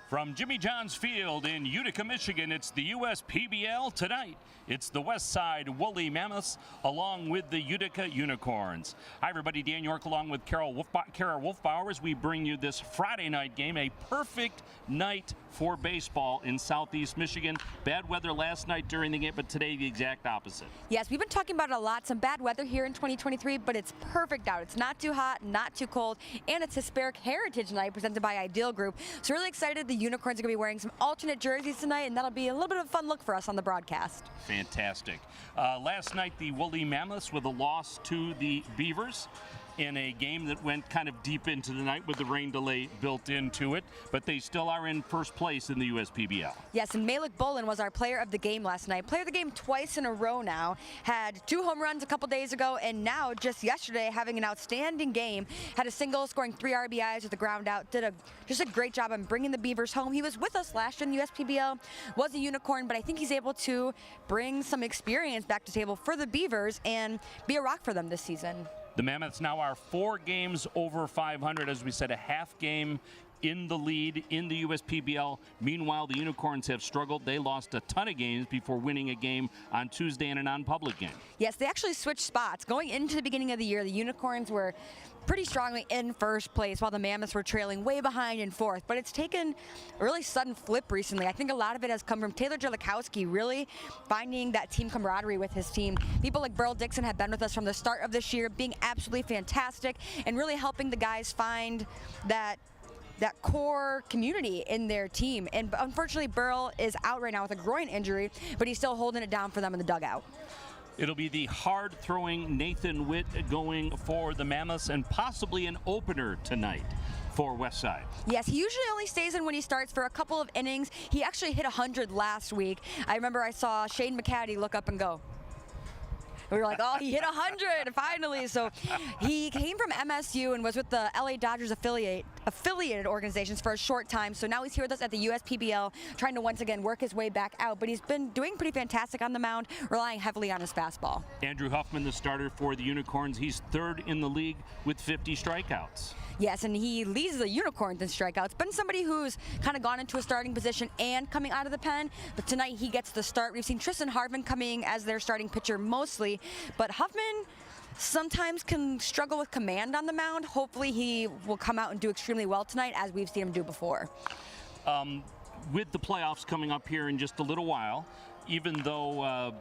From Jimmy John's Field in Utica, Michigan, it's the USPBL. Tonight, it's the Westside Woolly Mammoths along with the Utica Unicorns. Hi, everybody. Dan York along with Kara Wolfbauer as we bring you this Friday night game, a perfect night for baseball in Southeast Michigan. Bad weather last night during the game, but today the exact opposite. Yes, we've been talking about it a lot. Some bad weather here in 2023, but it's perfect out. It's not too hot, not too cold, and it's Hispanic Heritage Night presented by Ideal Group. So really excited. The Unicorns are going to be wearing some alternate jerseys tonight, and that'll be a little bit of a fun look for us on the broadcast. Fantastic. Last night, the Woolly Mammoths with a loss to the Beavers in a game that went kind of deep into the night with the rain delay built into it, but they still are in first place in the USPBL. Yes, and Malik Bolin was our player of the game last night. Player of the game twice in a row now. Had 2 home runs a couple days ago, and now just yesterday having an outstanding game. Had a single, scoring 3 RBIs with a ground out. Did just a great job on bringing the Beavers home. He was with us last year in the USPBL, was a Unicorn, but I think he's able to bring some experience back to the table for the Beavers and be a rock for them this season. The Mammoths now are 4 games over 500, as we said, a half game in the lead in the USPBL. Meanwhile, the Unicorns have struggled. They lost a ton of games before winning a game on Tuesday in a non-public game. Yes, they actually switched spots. Going into the beginning of the year, the Unicorns were pretty strongly in first place while the Mammoths were trailing way behind in fourth. But it's taken a really sudden flip recently. I think a lot of it has come from Taylor Jellikowski really finding that team camaraderie with his team. People like Burl Dixon have been with us from the start of this year, being absolutely fantastic and really helping the guys find that core community in their team. And unfortunately, Burl is out right now with a groin injury, but he's still holding it down for them in the dugout. It'll be the hard-throwing Nathan Witt going for the Mammoths and possibly an opener tonight for Westside. Yes, he usually only stays in when he starts for a couple of innings. He actually hit 100 last week. I remember I saw Shane McCaddy look up and go. We were like, oh, he hit 100 finally. So he came from MSU and was with the LA Dodgers affiliated organizations for a short time. So now he's here with us at the USPBL, trying to once again work his way back out. But he's been doing pretty fantastic on the mound, relying heavily on his fastball. Andrew Huffman, the starter for the Unicorns, he's 3rd in the league with 50 strikeouts. Yes, and he leads the Unicorns in strikeouts. Been somebody who's kind of gone into a starting position and coming out of the pen, but tonight he gets the start. We've seen Tristan Harvin coming as their starting pitcher mostly, but Huffman sometimes can struggle with command on the mound. Hopefully he will come out and do extremely well tonight, as we've seen him do before. With the playoffs coming up here in just a little while, even though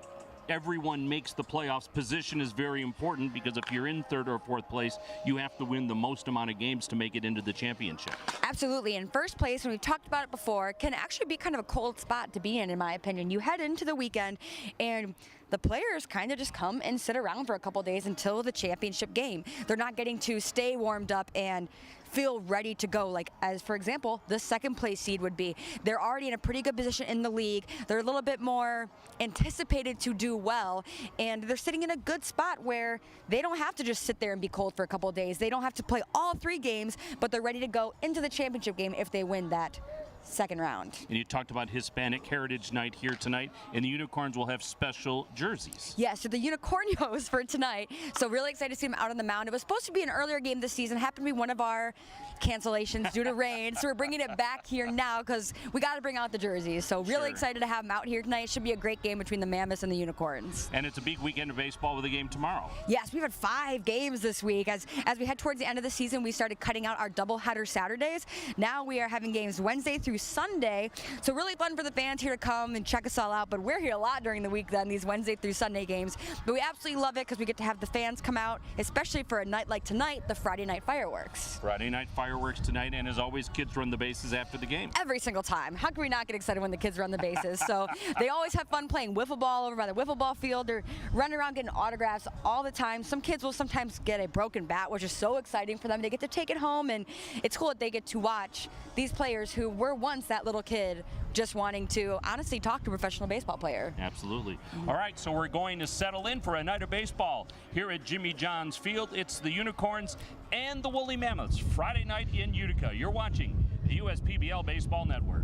everyone makes the playoffs, position is very important, because if you're in 3rd or 4th place, you have to win the most amount of games to make it into the championship. Absolutely. In first place, and we've talked about it before, can actually be kind of a cold spot to be in my opinion. You head into the weekend and the players kind of just come and sit around for a couple days until the championship game. They're not getting to stay warmed up and feel ready to go, like as for example the 2nd place seed would be. They're already in a pretty good position in the league. They're a little bit more anticipated to do well, and they're sitting in a good spot where they don't have to just sit there and be cold for a couple of days. They don't have to play all 3 games, but they're ready to go into the championship game if they win that 2nd round. And you talked about Hispanic Heritage Night here tonight, and the Unicorns will have special jerseys. Yes, so the Unicornios for tonight. So really excited to see them out on the mound. It was supposed to be an earlier game this season. Happened to be one of our cancellations due to rain. So we're bringing it back here now because we got to bring out the jerseys. So really excited to have them out here tonight. It should be a great game between the Mammoths and the Unicorns. And it's a big weekend of baseball with a game tomorrow. Yes, we've had 5 games this week. As we head towards the end of the season, we started cutting out our doubleheader Saturdays. Now we are having games Wednesday through Sunday. So really fun for the fans here to come and check us all out. But we're here a lot during the week then, these Wednesday through Sunday games. But we absolutely love it because we get to have the fans come out, especially for a night like tonight, the Friday night fireworks. Friday night fireworks tonight, and as always, kids run the bases after the game. Every single time. How can we not get excited when the kids run the bases? So they always have fun playing wiffle ball over by the wiffle ball field. They're running around getting autographs all the time. Some kids will sometimes get a broken bat, which is so exciting for them. They get to take it home, and it's cool that they get to watch these players who were once that little kid just wanting to honestly talk to a professional baseball player. Absolutely. All right, so we're going to settle in for a night of baseball here at Jimmy John's Field. It's the Unicorns and the Woolly Mammoths Friday night in Utica. You're watching the USPBL Baseball Network.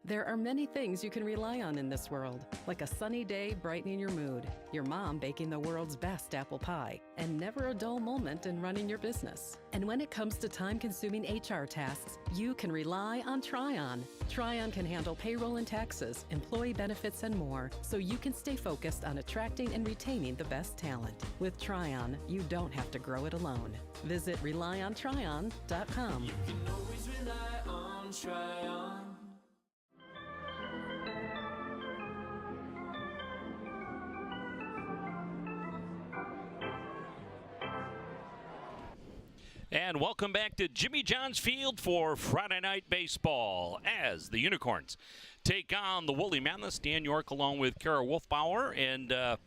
There are many things you can rely on in this world, like a sunny day brightening your mood, your mom baking the world's best apple pie, and never a dull moment in running your business. And when it comes to time-consuming HR tasks, you can rely on Tryon. Tryon can handle payroll and taxes, employee benefits, and more, so you can stay focused on attracting and retaining the best talent. With Tryon, you don't have to grow it alone. Visit RelyOnTryon.com. You can always rely on Tryon. And welcome back to Jimmy John's Field for Friday Night Baseball as the Unicorns take on the Woolly Mammoths. Dan York along with Kara Wolfbauer. And a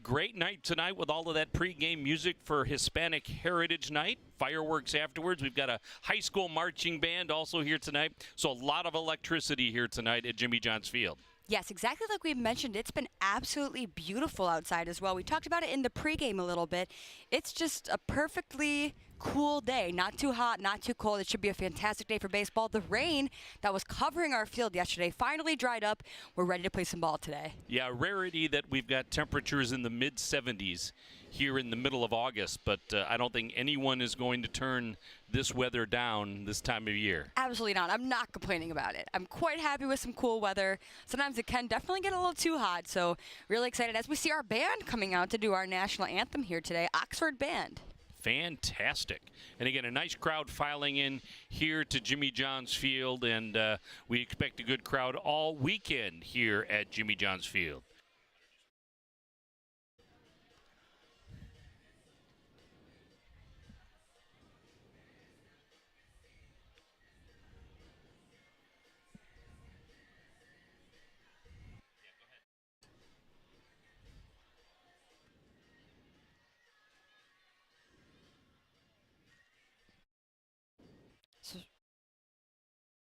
great night tonight with all of that pregame music for Hispanic Heritage Night. Fireworks afterwards. We've got a high school marching band also here tonight. So a lot of electricity here tonight at Jimmy John's Field. Yes, exactly like we mentioned. It's been absolutely beautiful outside as well. We talked about it in the pregame a little bit. It's just a perfectly cool day. Not too hot, not too cold. It should be a fantastic day for baseball. The rain that was covering our field yesterday finally dried up. We're ready to play some ball today. Yeah, rarity that we've got temperatures in the mid-70s here in the middle of August, but I don't think anyone is going to turn this weather down this time of year. Absolutely not. I'm not complaining about it. I'm quite happy with some cool weather. Sometimes it can definitely get a little too hot, so really excited as we see our band coming out to do our national anthem here today, Oxford Band. Fantastic. And again, a nice crowd filing in here to Jimmy John's Field, and we expect a good crowd all weekend here at Jimmy John's Field.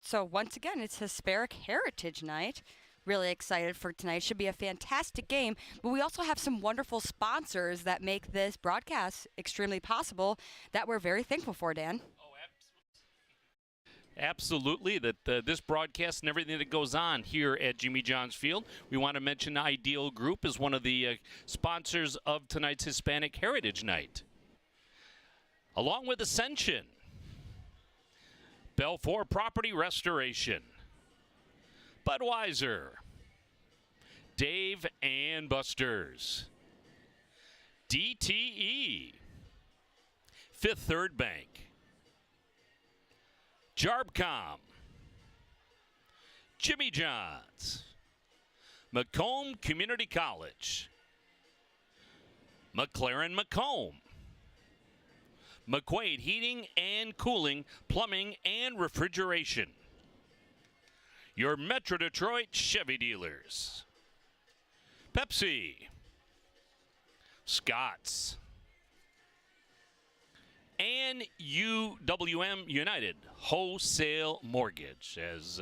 So once again, it's Hispanic Heritage Night. Really excited for tonight. Should be a fantastic game. But we also have some wonderful sponsors that make this broadcast extremely possible that we're very thankful for, Dan. Absolutely, that this broadcast and everything that goes on here at Jimmy John's Field. We want to mention Ideal Group as one of the sponsors of tonight's Hispanic Heritage Night. Along with Ascension, Belfour Property Restoration, Budweiser, Dave and Buster's, DTE, Fifth Third Bank, Jarbcom, Jimmy John's, Macomb Community College, McLaren Macomb, McQuaid Heating and Cooling, Plumbing and Refrigeration, your Metro Detroit Chevy dealers, Pepsi, Scott's, and UWM United Wholesale Mortgage. As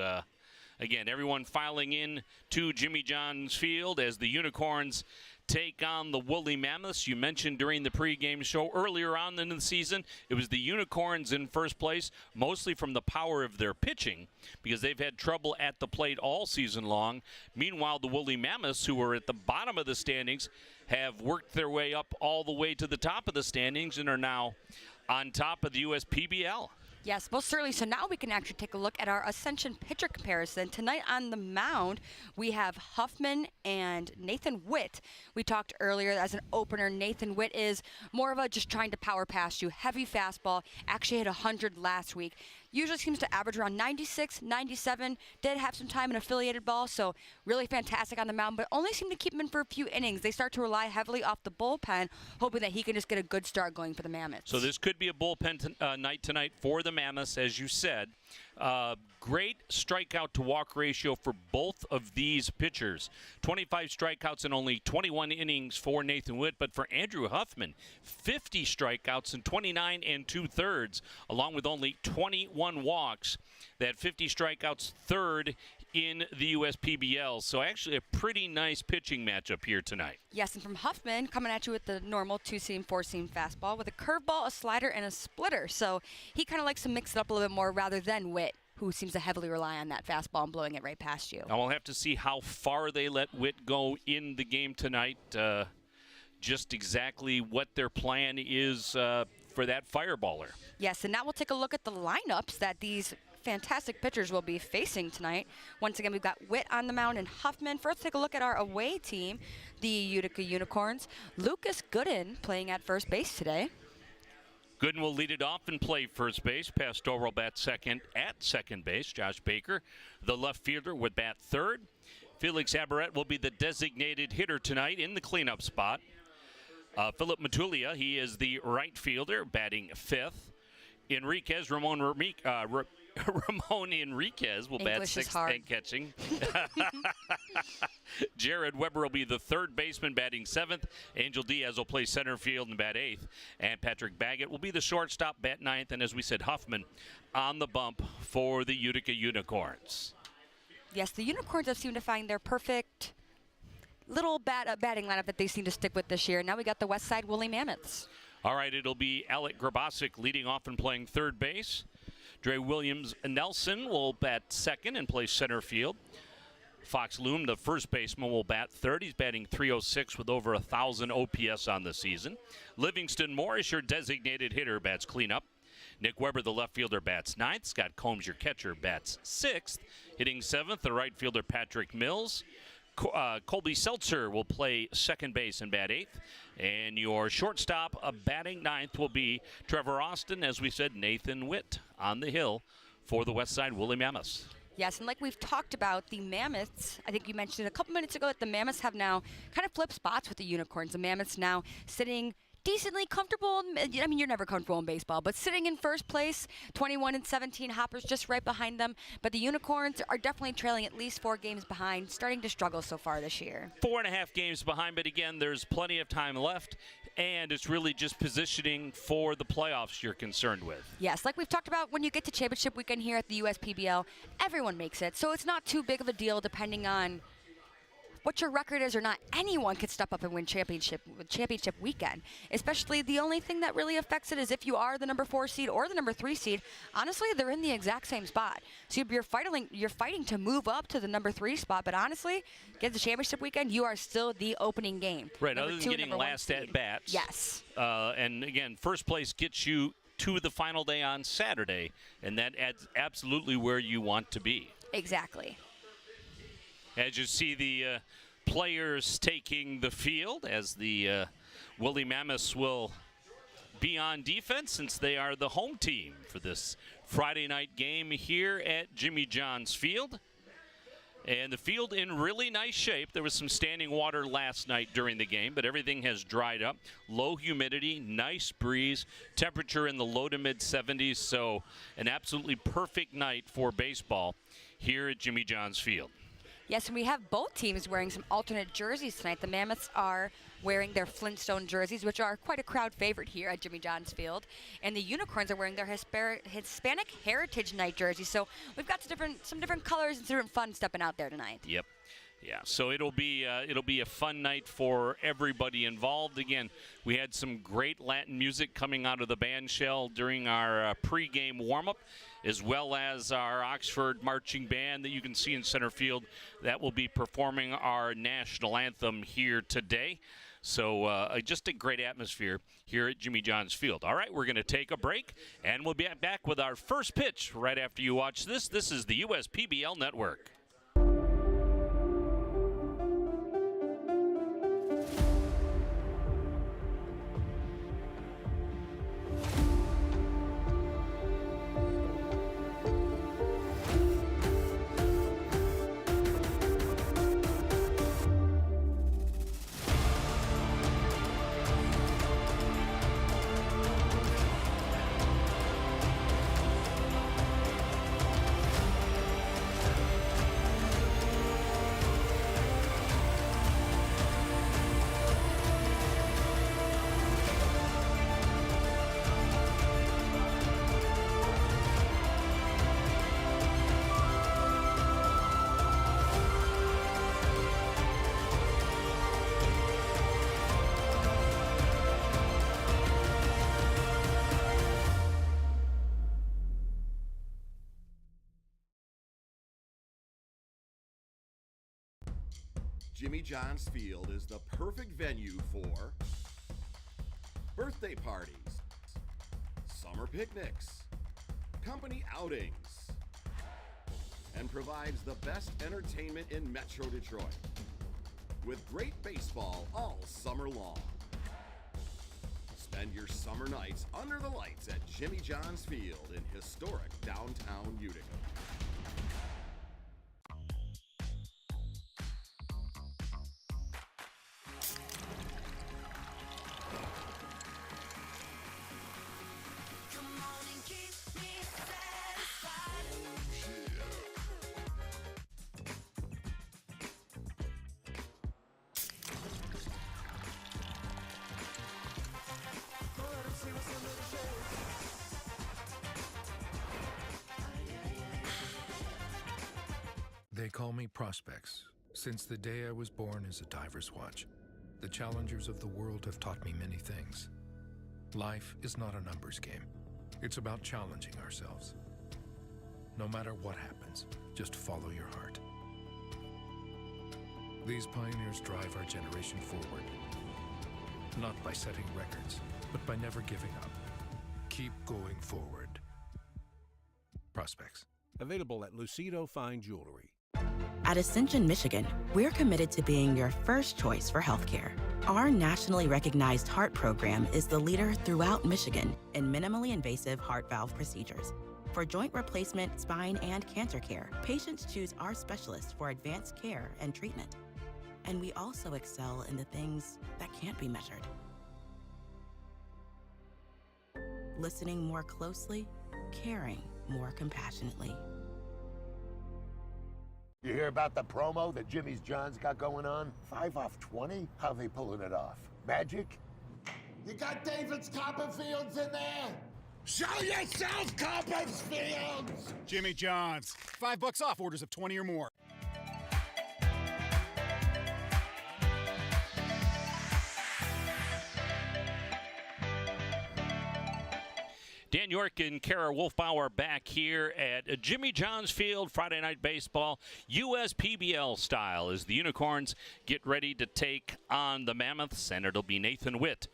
again, everyone filing in to Jimmy John's Field as the Unicorns take on the Woolly Mammoths. You mentioned during the pregame show earlier on in the season, it was the Unicorns in first place, mostly from the power of their pitching, because they've had trouble at the plate all season long. Meanwhile, the Woolly Mammoths, who are at the bottom of the standings, have worked their way up all the way to the top of the standings and are now on top of the USPBL. Yes, most certainly. So now we can actually take a look at our Ascension pitcher comparison. Tonight on the mound, we have Huffman and Nathan Witt. We talked earlier as an opener, Nathan Witt is more of a just trying to power past you. Heavy fastball, actually hit 100 last week. Usually seems to average around 96, 97. Did have some time in affiliated ball, so really fantastic on the mound, but only seem to keep him in for a few innings. They start to rely heavily off the bullpen, hoping that he can just get a good start going for the Mammoths. So this could be a bullpen night tonight for the Mammoths, as you said. Great strikeout to walk ratio for both of these pitchers. 25 strikeouts in only 21 innings for Nathan Witt, but for Andrew Huffman, 50 strikeouts in 29 2/3, along with only 21 walks. That 50 strikeouts, third in the USPBL. So actually a pretty nice pitching matchup here tonight. Yes, and from Huffman, coming at you with the normal 2-seam, 4-seam fastball with a curveball, a slider, and a splitter. So he kind of likes to mix it up a little bit more rather than Witt, who seems to heavily rely on that fastball and blowing it right past you. Now we'll have to see how far they let Witt go in the game tonight. Just exactly what their plan is for that fireballer. Yes, and now we'll take a look at the lineups that these fantastic pitchers will be facing tonight. Once again, we've got Witt on the mound and Huffman. First, take a look at our away team, the Utica Unicorns. Lucas Gooden playing at first base today. Gooden will lead it off and play first base. Pastoral will bat second at second base. Josh Baker, the left fielder, would bat third. Felix Abaret will be the designated hitter tonight in the cleanup spot. Philip Matulia, he is the right fielder, batting fifth. Ramon Enriquez will bat sixth and catching. Jared Weber will be the third baseman, batting seventh. Angel Diaz will play center field and bat eighth. And Patrick Baggett will be the shortstop, bat ninth. And as we said, Huffman on the bump for the Utica Unicorns. Yes, the Unicorns have seemed to find their perfect little batting lineup that they seem to stick with this year. Now we got the Westside Woolly Mammoths. All right, it'll be Alec Grabasic leading off and playing third base. Dre Williams Nelson will bat second and play center field. Fox Loom, the first baseman, will bat third. He's batting .306 with over 1,000 OPS on the season. Livingston Morris, your designated hitter, bats cleanup. Nick Weber, the left fielder, bats ninth. Scott Combs, your catcher, bats sixth. Hitting seventh, the right fielder, Patrick Mills. Colby Seltzer will play second base and bat eighth. And your shortstop batting ninth will be Trevor Austin. As we said, Nathan Witt on the hill for the Westside Woolly Mammoths. Yes, and like we've talked about, the Mammoths, I think you mentioned a couple minutes ago that the Mammoths have now kind of flipped spots with the Unicorns. The Mammoths now sitting decently comfortable. I mean, you're never comfortable in baseball, but sitting in first place, 21-17, Hoppers just right behind them. But the Unicorns are definitely trailing at least 4 games behind, starting to struggle so far this year. 4.5 games behind, but again, there's plenty of time left, and it's really just positioning for the playoffs you're concerned with. Yes, like we've talked about, when you get to championship weekend here at the USPBL, everyone makes it. So it's not too big of a deal depending on what your record is or not. Anyone could step up and win championship weekend. Especially the only thing that really affects it is if you are the number 4 seed or the number 3 seed. Honestly, they're in the exact same spot. So you're fighting to move up to the number 3 spot. But honestly, get the championship weekend, you are still the opening game. Right, other than getting last at bats. Yes. And again, first place gets you to the final day on Saturday, and that adds absolutely where you want to be. Exactly. As you see the players taking the field, as the Woolly Mammoths will be on defense since they are the home team for this Friday night game here at Jimmy John's Field. And the field in really nice shape. There was some standing water last night during the game, but everything has dried up. Low humidity, nice breeze, temperature in the low to mid 70s, so an absolutely perfect night for baseball here at Jimmy John's Field. Yes, and we have both teams wearing some alternate jerseys tonight. The Mammoths are wearing their Flintstone jerseys, which are quite a crowd favorite here at Jimmy John's Field. And the Unicorns are wearing their Hispanic Heritage Night jerseys. So we've got some different colors and some different fun stepping out there tonight. Yep. Yeah, so it'll be a fun night for everybody involved. Again, we had some great Latin music coming out of the band shell during our pregame warm-up, as well as our Oxford marching band that you can see in center field that will be performing our national anthem here today. So just a great atmosphere here at Jimmy John's Field. All right, we're going to take a break, and we'll be back with our first pitch right after you watch this. This is the USPBL Network. Jimmy John's Field is the perfect venue for birthday parties, summer picnics, company outings, and provides the best entertainment in Metro Detroit with great baseball all summer long. Spend your summer nights under the lights at Jimmy John's Field in historic downtown Utica. They call me Prospects. Since the day I was born as a diver's watch, the challengers of the world have taught me many things. Life is not a numbers game. It's about challenging ourselves. No matter what happens, just follow your heart. These pioneers drive our generation forward. Not by setting records, but by never giving up. Keep going forward. Prospects. Available at Lucido Fine Jewelry. At Ascension, Michigan, we're committed to being your first choice for healthcare. Our nationally recognized heart program is the leader throughout Michigan in minimally invasive heart valve procedures. For joint replacement, spine, and cancer care, patients choose our specialists for advanced care and treatment. And we also excel in the things that can't be measured. Listening more closely, caring more compassionately. You hear about the promo that Jimmy's John's got going on? 5 off 20? How they pulling it off? Magic? You got David's Copperfields in there? Show yourself, Copperfields! Jimmy John's. $5 off orders of 20 or more. Dan York and Kara Wolfbauer back here at Jimmy John's Field, Friday Night Baseball, U.S. PBL style, as the Unicorns get ready to take on the Mammoths, and it'll be Nathan Witt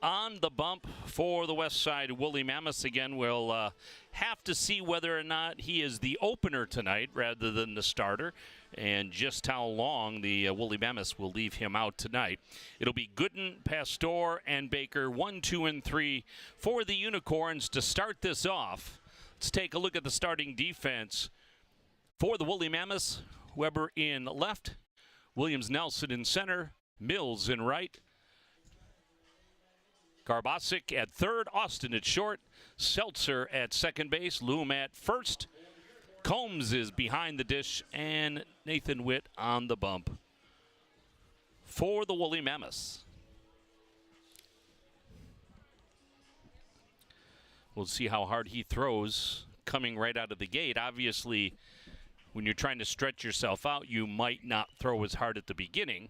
on the bump for the Westside Woolly Mammoths. Again, we'll have to see whether or not he is the opener tonight rather than the starter, and just how long the Woolly Mammoths will leave him out tonight. It'll be Gooden, Pastor, and Baker, 1, 2, and 3 for the Unicorns to start this off. Let's take a look at the starting defense for the Woolly Mammoths. Weber in left, Williams Nelson in center, Mills in right, Garbosic at third, Austin at short, Seltzer at second base, Loom at first, Combs is behind the dish, and Nathan Witt on the bump for the Woolly Mammoths. We'll see how hard he throws coming right out of the gate. Obviously, when you're trying to stretch yourself out, you might not throw as hard at the beginning,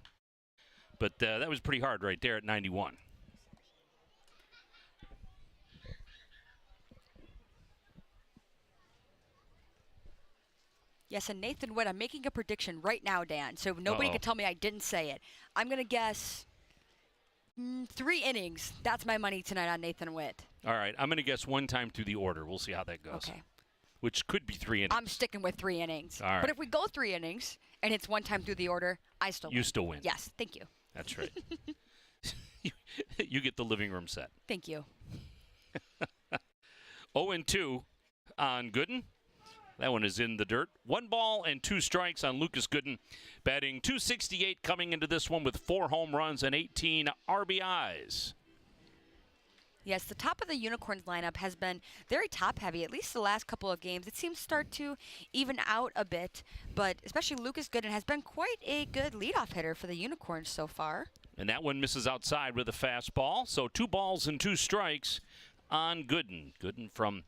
but that was pretty hard right there at 91. Yes, and Nathan Witt, I'm making a prediction right now, Dan, so nobody can tell me I didn't say it. I'm going to guess 3 innings. That's my money tonight on Nathan Witt. All right, I'm going to guess 1 time through the order. We'll see how that goes. Okay. Which could be 3 innings. I'm sticking with 3 innings. All right. But if we go 3 innings and it's 1 time through the order, I still win. You still win. Yes, thank you. That's right. You get the living room set. Thank you. 0-2 on Gooden. That one is in the dirt. 1 ball and 2 strikes on Lucas Gooden, batting .268 coming into this one with 4 home runs and 18 RBIs. Yes, the top of the Unicorns lineup has been very top-heavy, at least the last couple of games. It seems to start to even out a bit, but especially Lucas Gooden has been quite a good leadoff hitter for the Unicorns so far. And that one misses outside with a fastball, so 2 balls and 2 strikes on Gooden. Gooden from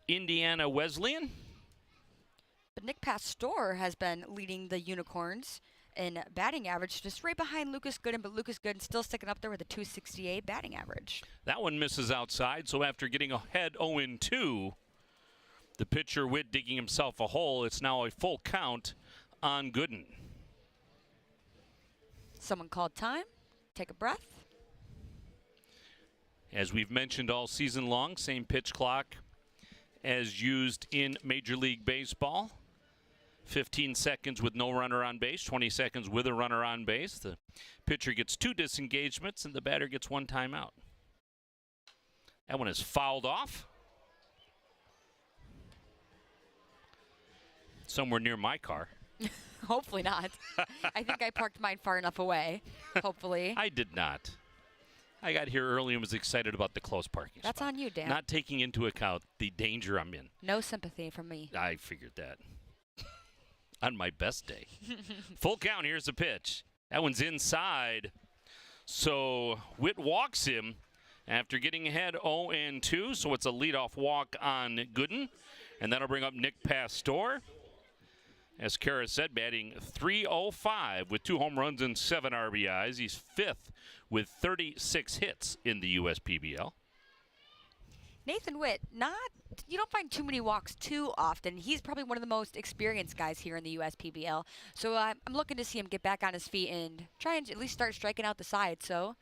Indiana Wesleyan. But Nick Pastor has been leading the Unicorns in batting average, just right behind Lucas Gooden, but Lucas Gooden still sticking up there with a .268 batting average. That one misses outside, so after getting ahead 0-2, the pitcher Witt digging himself a hole. It's now a full count on Gooden. Someone called time. Take a breath. As we've mentioned all season long, same pitch clock as used in Major League Baseball. 15 seconds with no runner on base, 20 seconds with a runner on base. The pitcher gets 2 disengagements, and the batter gets 1 timeout. That one is fouled off. Somewhere near my car. Hopefully not. I think I parked mine far enough away, hopefully. I did not. I got here early and was excited about the close parking That's spot. on you, Dan. Not taking into account the danger I'm in. No sympathy from me. I figured that. On my best day. Full count, here's the pitch. That one's inside. So Witt walks him after getting ahead 0-2. So it's a leadoff walk on Gooden. And that'll bring up Nick Pastor. As Kara said, batting .305 with 2 home runs and 7 RBIs. He's 5th with 36 hits in the USPBL. Nathan Witt, you don't find too many walks too often. He's probably one of the most experienced guys here in the USPBL. So I'm looking to see him get back on his feet and try and at least start striking out the side so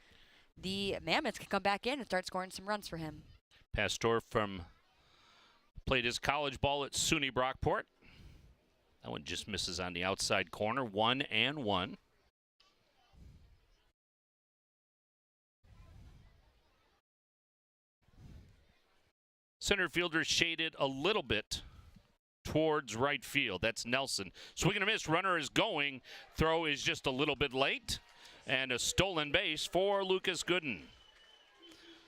the Mammoths can come back in and start scoring some runs for him. Pastor played his college ball at SUNY Brockport. That one just misses on the outside corner, 1-1. Center fielder shaded a little bit towards right field. That's Nelson. Swing and a miss. Runner is going. Throw is just a little bit late. And a stolen base for Lucas Gooden.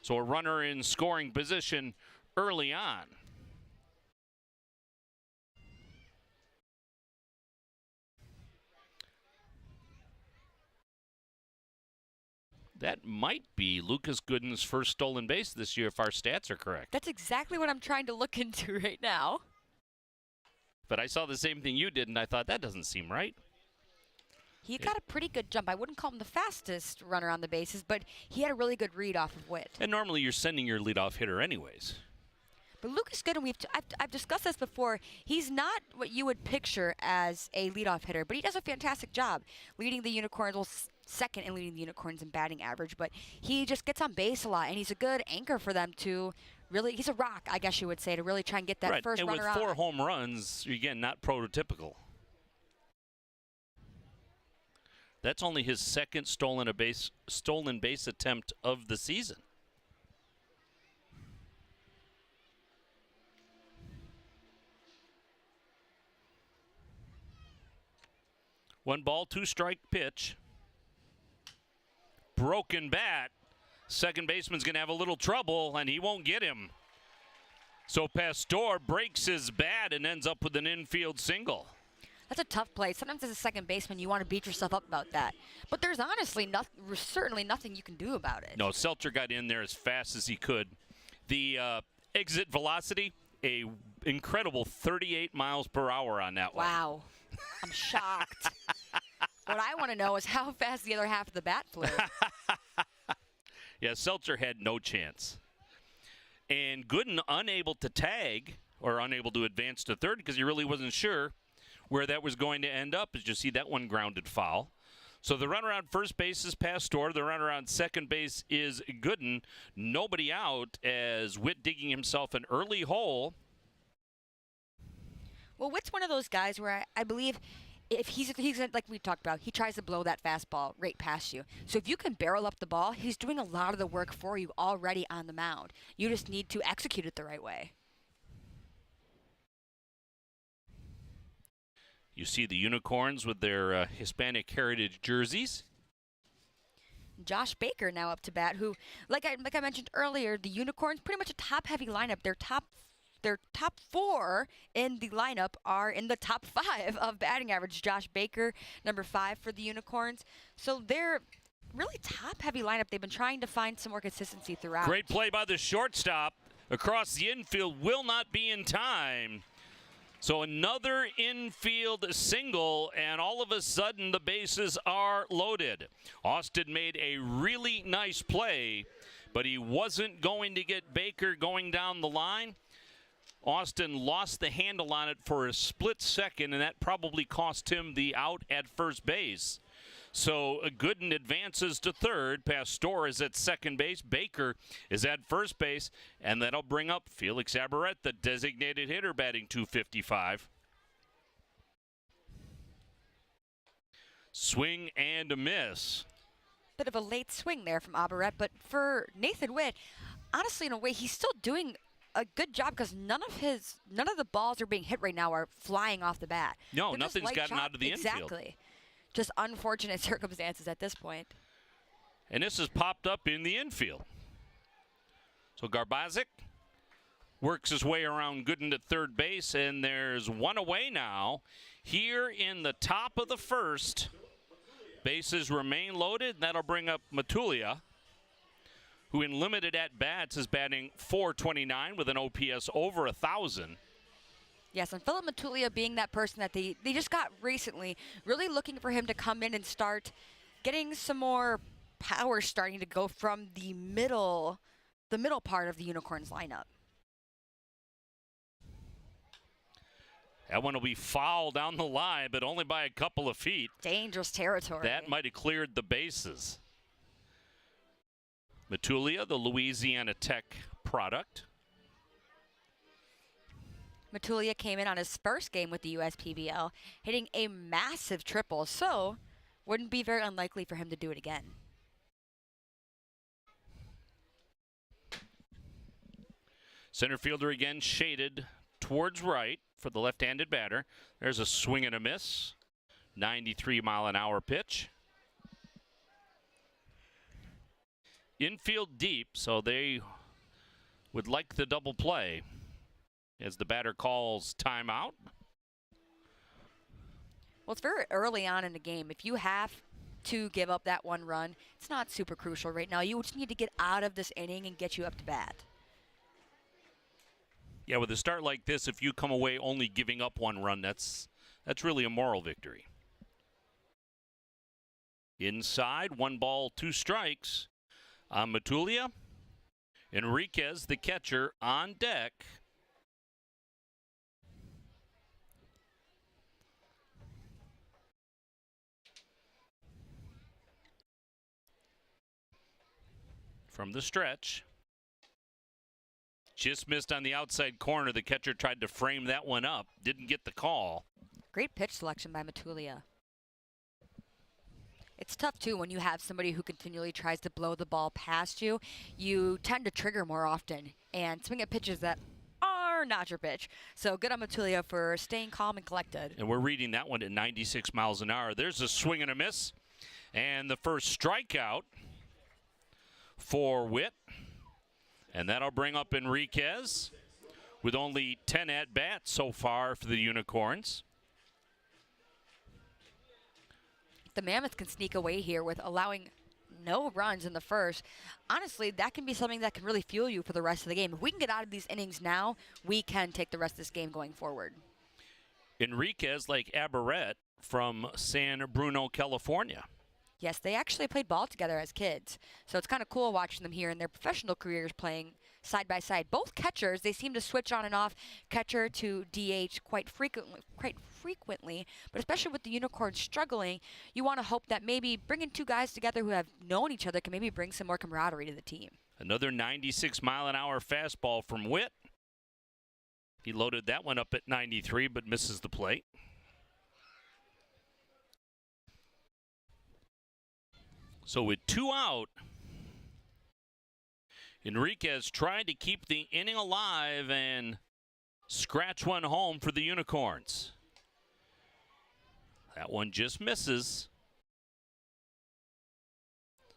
So a runner in scoring position early on. That might be Lucas Gooden's first stolen base this year if our stats are correct. That's exactly what I'm trying to look into right now. But I saw the same thing you did, and I thought, that doesn't seem right. He got a pretty good jump. I wouldn't call him the fastest runner on the bases, but he had a really good read off of Witt. And normally you're sending your leadoff hitter anyways. But Lucas Gooden, I've discussed this before. He's not what you would picture as a leadoff hitter, but he does a fantastic job leading the Unicorns. Well, second in leading the Unicorns in batting average, but he just gets on base a lot, and he's a good anchor for them to really, he's a rock, I guess you would say, to really try and get that first runner out. And with 4 home runs, again, not prototypical. That's only his second stolen base attempt of the season. One ball, 2 strike pitch. Broken bat. Second baseman's going to have a little trouble, and he won't get him. So Pastor breaks his bat and ends up with an infield single. That's a tough play. Sometimes as a second baseman, you want to beat yourself up about that. But there's honestly certainly nothing you can do about it. No, Seltzer got in there as fast as he could. The exit velocity, a incredible 38 miles per hour on that one. Wow. I'm shocked. What I want to know is how fast the other half of the bat flew. Yeah, Seltzer had no chance. And Gooden unable to tag or unable to advance to third because he really wasn't sure where that was going to end up. As you see, that one grounded foul. So the runner on first base is Pastor. The runner on second base is Gooden. Nobody out as Witt digging himself an early hole. Well, Witt's one of those guys where I believe if he's like we talked about, he tries to blow that fastball right past you. So if you can barrel up the ball, he's doing a lot of the work for you already on the mound. You just need to execute it the right way. You see the Unicorns with their Hispanic heritage jerseys. Josh Baker now up to bat, who, like I mentioned earlier, the Unicorns pretty much a top-heavy lineup. Their top 4 in the lineup are in the top 5 of batting average. Josh Baker, number 5 for the Unicorns. So they're really top-heavy lineup. They've been trying to find some more consistency throughout. Great play by the shortstop across the infield. Will not be in time. So another infield single, and all of a sudden the bases are loaded. Austin made a really nice play, but he wasn't going to get Baker going down the line. Austin lost the handle on it for a split second, and that probably cost him the out at first base. So Gooden advances to third. Pastor is at second base. Baker is at first base. And that'll bring up Felix Aberret, the designated hitter, batting .255. Swing and a miss. Bit of a late swing there from Aberret, but for Nathan Witt, honestly, in a way, he's still doing a good job because none of the balls are being hit right now are flying off the bat. No, They're just nothing's light gotten shot. out of the infield. Exactly. Just unfortunate circumstances at this point. And this has popped up in the infield. So Garbazik works his way around Gooden at third base, and there's one away now. Here in the top of the first, bases remain loaded. That'll bring up Matulia, who in limited at-bats is batting .429 with an OPS over 1,000. Yes, and Philip Matulia being that person that they just got recently, really looking for him to come in and start getting some more power starting to go from the middle part of the Unicorns lineup. That one will be fouled down the line, but only by a couple of feet. Dangerous territory. That might have cleared the bases. Matulia, the Louisiana Tech product. Matulia came in on his first game with the USPBL, hitting a massive triple, so wouldn't be very unlikely for him to do it again. Center fielder again shaded towards right for the left-handed batter. There's a swing and a miss. 93-mile-an-hour pitch. Infield deep, so they would like the double play as the batter calls timeout. Well, it's very early on in the game. If you have to give up that one run, it's not super crucial right now. You just need to get out of this inning and get you up to bat. Yeah, with a start like this, if you come away only giving up one run, that's really a moral victory. Inside, 1 ball, 2 strikes. Matulia. Enriquez, the catcher, on deck. From the stretch. Just missed on the outside corner. The catcher tried to frame that one up. Didn't get the call. Great pitch selection by Matulia. It's tough, too, when you have somebody who continually tries to blow the ball past you. You tend to trigger more often and swing at pitches that are not your pitch. So good on Matulia for staying calm and collected. And we're reading that one at 96 miles an hour. There's a swing and a miss. And the first strikeout for Witt. And that'll bring up Enriquez with only 10 at-bats so far for the Unicorns. The Mammoths can sneak away here with allowing no runs in the first. Honestly, that can be something that can really fuel you for the rest of the game. If we can get out of these innings now, we can take the rest of this game going forward. Enriquez, like Aberret, from San Bruno, California. Yes, they actually played ball together as kids. So it's kind of cool watching them here in their professional careers playing side by side. Both catchers, they seem to switch on and off catcher to DH quite frequently, but especially with the Unicorns struggling, you want to hope that maybe bringing two guys together who have known each other can maybe bring some more camaraderie to the team. Another 96-mile-an-hour fastball from Witt. He loaded that one up at 93, but misses the plate. So with 2 out, Enriquez tried to keep the inning alive and scratch one home for the Unicorns. That one just misses.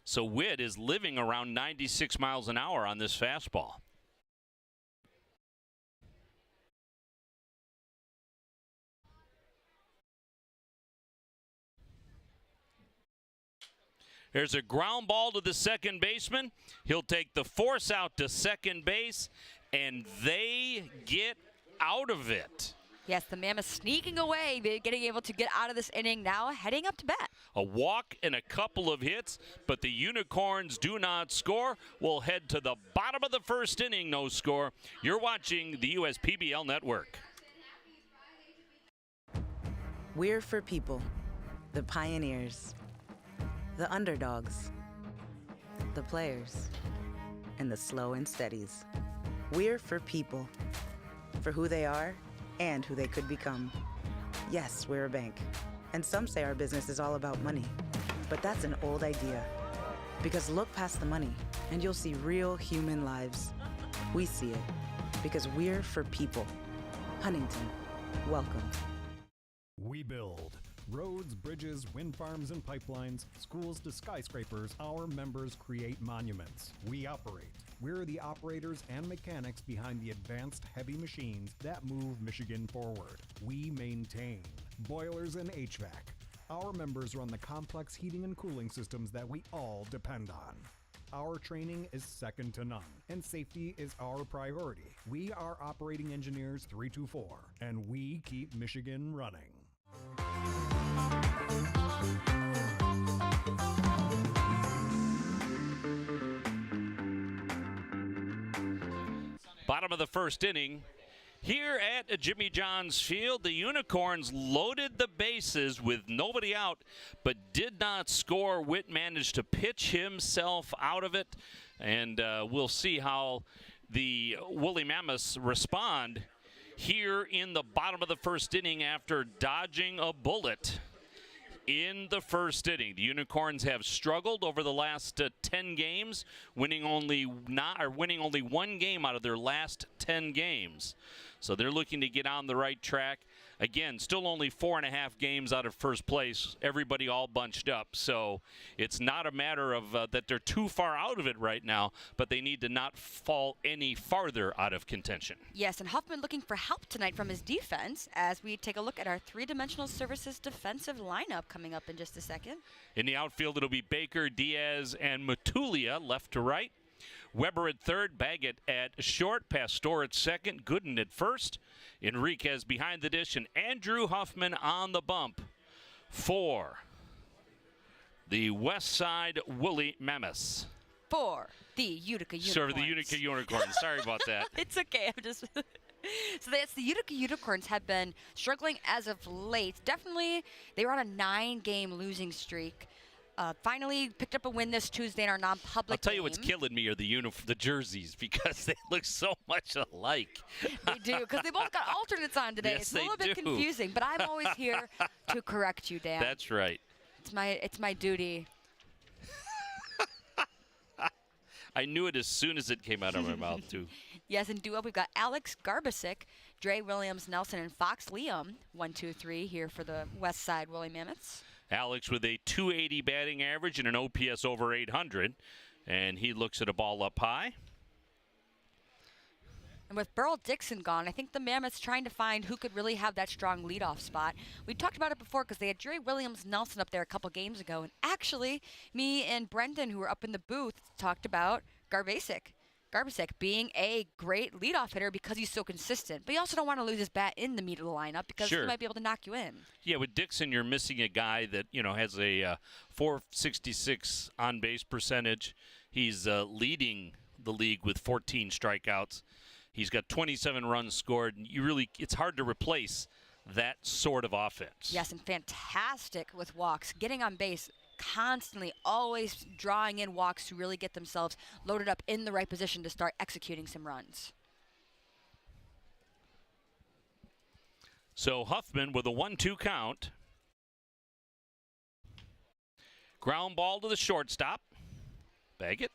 So Witt is living around 96 miles an hour on this fastball. There's a ground ball to the second baseman. He'll take the force out to second base, and they get out of it. Yes, the Mammoths sneaking away, getting able to get out of this inning now, heading up to bat. A walk and a couple of hits, but the Unicorns do not score. We'll head to the bottom of the first inning, no score. You're watching the USPBL Network. We're for people, the pioneers. The underdogs, the players, and the slow and steadies. We're for people, for who they are and who they could become. Yes, we're a bank, and some say our business is all about money, but that's an old idea. Because look past the money, and you'll see real human lives. We see it, because we're for people. Huntington, welcome. We build roads, bridges, wind farms, and pipelines, schools to skyscrapers. Our members create monuments. We operate. We're the operators and mechanics behind the advanced heavy machines that move Michigan forward. We maintain boilers and HVAC. Our members run the complex heating and cooling systems that we all depend on. Our training is second to none, and safety is our priority. We are Operating Engineers 324, and we keep Michigan running. Bottom of the first inning. Here at Jimmy John's Field, the Unicorns loaded the bases with nobody out, but did not score. Witt managed to pitch himself out of it, and we'll see how the Woolly Mammoths respond here in the bottom of the first inning after dodging a bullet in the first inning. The Unicorns have struggled over the last 10 games, winning only one game out of their last 10 games. So they're looking to get on the right track. Again, still only 4.5 games out of first place. Everybody all bunched up. So it's not a matter of that they're too far out of it right now, but they need to not fall any farther out of contention. Yes, and Huffman looking for help tonight from his defense as we take a look at our three-dimensional services defensive lineup coming up in just a second. In the outfield, it'll be Baker, Diaz, and Matulia left to right. Weber at third, Baggett at short, Pastor at second, Gooden at first, Enriquez behind the dish, and Andrew Huffman on the bump for the Westside Woolly Mammoths. For the Utica Unicorns. Sorry, the Utica Unicorns. Sorry about that. It's okay. I'm just. So that's the Utica Unicorns have been struggling as of late. Definitely, they were on a 9-game losing streak. Finally picked up a win this Tuesday in our non-public I'll tell you game. what's killing me are the jerseys because they look so much alike. They do, because they both got alternates on today. Yes, it's a little bit do. confusing, but I'm always here to correct you, Dan. That's right. It's my duty. I knew it as soon as it came out of my mouth, too. Yes, and duo, we've got Alex Garbisic, Dre Williams Nelson, and Fox Liam, 1, 2, 3 here for the Westside Woolly Mammoths. Alex with a .280 batting average and an OPS over 800, and he looks at a ball up high. And with Burl Dixon gone, I think the Mammoths trying to find who could really have that strong leadoff spot. We talked about it before because they had Dre Williams Nelson up there a couple games ago, and actually, me and Brendan, who were up in the booth, talked about Garbisic being a great leadoff hitter because he's so consistent. But you also don't want to lose his bat in the meat of the lineup because he might be able to knock you in. Yeah, with Dixon, you're missing a guy that, has a .466 on-base percentage. He's leading the league with 14 strikeouts. He's got 27 runs scored. It's hard to replace that sort of offense. Yes, and fantastic with walks, getting on base constantly, always drawing in walks to really get themselves loaded up in the right position to start executing some runs. So Huffman with a 1-2 count. Ground ball to the shortstop. Baggett.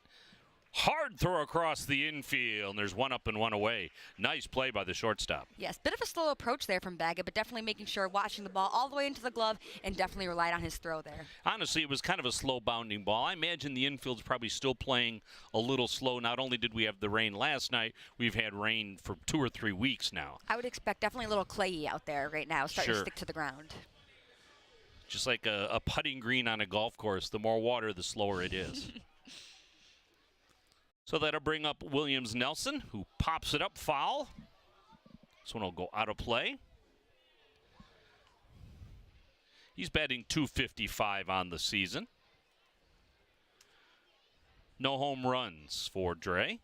Hard throw across the infield, and there's one up and one away. Nice play by the shortstop. Yes, bit of a slow approach there from Baggett, but definitely making sure, watching the ball all the way into the glove, and definitely relied on his throw there. Honestly, it was kind of a slow bounding ball. I imagine the infield's probably still playing a little slow. Not only did we have the rain last night, we've had rain for 2 or 3 weeks now. I would expect definitely a little clayey out there right now, starting to stick to the ground. Just like a putting green on a golf course, the more water, the slower it is. So that'll bring up Williams Nelson, who pops it up foul. This one will go out of play. He's batting .255 on the season. No home runs for Dre.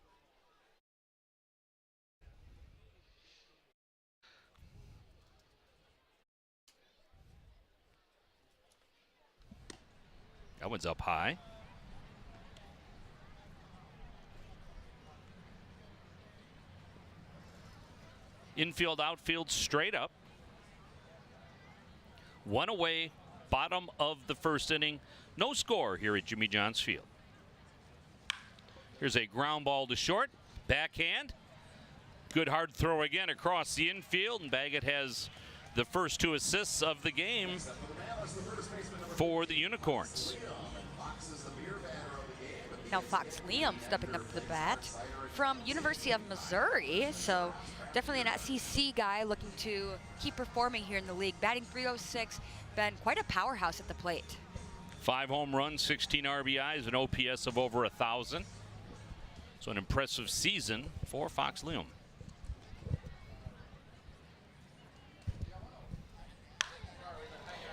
That one's up high. Infield, outfield, straight up. One away, bottom of the first inning. No score here at Jimmy John's Field. Here's a ground ball to short. Backhand. Good hard throw again across the infield, and Baggett has the first 2 assists of the game for the Unicorns. Now Fox Liam stepping up to the bat from University of Missouri, so definitely an SEC guy looking to keep performing here in the league. Batting .306, been quite a powerhouse at the plate. 5 home runs, 16 RBIs, an OPS of over 1,000. So an impressive season for Fox Liam.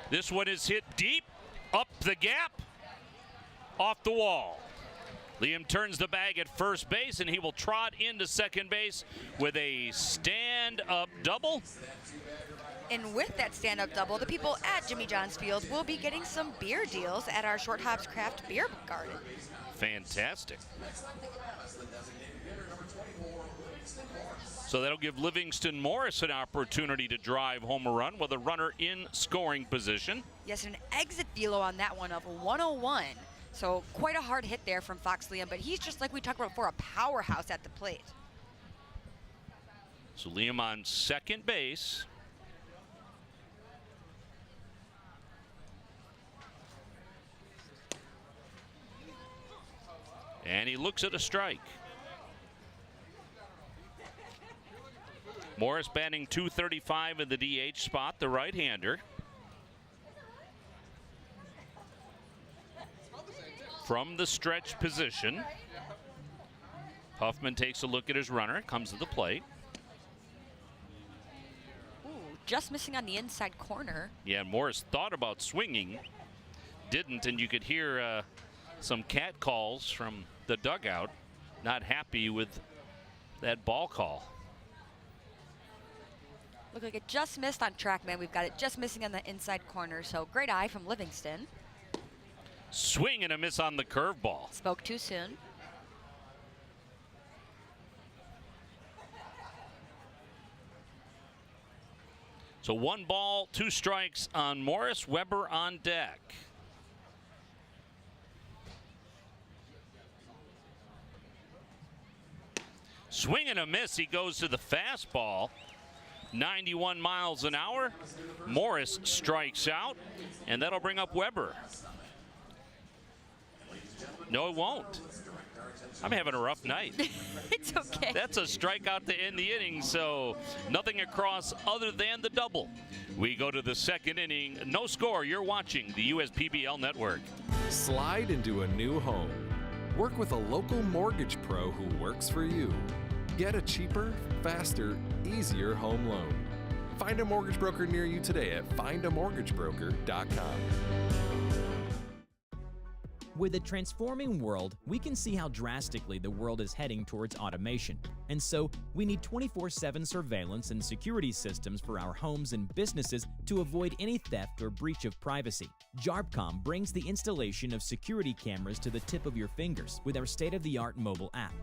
This one is hit deep, up the gap, off the wall. Liam turns the bag at first base, and he will trot into second base with a stand-up double. And with that stand-up double, the people at Jimmy John's Field will be getting some beer deals at our Short Hops Craft Beer Garden. Fantastic. So that'll give Livingston Morris an opportunity to drive home a run with a runner in scoring position. Yes, an exit velo on that one of 101. So quite a hard hit there from Fox Liam, but he's just like we talked about before, a powerhouse at the plate. So Liam on second base. And he looks at a strike. Morris batting .235 in the DH spot, the right-hander. From the stretch position, Huffman takes a look at his runner, comes to the plate. Ooh, just missing on the inside corner. Yeah, Morris thought about swinging, didn't, and you could hear some cat calls from the dugout, not happy with that ball call. Looked like it just missed on TrackMan. We've got it just missing on the inside corner, so great eye from Livingston. Swing and a miss on the curveball. Spoke too soon. So 1 ball, 2 strikes on Morris. Weber on deck. Swing and a miss. He goes to the fastball. 91 miles an hour. Morris strikes out, and that'll bring up Weber. No, it won't. I'm having a rough night. It's okay. That's a strikeout to end the inning, so nothing across other than the double. We go to the second inning. No score. You're watching the USPBL Network. Slide into a new home. Work with a local mortgage pro who works for you. Get a cheaper, faster, easier home loan. Find a mortgage broker near you today at findamortgagebroker.com. With a transforming world, we can see how drastically the world is heading towards automation. And so, we need 24/7 surveillance and security systems for our homes and businesses to avoid any theft or breach of privacy. JARPCOM brings the installation of security cameras to the tip of your fingers with our state-of-the-art mobile app.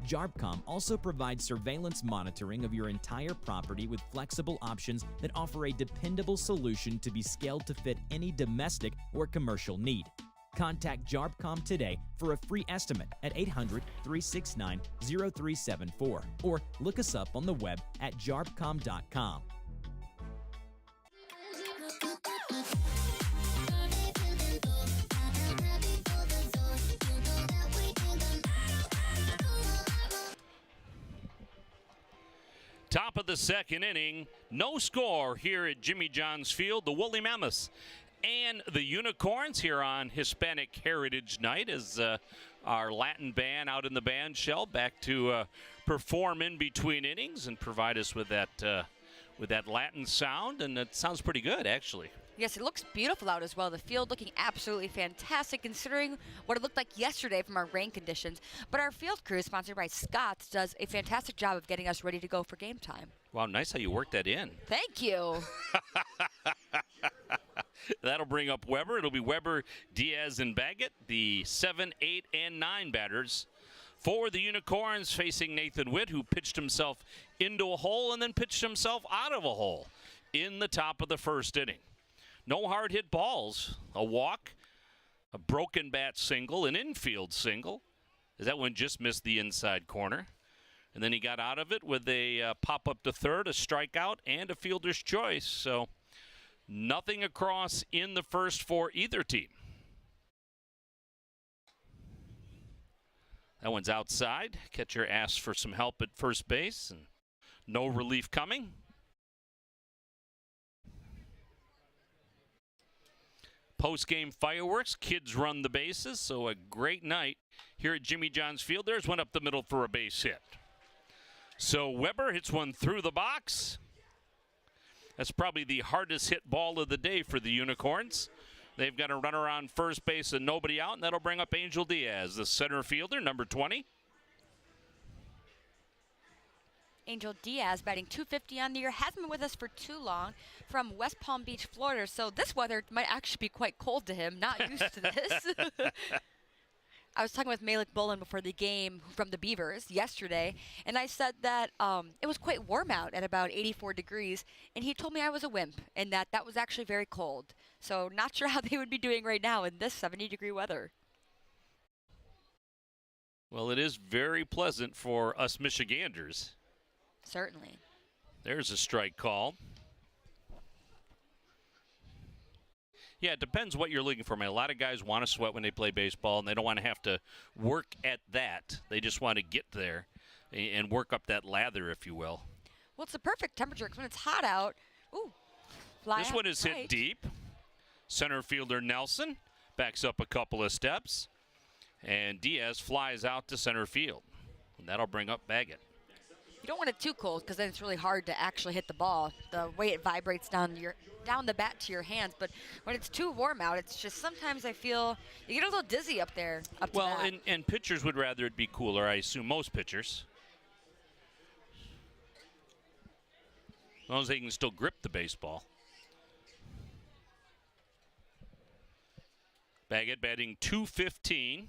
JARPCOM also provides surveillance monitoring of your entire property with flexible options that offer a dependable solution to be scaled to fit any domestic or commercial need. Contact JARPCOM today for a free estimate at 800-369-0374 or look us up on the web at jarpcom.com. Top of the second inning, no score here at Jimmy John's Field. The Woolly Mammoths and the Unicorns here on Hispanic Heritage Night as our Latin band out in the band shell back to perform in between innings and provide us with that Latin sound, and it sounds pretty good actually. Yes, it looks beautiful out as well. The field looking absolutely fantastic considering what it looked like yesterday from our rain conditions. But our field crew, sponsored by Scott's, does a fantastic job of getting us ready to go for game time. Wow, nice how you worked that in. Thank you. That'll bring up Weber. It'll be Weber, Diaz, and Baggett, the 7, 8, and 9 batters for the Unicorns, facing Nathan Witt, who pitched himself into a hole and then pitched himself out of a hole in the top of the first inning. No hard hit balls, a walk, a broken bat single, an infield single. That one just missed the inside corner. And then he got out of it with a pop up to third, a strikeout, and a fielder's choice. So nothing across in the first for either team. That one's outside. Catcher asks for some help at first base, and no relief coming. Post-game fireworks. Kids run the bases, so a great night here at Jimmy John's Field. There's one up the middle for a base hit. So Weber hits one through the box. That's probably the hardest hit ball of the day for the Unicorns. They've got a runner on first base and nobody out, and that'll bring up Angel Diaz, the center fielder, number 20. Angel Diaz batting .250 on the year, hasn't been with us for too long, from West Palm Beach, Florida. So this weather might actually be quite cold to him, not used to this. I was talking with Malik Bolin before the game from the Beavers yesterday, and I said that it was quite warm out at about 84 degrees, and he told me I was a wimp and that was actually very cold. So not sure how they would be doing right now in this 70-degree weather. Well, it is very pleasant for us Michiganders. Certainly. There's a strike call. Yeah, it depends what you're looking for. I mean, a lot of guys want to sweat when they play baseball, and they don't want to have to work at that. They just want to get there and work up that lather, if you will. Well, it's the perfect temperature because when it's hot out, ooh, fly this out one is right. hit deep. Center fielder Nelson backs up a couple of steps, and Diaz flies out to center field. And that'll bring up Baggett. You don't want it too cold because then it's really hard to actually hit the ball, the way it vibrates down the bat to your hands. But when it's too warm out, it's just sometimes I feel you get a little dizzy up there. Well, and pitchers would rather it be cooler, I assume, most pitchers. As long as they can still grip the baseball. Baggett batting .215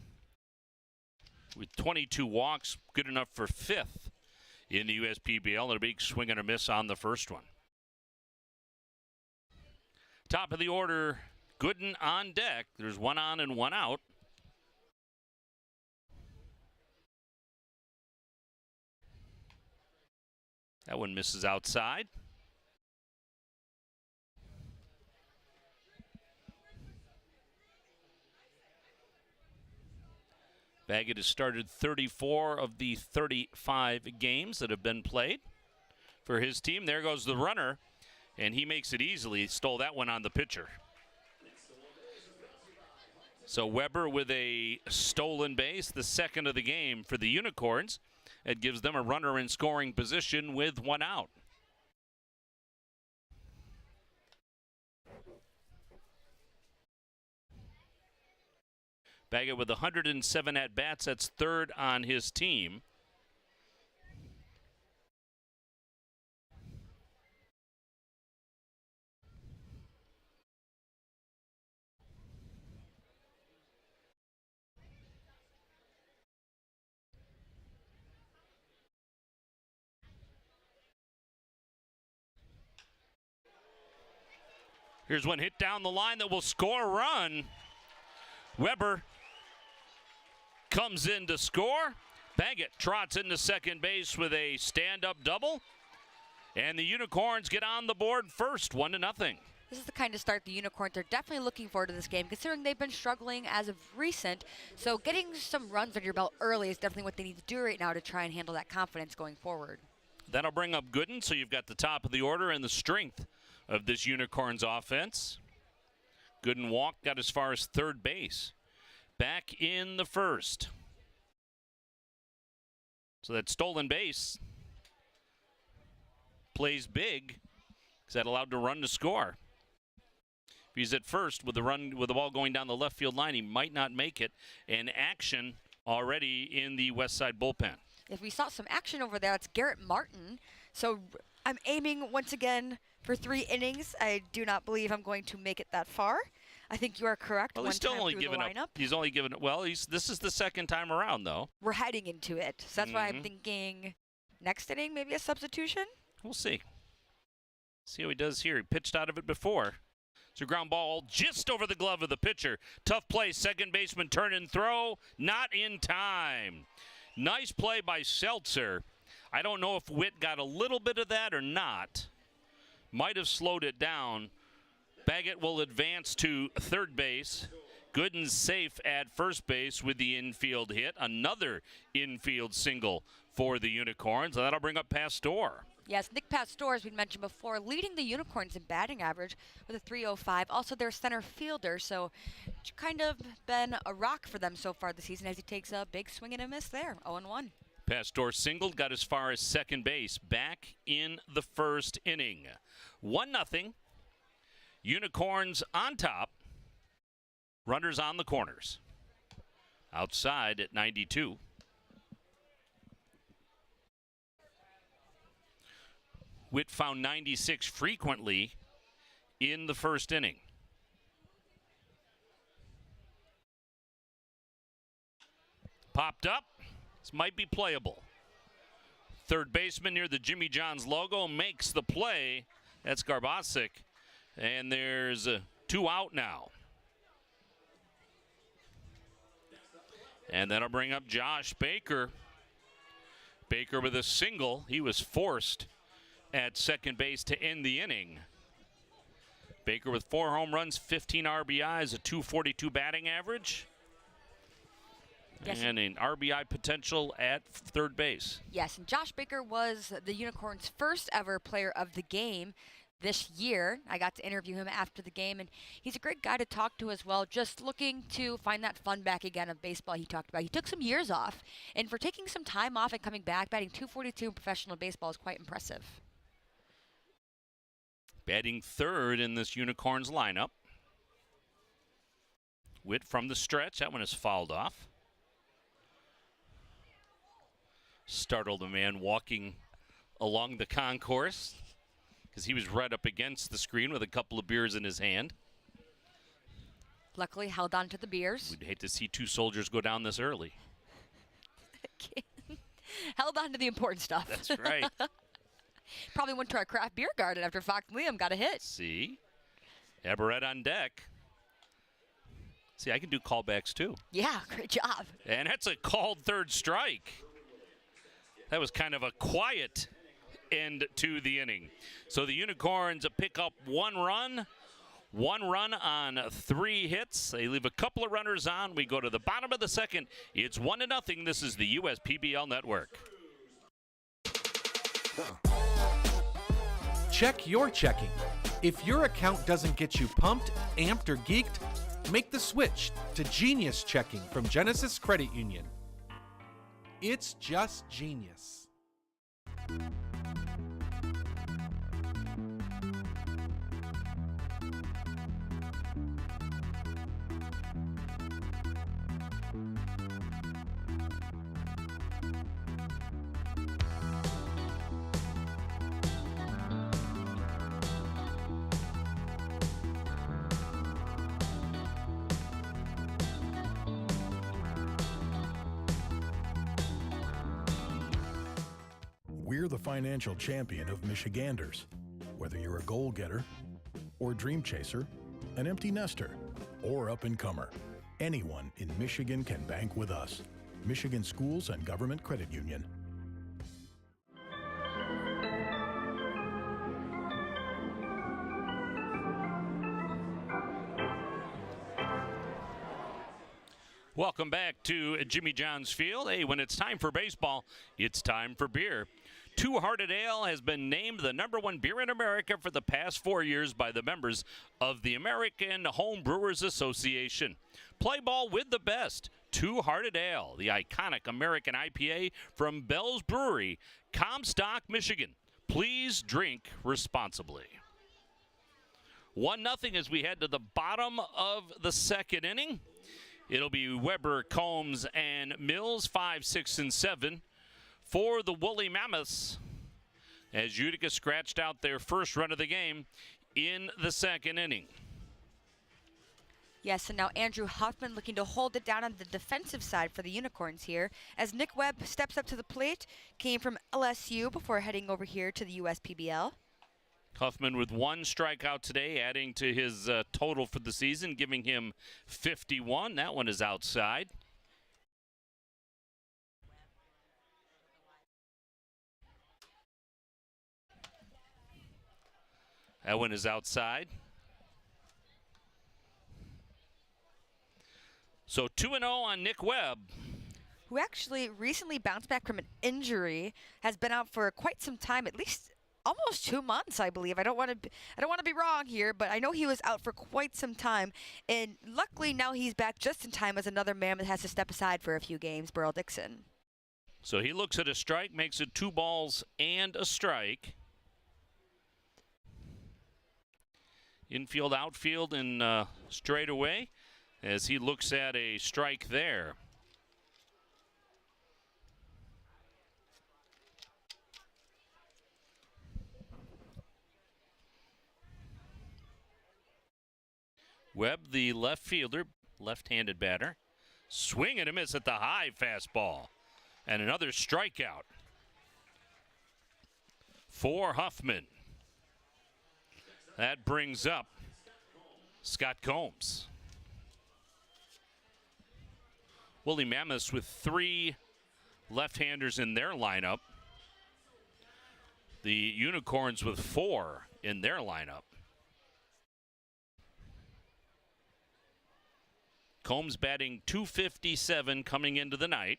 with 22 walks, good enough for 5th in the USPBL, and a big swing and a miss on the first one. Top of the order, Gooden on deck. There's one on and one out. That one misses outside. Baggett has started 34 of the 35 games that have been played for his team. There goes the runner, and he makes it easily. Stole that one on the pitcher. So Weber with a stolen base, the second of the game for the Unicorns. It gives them a runner in scoring position with one out. Baggett with 107 at-bats. That's third on his team. Here's one hit down the line that will score a run. Weber comes in to score. Baggett trots into second base with a stand-up double. And the Unicorns get on the board first, 1-0. This is the kind of start the Unicorns are definitely looking forward to this game, considering they've been struggling as of recent. So getting some runs under your belt early is definitely what they need to do right now to try and handle that confidence going forward. That'll bring up Gooden, so you've got the top of the order and the strength of this Unicorns offense. Gooden walked, got as far as third base. Back in the first. So that stolen base plays big because that allowed the run to score. If he's at first with the ball going down the left field line, he might not make it. And action already in the Westside bullpen. If we saw some action over there, it's Garrett Martin. So I'm aiming once again for 3 innings. I do not believe I'm going to make it that far. I think you are correct. Well, One he's still time only through the given up. lineup. He's only given. Well, this is the second time around, though. We're heading into it. So that's why I'm Mhm. thinking next inning, maybe a substitution. We'll see. See how he does here. He pitched out of it before. It's a ground ball just over the glove of the pitcher. Tough play. Second baseman turn and throw. Not in time. Nice play by Seltzer. I don't know if Witt got a little bit of that or not. Might have slowed it down. Baggett will advance to third base. Gooden's safe at first base with the infield hit. Another infield single for the Unicorns. That'll bring up Pastor. Yes, Nick Pastor, as we mentioned before, leading the Unicorns in batting average with a 305. Also their center fielder, so it's kind of been a rock for them so far this season as he takes a big swing and a miss there, 0-1. Pastor singled, got as far as second base. Back in the first inning. 1-0. Unicorns on top. Runners on the corners. Outside at 92. Witt found 96 frequently in the first inning. Popped up. This might be playable. Third baseman near the Jimmy John's logo makes the play. That's Garbasic. And there's 2 out now. And that'll bring up Josh Baker. Baker with a single. He was forced at second base to end the inning. Baker with 4 home runs, 15 RBIs, a .242 batting average. Yes. And an RBI potential at third base. Yes, and Josh Baker was the Unicorns' first ever player of the game this year. I got to interview him after the game, and he's a great guy to talk to as well, just looking to find that fun back again of baseball he talked about. He took some years off, and for taking some time off and coming back, batting .242 in professional baseball is quite impressive. Batting third in this Unicorns lineup. Witt from the stretch. That one is fouled off. Startled a man walking along the concourse because he was right up against the screen with a couple of beers in his hand. Luckily held on to the beers. We'd hate to see 2 soldiers go down this early. Held on to the important stuff. That's right. Probably went to our craft beer garden after Fox and Liam got a hit. See? Eberett on deck. See, I can do callbacks too. Yeah, great job. And that's a called third strike. That was kind of a quiet end to the inning. So the Unicorns pick up 1 run. 1 run on 3 hits. They leave a couple of runners on. We go to the bottom of the second. It's 1-0. This is the USPBL Network. Check your checking. If your account doesn't get you pumped, amped, or geeked, make the switch to Genius Checking from Genesis Credit Union. It's just genius. We're the financial champion of Michiganders. Whether you're a goal-getter or dream chaser, an empty nester, or up-and-comer, anyone in Michigan can bank with us. Michigan Schools and Government Credit Union. Welcome back to Jimmy John's Field. Hey, when it's time for baseball, it's time for beer. Two Hearted Ale has been named the #1 beer in America for the past 4 years by the members of the American Home Brewers Association. Play ball with the best. Two Hearted Ale, the iconic American IPA from Bell's Brewery, Comstock, Michigan. Please drink responsibly. 1-0 as we head to the bottom of the second inning. It'll be Weber, Combs, and Mills, 5, 6, and 7. For the Woolly Mammoths, as Utica scratched out their first run of the game in the second inning. Yes, and now Andrew Huffman looking to hold it down on the defensive side for the Unicorns here. As Nick Webb steps up to the plate, came from LSU before heading over here to the USPBL. Huffman with one strikeout today, adding to his total for the season, giving him 51. That one is outside. That one is outside. So 2-0 on Nick Webb, who actually recently bounced back from an injury, has been out for quite some time, at least almost 2 months, I believe. I don't want to be wrong here, but I know he was out for quite some time, and luckily now he's back just in time as another Mammoth has to step aside for a few games, Burl Dixon. So he looks at a strike, makes it 2 balls and a strike. Infield, outfield, and straight away as he looks at a strike there. Webb, the left fielder, left-handed batter. Swing and a miss at the high fastball. And another strikeout for Huffman. That brings up Scott Combs. Woolly Mammoths with 3 left-handers in their lineup. The Unicorns with 4 in their lineup. Combs batting .257 coming into the night.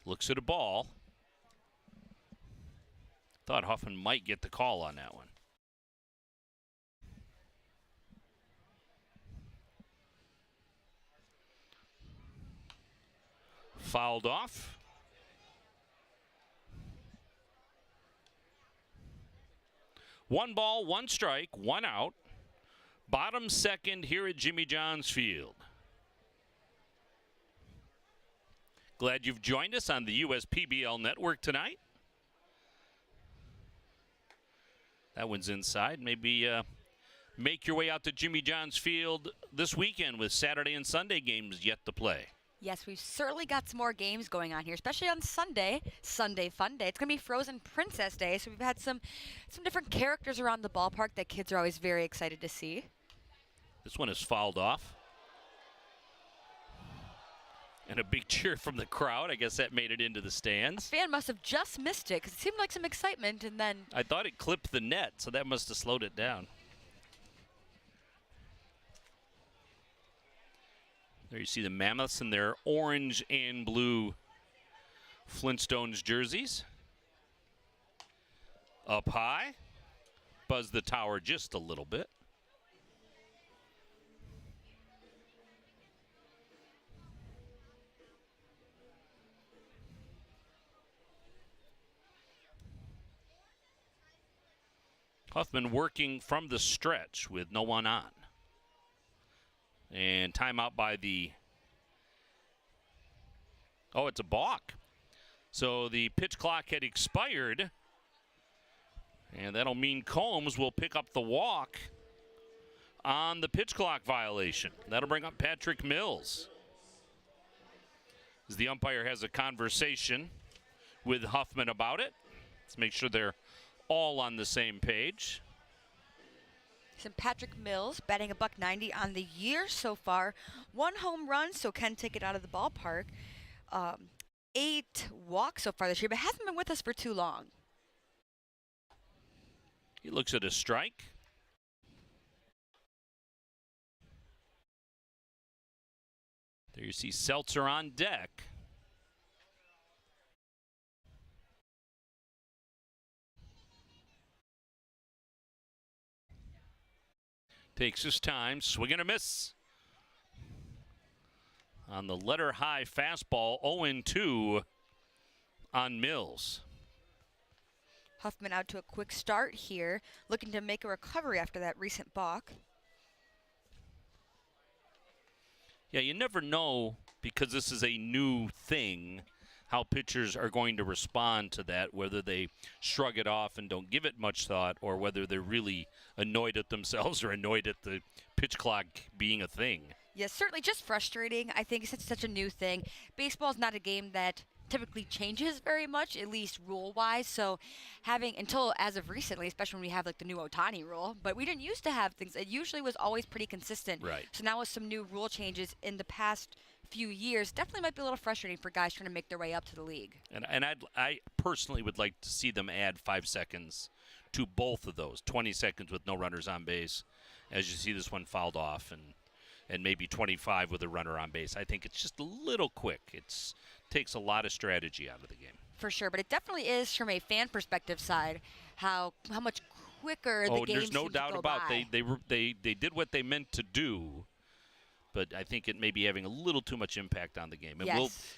Looks at a ball. Thought Huffman might get the call on that one. Fouled off. One ball, one strike, one out. Bottom second here at Jimmy John's Field. Glad you've joined us on the USPBL network tonight. That one's inside. Maybe make your way out to Jimmy John's Field this weekend with Saturday and Sunday games yet to play. Yes, we've certainly got some more games going on here, especially on Sunday, Sunday Fun Day. It's going to be Frozen Princess Day, so we've had some different characters around the ballpark that kids are always very excited to see. This one is fouled off. And a big cheer from the crowd. I guess that made it into the stands. A fan must have just missed it because it seemed like some excitement, and then... I thought it clipped the net, so that must have slowed it down. There you see the Mammoths in their orange and blue Flintstones jerseys. Up high. Buzz the tower just a little bit. Huffman working from the stretch with no one on. And timeout by the... Oh, it's a balk. So the pitch clock had expired. And that'll mean Combs will pick up the walk on the pitch clock violation. That'll bring up Patrick Mills. As the umpire has a conversation with Huffman about it. Let's make sure they're all on the same page. Some Patrick Mills batting a .190 on the year so far. 1 home run, so can take it out of the ballpark. 8 walks so far this year, but hasn't been with us for too long. He looks at a strike. There you see Seltzer on deck. Takes his time, swing and a miss. On the letter high fastball, 0-2 on Mills. Huffman out to a quick start here, looking to make a recovery after that recent balk. Yeah, you never know, because this is a new thing, how pitchers are going to respond to that, whether they shrug it off and don't give it much thought, or whether they're really annoyed at themselves or annoyed at the pitch clock being a thing. Yes, certainly just frustrating. I think it's such a new thing. Baseball is not a game that typically changes very much, at least rule-wise. So having, until as of recently, especially when we have like the new Ohtani rule, but we didn't used to have things. It usually was always pretty consistent. Right. So now with some new rule changes in the past few years, definitely might be a little frustrating for guys trying to make their way up to the league. And I personally would like to see them add 5 seconds to both of those. 20 seconds with no runners on base, as you see this one fouled off, and maybe 25 with a runner on base. I think it's just a little quick. It takes a lot of strategy out of the game. For sure, but it definitely is from a fan perspective side how much quicker the game there's no seems to doubt go about by. they did what they meant to do, but I think it may be having a little too much impact on the game. And Yes.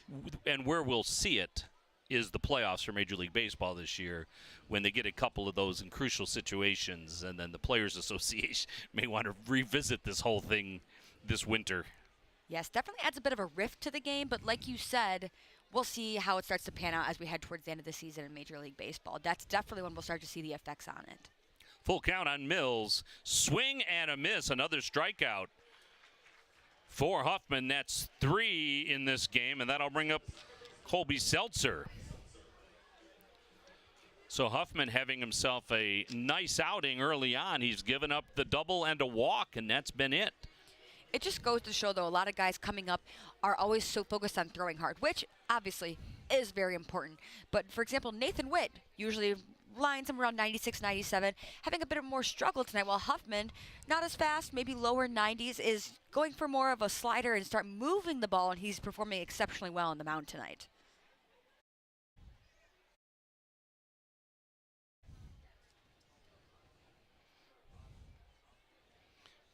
where we'll see it is the playoffs for Major League Baseball this year, when they get a couple of those in crucial situations, and then the Players Association may want to revisit this whole thing this winter. Yes, definitely adds a bit of a rift to the game, but like you said, we'll see how it starts to pan out as we head towards the end of the season in Major League Baseball. That's definitely when we'll start to see the effects on it. Full count on Mills. Swing and a miss. Another strikeout for Huffman. That's 3 in this game, and that'll bring up Colby Seltzer. So Huffman having himself a nice outing early on. He's given up the double and a walk, and that's been it. It just goes to show, though, a lot of guys coming up are always so focused on throwing hard, which obviously is very important. But, for example, Nathan Witt, usually line somewhere around 96, 97, having a bit of more struggle tonight, while Huffman, not as fast, maybe lower 90s, is going for more of a slider and start moving the ball, and he's performing exceptionally well on the mound tonight.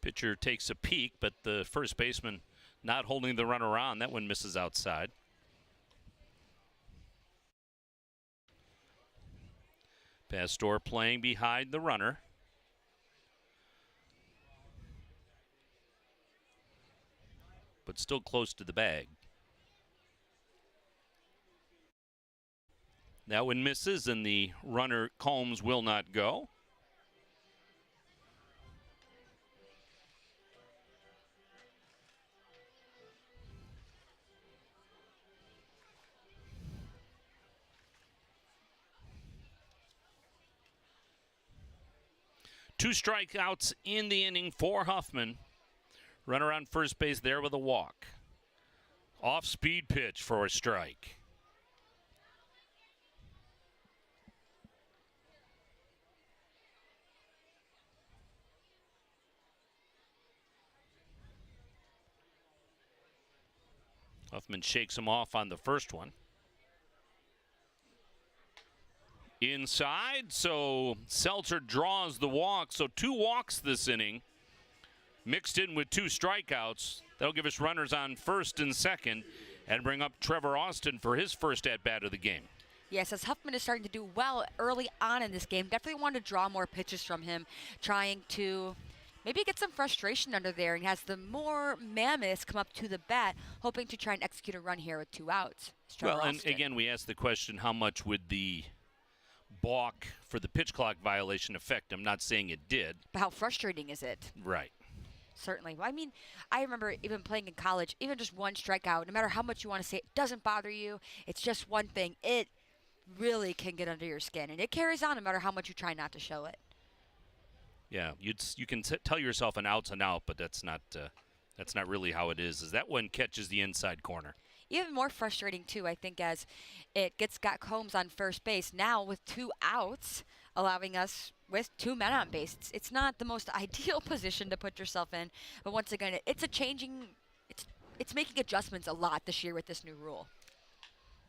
Pitcher takes a peek, but the first baseman not holding the runner on. That one misses outside. Pastor playing behind the runner. But still close to the bag. That one misses, and the runner Combs will not go. Two strikeouts in the inning for Huffman. Runner on first base there with a walk. Off-speed pitch for a strike. Huffman shakes him off on the first one. Inside, so Seltzer draws the walk. So 2 walks this inning, mixed in with 2 strikeouts. That'll give us runners on first and second, and bring up Trevor Austin for his first at-bat of the game. Yes, as Huffman is starting to do well early on in this game, definitely want to draw more pitches from him, trying to maybe get some frustration under there, and has the more Mammoths come up to the bat, hoping to try and execute a run here with 2 outs. Well, and again, we asked the question, how much would the balk for the pitch clock violation affect? I'm not saying it did. But how frustrating is it? Right. Certainly. Well, I mean, I remember even playing in college, even just one strikeout, no matter how much you want to say, it doesn't bother you. It's just one thing. It really can get under your skin, and it carries on no matter how much you try not to show it. Yeah, you can tell yourself an out's an out, but that's not really how it is. That one catches the inside corner. Even more frustrating, too, I think, as it got Combs on first base. Now with 2 outs, allowing us with 2 men on base. It's not the most ideal position to put yourself in. But once again, it's making adjustments a lot this year with this new rule.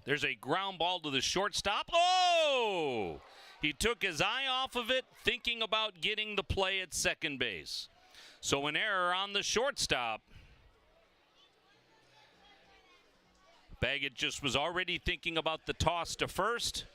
There's a ground ball to the shortstop. Oh! He took his eye off of it, thinking about getting the play at second base. So an error on the shortstop. Baggett just was already thinking about the toss to first.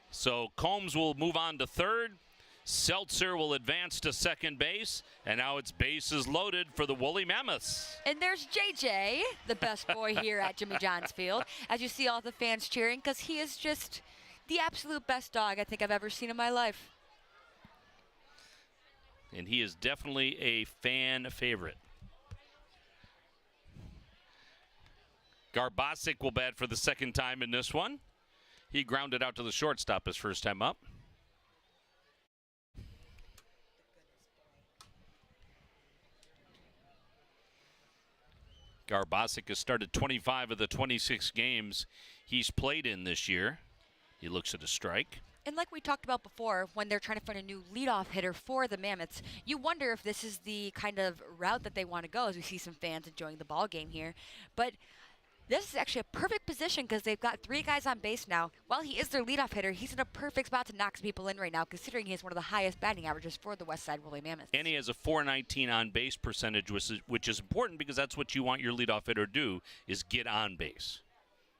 So Combs will move on to third. Seltzer will advance to second base, and now it's bases loaded for the Woolly Mammoths. And there's JJ, the best boy here at Jimmy John's Field, as you see all the fans cheering, because he is just the absolute best dog I think I've ever seen in my life. And he is definitely a fan favorite. Garbasic will bat for the second time in this one. He grounded out to the shortstop his first time up. Garbasic has started 25 of the 26 games he's played in this year. He looks at a strike. And like we talked about before, when they're trying to find a new leadoff hitter for the Mammoths, you wonder if this is the kind of route that they want to go, as we see some fans enjoying the ball game here. But this is actually a perfect position because they've got 3 guys on base now. While he is their leadoff hitter, he's in a perfect spot to knock some people in right now, considering he has one of the highest batting averages for the Westside Woolly Mammoths. And he has a .419 on base percentage, which is important because that's what you want your leadoff hitter to do, is get on base,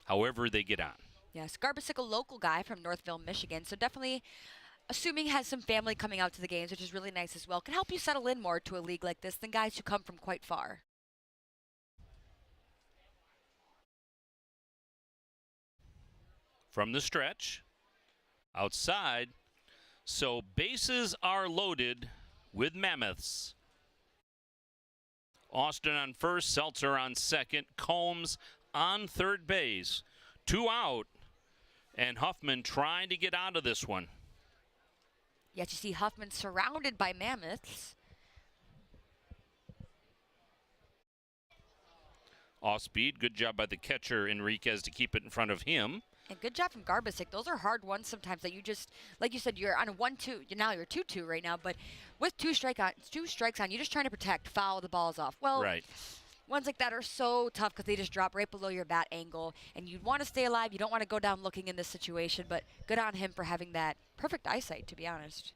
however they get on. Yes, Garbasic, a local guy from Northville, Michigan, so definitely assuming has some family coming out to the games, which is really nice as well. Can help you settle in more to a league like this than guys who come from quite far. From the stretch, outside, so bases are loaded with Mammoths. Austin on first, Seltzer on second, Combs on third base. 2 out, and Huffman trying to get out of this one. Yet you see Huffman surrounded by Mammoths. Off speed, good job by the catcher Enriquez to keep it in front of him. And good job from Garbasic. Those are hard ones sometimes that you just, like you said, you're on a 1-2. Now you're 2-2 right now, but with two strikes on, you're just trying to protect, foul the balls off. Well, right. Ones like that are so tough because they just drop right below your bat angle, and you want to stay alive. You don't want to go down looking in this situation, but good on him for having that perfect eyesight, to be honest.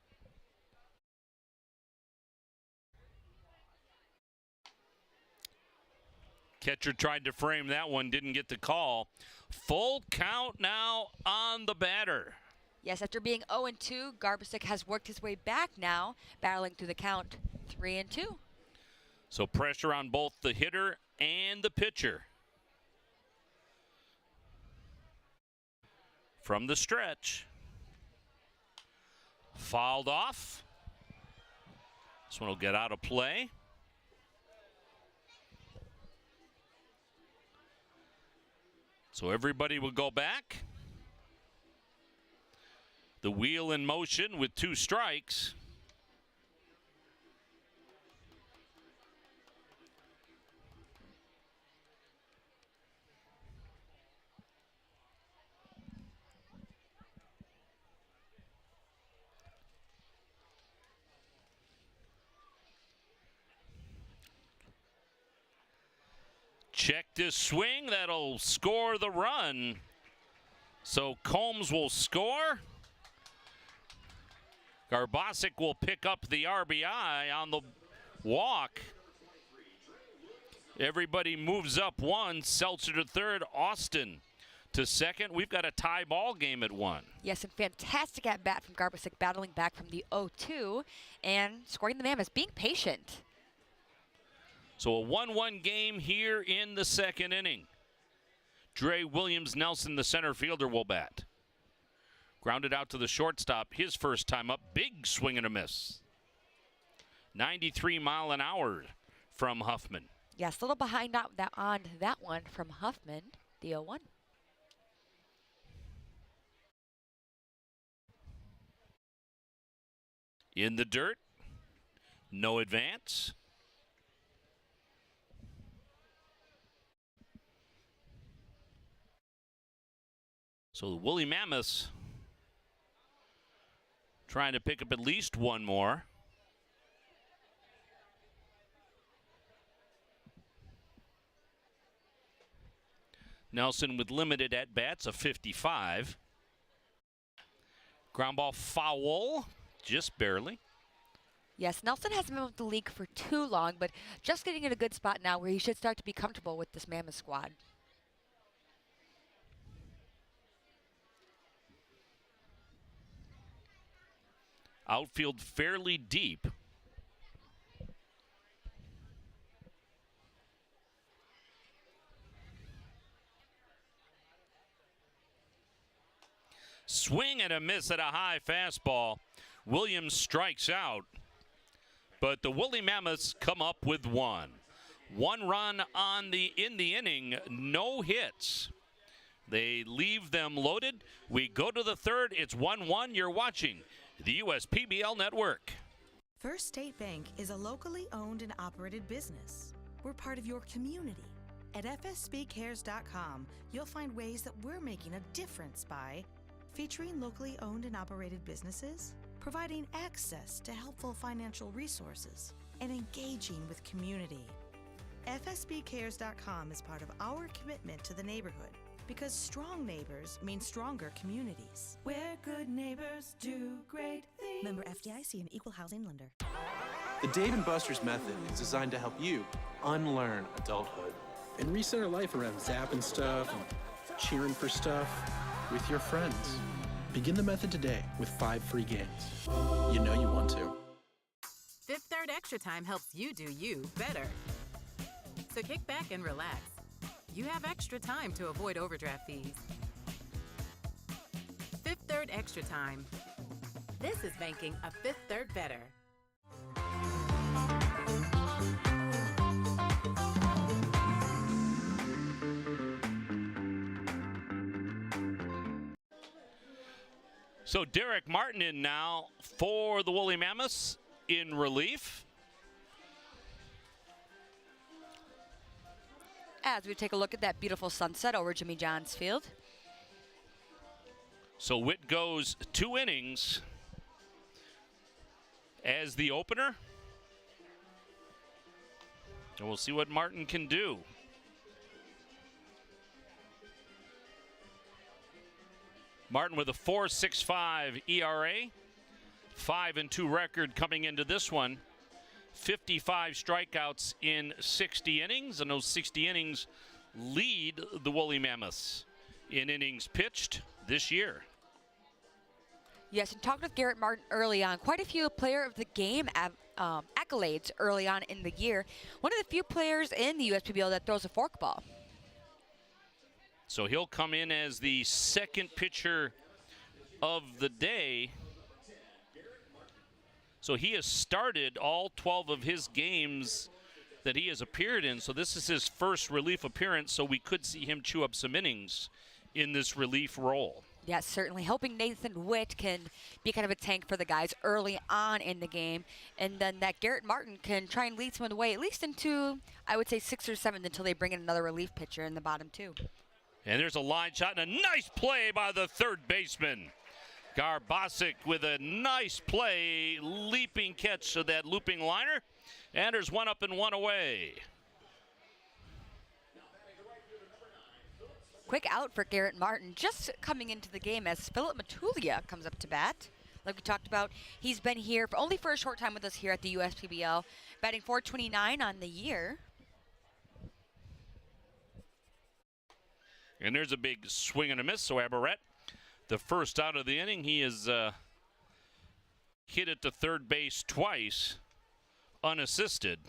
Catcher tried to frame that one, didn't get the call. Full count now on the batter. Yes, after being 0-2, Garbasic has worked his way back now, battling through the count 3-2. So pressure on both the hitter and the pitcher. From the stretch. Fouled off. This one will get out of play. So everybody will go back. The wheel in motion with 2 strikes. Check this swing, that'll score the run. So Combs will score. Garbasic will pick up the RBI on the walk. Everybody moves up 1. Seltzer to third, Austin to second. We've got a tie ball game at 1. Yes, and fantastic at bat from Garbasic, battling back from the 0-2 and scoring the Mammoths, being patient. So a 1-1 game here in the second inning. Dre Williams-Nelson, the center fielder, will bat. Grounded out to the shortstop, his first time up. Big swing and a miss. 93 mile an hour from Huffman. Yes, a little behind on that one from Huffman, the 0-1. In the dirt, no advance. So the Woolly Mammoths trying to pick up at least 1 more. Nelson with limited at-bats, a 55. Ground ball foul, just barely. Yes, Nelson hasn't been with the league for too long, but just getting in a good spot now where he should start to be comfortable with this Mammoth squad. Outfield fairly deep. Swing and a miss at a high fastball. Williams strikes out, but the Woolly Mammoths come up with one. One run in the inning, no hits. They leave them loaded. We go to the third. It's 1-1. You're watching the USPBL Network. First State Bank is a locally owned and operated business. We're part of your community. At fsbcares.com, you'll find ways that we're making a difference by featuring locally owned and operated businesses, providing access to helpful financial resources, and engaging with community. fsbcares.com is part of our commitment to the neighborhood because strong neighbors mean stronger communities. Where good neighbors do great things. Member FDIC and Equal Housing Lender. The Dave & Buster's method is designed to help you unlearn adulthood and reset our life around zapping stuff and cheering for stuff with your friends. Begin the method today with 5 free games. You know you want to. Fifth Third Extra Time helps you do you better. So kick back and relax. You have extra time to avoid overdraft fees. Fifth Third Extra Time. This is banking a Fifth Third better. So Derek Martin in now for the Woolly Mammoths in relief. As we take a look at that beautiful sunset over Jimmy John's Field. So Witt goes 2 innings as the opener. And we'll see what Martin can do. Martin with a 4.65 ERA, 5-2 record coming into this one. 55 strikeouts in 60 innings, and those 60 innings lead the Woolly Mammoths in innings pitched this year. Yes, and talked with Garrett Martin early on. Quite a few player of the game accolades early on in the year. One of the few players in the USPBL that throws a forkball. So he'll come in as the second pitcher of the day. So he has started all 12 of his games that he has appeared in. So this is his first relief appearance, so we could see him chew up some innings in this relief role. Yes, certainly. Hoping Nathan Witt can be kind of a tank for the guys early on in the game. And then that Garrett Martin can try and lead someone away, at least into, I would say, 6 or 7 until they bring in another relief pitcher in the bottom 2. And there's a line shot and a nice play by the third baseman. Garbasic with a nice play, leaping catch of that looping liner. And there's 1 up and 1 away. Quick out for Garrett Martin, just coming into the game as Philip Matulia comes up to bat. Like we talked about, he's been here only for a short time with us here at the USPBL, batting .429 on the year. And there's a big swing and a miss. So Aberrett, the first out of the inning, he has hit it to third base twice, unassisted.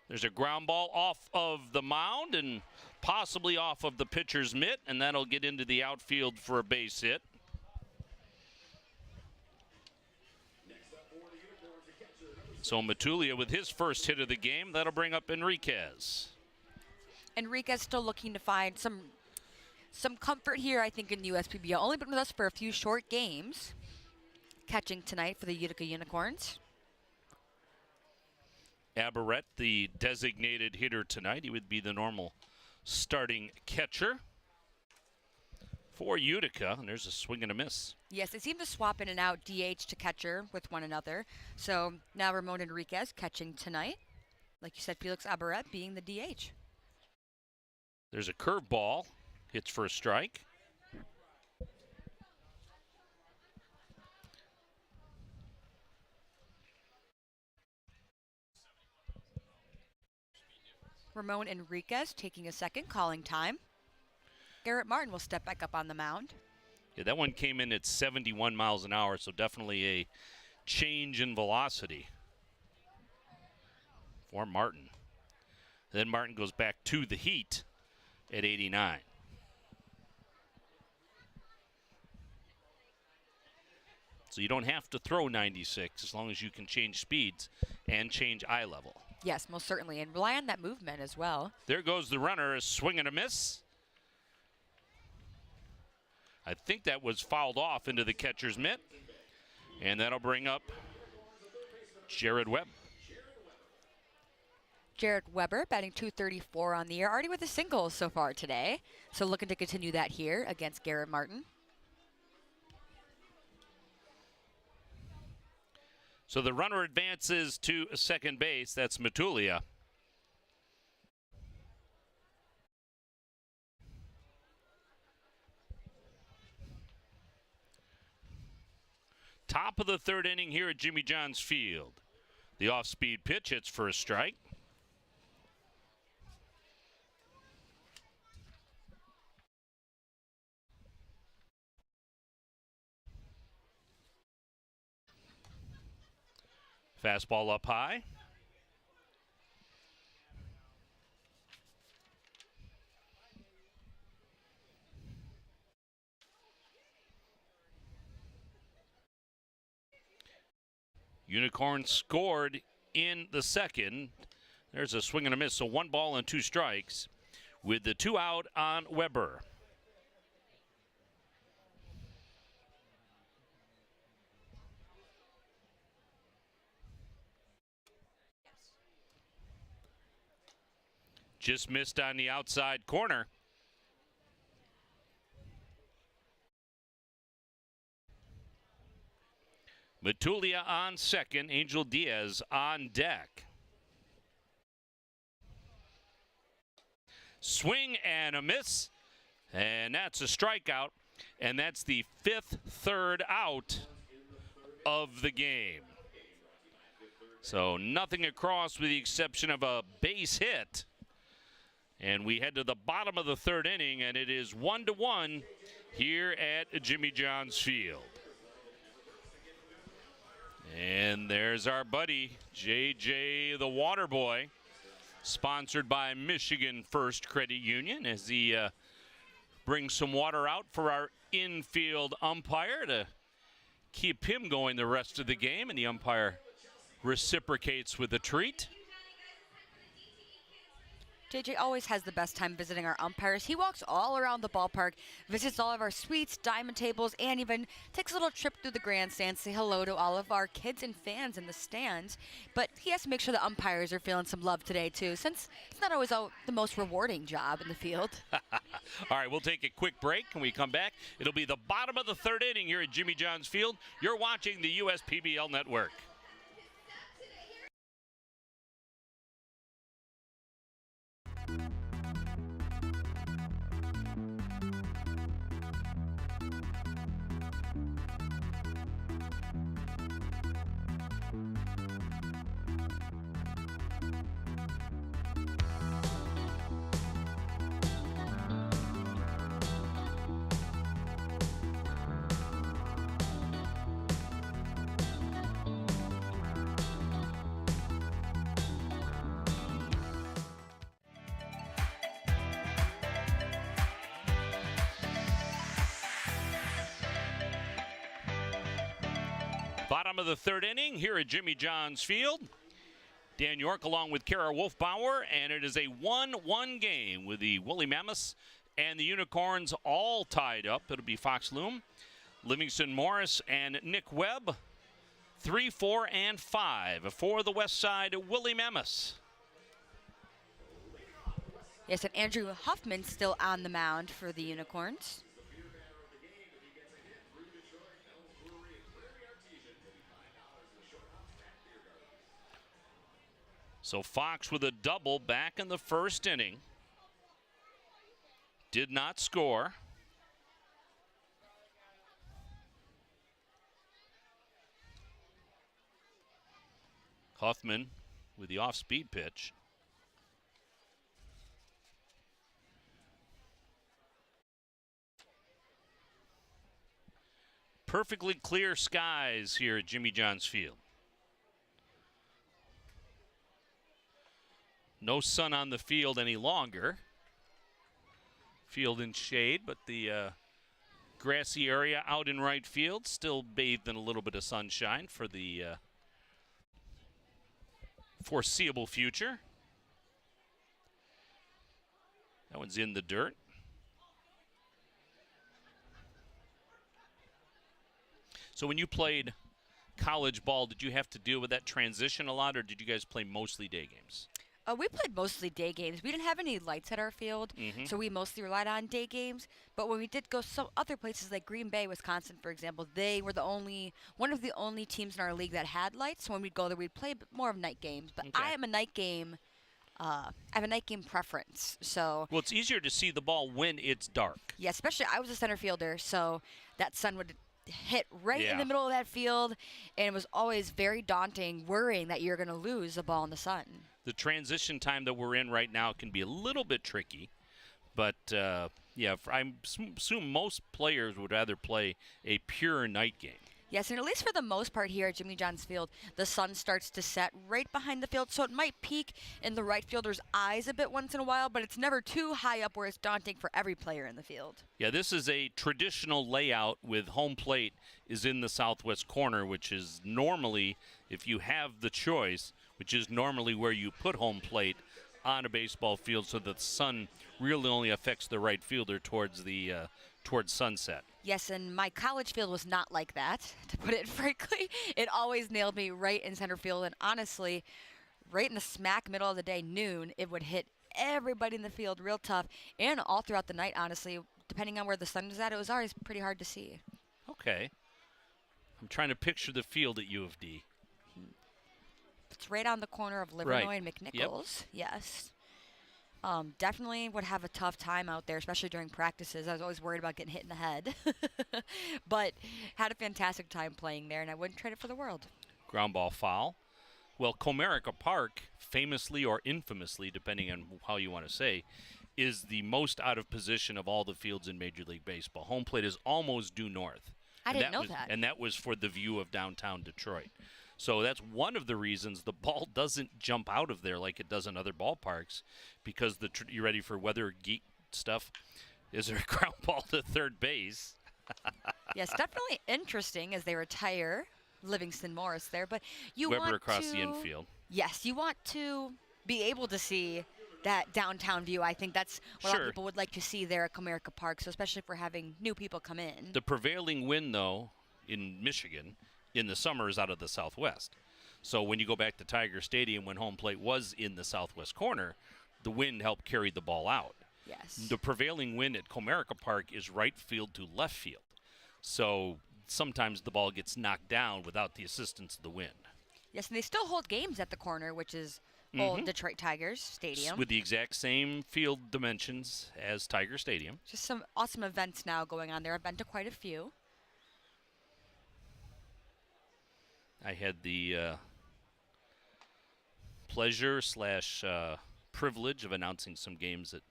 There's a ground ball off of the mound and possibly off of the pitcher's mitt, and that'll get into the outfield for a base hit. So Matulia with his first hit of the game, that'll bring up Enriquez. Enriquez still looking to find some comfort here, I think, in the USPBL. Only been with us for a few short games. Catching tonight for the Utica Unicorns. Aberrett, the designated hitter tonight. He would be the normal starting catcher for Utica. And there's a swing and a miss. Yes, they seem to swap in and out DH to catcher with one another. So now Ramon Enriquez catching tonight. Like you said, Felix Aberrett being the DH. There's a curveball, hits for a strike. Ramon Enriquez taking a second, calling time. Garrett Martin will step back up on the mound. Yeah, that one came in at 71 miles an hour, so definitely a change in velocity for Martin. Then Martin goes back to the heat at 89. So you don't have to throw 96 as long as you can change speeds and change eye level. Yes, most certainly, and rely on that movement as well. There goes the runner, a swing and a miss. I think that was fouled off into the catcher's mitt, and that'll bring up Jared Webb. Jared Weber batting .234 on the year, already with a single so far today. So looking to continue that here against Garrett Martin. So the runner advances to second base. That's Matulia. Top of the third inning here at Jimmy John's Field. The off-speed pitch hits for a strike. Fastball up high. Unicorn scored in the second. There's a swing and a miss, so 1 ball and 2 strikes with the 2 out on Weber. Just missed on the outside corner. Matulia on second, Angel Diaz on deck. Swing and a miss, and that's a strikeout, and that's the 5th third out of the game. So nothing across with the exception of a base hit. And we head to the bottom of the third inning, and it is 1-1 here at Jimmy John's Field. And there's our buddy, JJ the Water Boy, sponsored by Michigan First Credit Union, as he brings some water out for our infield umpire to keep him going the rest of the game, and the umpire reciprocates with a treat. JJ always has the best time visiting our umpires. He walks all around the ballpark, visits all of our suites, diamond tables, and even takes a little trip through the grandstand, say hello to all of our kids and fans in the stands. But he has to make sure the umpires are feeling some love today, too, since it's not always the most rewarding job in the field. All right, we'll take a quick break. When we come back, it'll be the bottom of the third inning here at Jimmy John's Field. You're watching the USPBL Network. Bottom of the third inning here at Jimmy John's Field. Dan York along with Kara Wolfbauer, and it is a 1-1 game with the Woolly Mammoths and the Unicorns all tied up. It'll be Fox Loom, Livingston Morris, and Nick Webb. 3, 4, and 5 for the Westside Woolly Mammoths. Yes, and Andrew Huffman still on the mound for the Unicorns. So Fox with a double back in the first inning. Did not score. Huffman with the off-speed pitch. Perfectly clear skies here at Jimmy John's Field. No sun on the field any longer. Field in shade, but the grassy area out in right field still bathed in a little bit of sunshine for the foreseeable future. That one's in the dirt. So when you played college ball, did you have to deal with that transition a lot, or did you guys play mostly day games? We played mostly day games. We didn't have any lights at our field, so we mostly relied on day games. But when we did go some other places like Green Bay, Wisconsin, for example, they were one of the only teams in our league that had lights. So when we'd go there, we'd play more of night games. But I am a night game. I have a night game preference. So well, it's easier to see the ball when it's dark. yeah, especially I was a center fielder, so that sun would hit right in the middle of that field, and it was always very daunting, worrying that you're going to lose a ball in the sun. The transition time that we're in right now can be a little bit tricky, but yeah, I assume most players would rather play a pure night game. Yes, and at least for the most part here at Jimmy John's Field, the sun starts to set right behind the field, so it might peek in the right fielder's eyes a bit once in a while, but it's never too high up where it's daunting for every player in the field. Yeah, this is a traditional layout with home plate is in the southwest corner, which is normally, if you have the choice, which is normally where you put home plate on a baseball field so that the sun really only affects the right fielder towards the towards sunset. Yes, and my college field was not like that, to put it frankly. It always nailed me right in center field, and honestly, right in the smack middle of the day, noon, it would hit everybody in the field real tough, and all throughout the night, honestly. Depending on where the sun was at, it was always pretty hard to see. Okay. I'm trying to picture the field at U of D. It's right on the corner of Livernois and McNichols. Yep. Yes. Definitely would have a tough time out there, especially during practices. I was always worried about getting hit in the head. But had a fantastic time playing there, and I wouldn't trade it for the world. Ground ball foul. Well, Comerica Park, famously or infamously, depending on how you want to say, is the most out of position of all the fields in Major League Baseball. Home plate is almost due north. I didn't know that. And that was for the view of downtown Detroit. So that's one of the reasons the ball doesn't jump out of there like it does in other ballparks, because you ready for weather geek stuff? Is there a ground ball to third base? Yes, definitely interesting as they retire Livingston Morris there, but you Weber want across to, the infield. Yes, you want to be able to see that downtown view. I think that's what a lot of people would like to see there at Comerica Park, so especially if we're having new people come in. The prevailing wind, though, in Michigan in the summer is out of the southwest. So when you go back to Tiger Stadium when home plate was in the southwest corner, the wind helped carry the ball out. Yes. The prevailing wind at Comerica Park is right field to left field. So sometimes the ball gets knocked down without the assistance of the wind. Yes, and they still hold games at the corner, which is old Detroit Tigers Stadium. With the exact same field dimensions as Tiger Stadium. Just some awesome events now going on there. I've been to quite a few. I had the pleasure / privilege of announcing some games at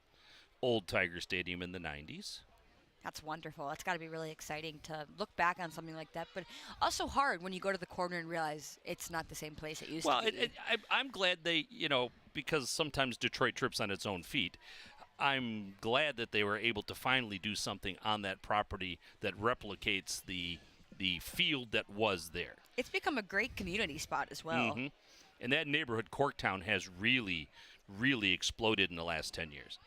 old Tiger Stadium in the 90s. That's wonderful. That's got to be really exciting to look back on something like that, but also hard when you go to the corner and realize it's not the same place it used to be. I'm glad they, because sometimes Detroit trips on its own feet. I'm glad that they were able to finally do something on that property that replicates the field that was there. It's become a great community spot as well. And that neighborhood, Corktown, has really, really exploded in the last 10 years.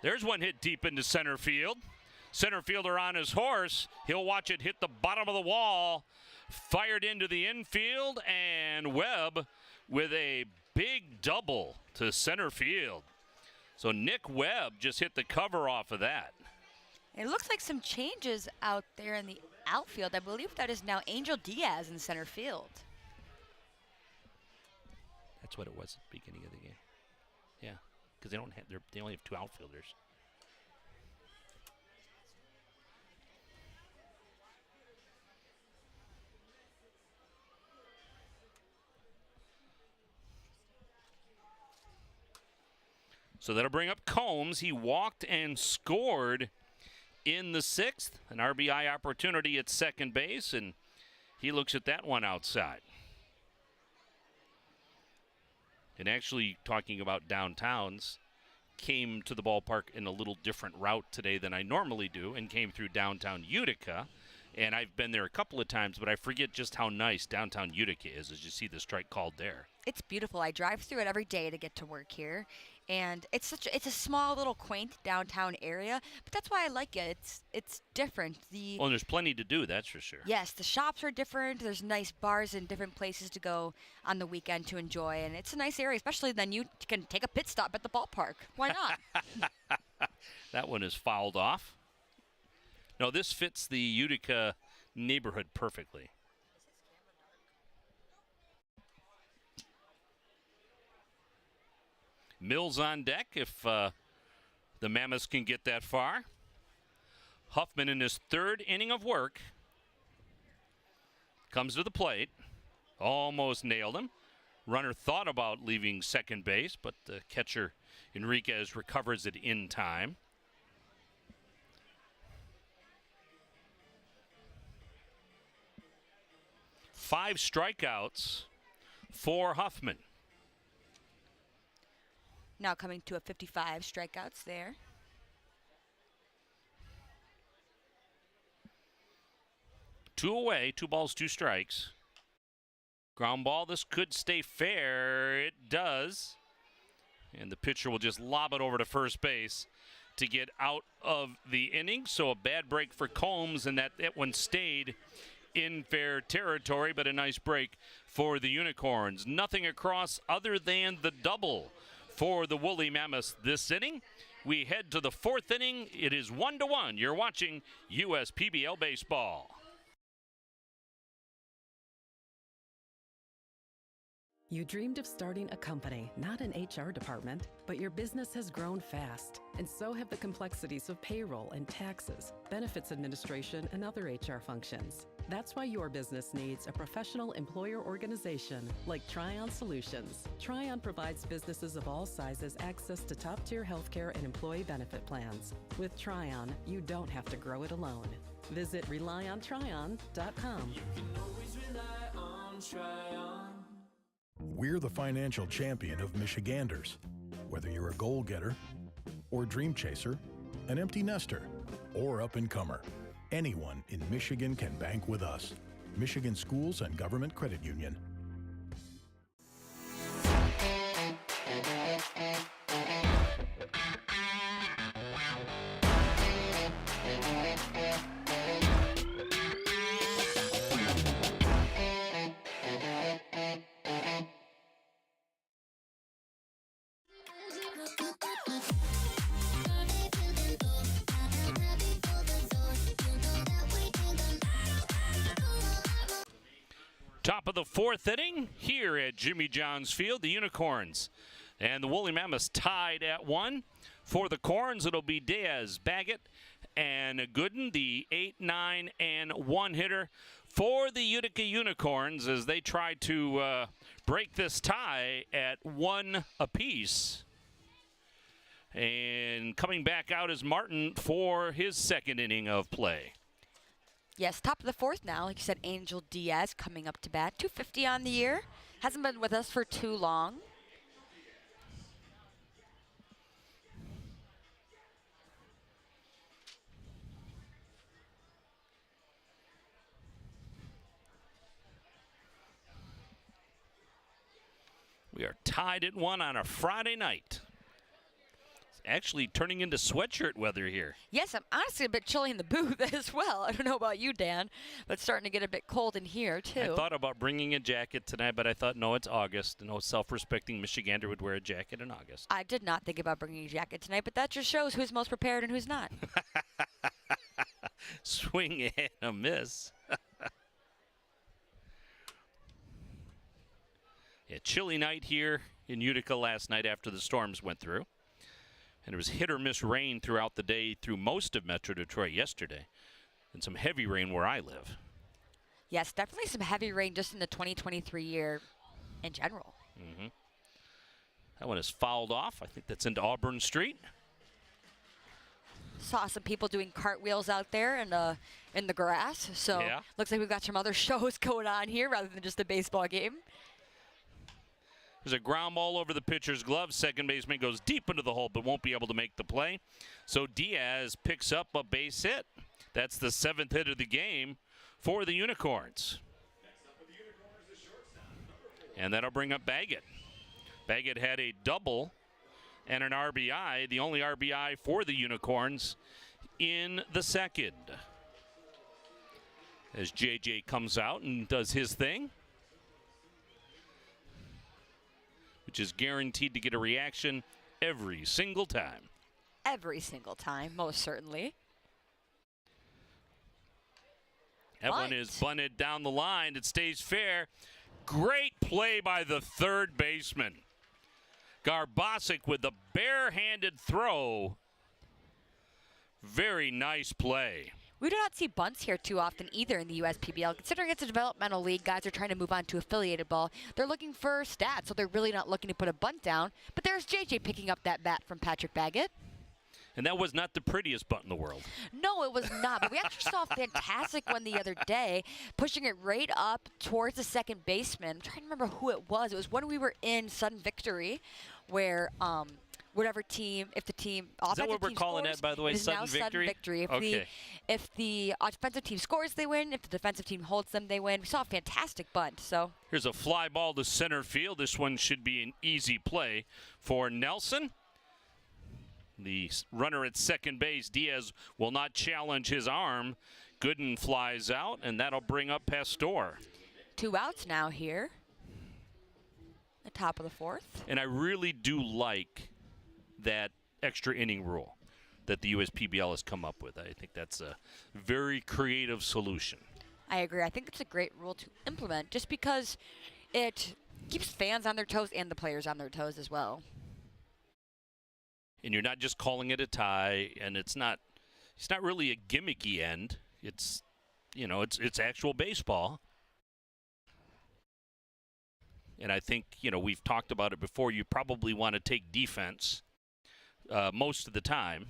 There's one hit deep into center field. Center fielder on his horse. He'll watch it hit the bottom of the wall. Fired into the infield, and Webb with a big double to center field. So Nick Webb just hit the cover off of that. It looks like some changes out there in the outfield. I believe that is now Angel Diaz in center field. That's what it was at the beginning of the game. Yeah, because they only have two outfielders. So that'll bring up Combs. He walked and scored in the 6th. An RBI opportunity at second base, and he looks at that one outside. And actually, talking about downtowns, came to the ballpark in a little different route today than I normally do and came through downtown Utica. And I've been there a couple of times, but I forget just how nice downtown Utica is as you see the strike called there. It's beautiful. I drive through it every day to get to work here, and it's a small little quaint downtown area, but that's why I like it. It's different. Well, there's plenty to do, that's for sure. Yes, the shops are different. There's nice bars and different places to go on the weekend to enjoy, and it's a nice area, especially then you can take a pit stop at the ballpark. Why not? That one is fouled off. No, this fits the Utica neighborhood perfectly. Mills on deck if the Mammoths can get that far. Huffman in his 3rd inning of work comes to the plate. Almost nailed him. Runner thought about leaving second base, but the catcher Enriquez recovers it in time. Five strikeouts for Huffman. Now coming to a 55 strikeouts there. Two away, 2 balls, 2 strikes. Ground ball, this could stay fair. It does. And the pitcher will just lob it over to first base to get out of the inning. So a bad break for Combs, and that one stayed in fair territory, but a nice break for the Unicorns. Nothing across other than the double for the Woolly Mammoths this inning. We head to the 4th inning. It is 1-1. You're watching USPBL baseball. You dreamed of starting a company, not an HR department, but your business has grown fast, and so have the complexities of payroll and taxes, benefits administration, and other HR functions. That's why your business needs a professional employer organization like Tryon Solutions. Tryon provides businesses of all sizes access to top-tier healthcare and employee benefit plans. With Tryon, you don't have to grow it alone. Visit RelyOnTryon.com. You can always rely on Tryon. We're the financial champion of Michiganders. Whether you're a goal getter or dream chaser, an empty nester or up-and-comer, anyone in Michigan can bank with us. Michigan Schools and Government Credit Union. Top of the 4th inning here at Jimmy John's Field. The Unicorns and the Woolly Mammoths tied at 1. For the Corns, it'll be Diaz, Baggett, and Gooden, the 8, 9, and 1 hitter for the Utica Unicorns as they try to break this tie at 1 apiece. And coming back out is Martin for his 2nd inning of play. Yes, top of the 4th now. Like you said, Angel Diaz coming up to bat. 250 on the year. Hasn't been with us for too long. We are tied at 1 on a Friday night. Actually turning into sweatshirt weather here. Yes, I'm honestly a bit chilly in the booth as well. I don't know about you, Dan, but it's starting to get a bit cold in here, too. I thought about bringing a jacket tonight, but I thought, no, it's August. No self-respecting Michigander would wear a jacket in August. I did not think about bringing a jacket tonight, but that just shows who's most prepared and who's not. Swing and a miss. Yeah, chilly night here in Utica last night after the storms went through. And there was hit or miss rain throughout the day through most of Metro Detroit yesterday. And some heavy rain where I live. Yes, definitely some heavy rain just in the 2023 year in general. Mm-hmm. That one is fouled off. I think that's into Auburn Street. Saw some people doing cartwheels out there in the grass. So Yeah. looks like we've got some other shows going on here rather than just a baseball game. There's a ground ball over the pitcher's glove. Second baseman goes deep into the hole but won't be able to make the play. So Diaz picks up a base hit. That's the 7th hit of the game for the Unicorns. And that'll bring up Baggett. Baggett had a double and an RBI, the only RBI for the Unicorns in the second. As JJ comes out and does his thing, which is guaranteed to get a reaction every single time. Every single time, most certainly. That one is bunted down the line. It stays fair. Great play by the third baseman. Garbasic with the barehanded throw. Very nice play. We do not see bunts here too often either in the USPBL. Considering it's a developmental league, guys are trying to move on to affiliated ball. They're looking for stats, so they're really not looking to put a bunt down. But there's JJ picking up that bat from Patrick Baggett. And that was not the prettiest bunt in the world. No, it was not. But we actually saw a fantastic one the other day, pushing it right up towards the second baseman. I'm trying to remember who it was. It was when we were in sudden victory, where whatever team, if the team, Is that what we're calling scores, that, by the way, it is sudden now victory? Sudden victory. Okay. If the offensive team scores, they win. If the defensive team holds them, they win. We saw a fantastic bunt. So Here's a fly ball to center field. This one should be an easy play for Nelson. The runner at second base, Diaz, will not challenge his arm. Gooden flies out, and that'll bring up Pastor. 2 outs now here. The top of the 4th. And I really do like that extra inning rule that the USPBL has come up with. I think that's a very creative solution. I agree. I think it's a great rule to implement just because it keeps fans on their toes and the players on their toes as well. And you're not just calling it a tie, and it's not really a gimmicky end. It's, it's actual baseball. And I think, we've talked about it before. You probably want to take defense most of the time.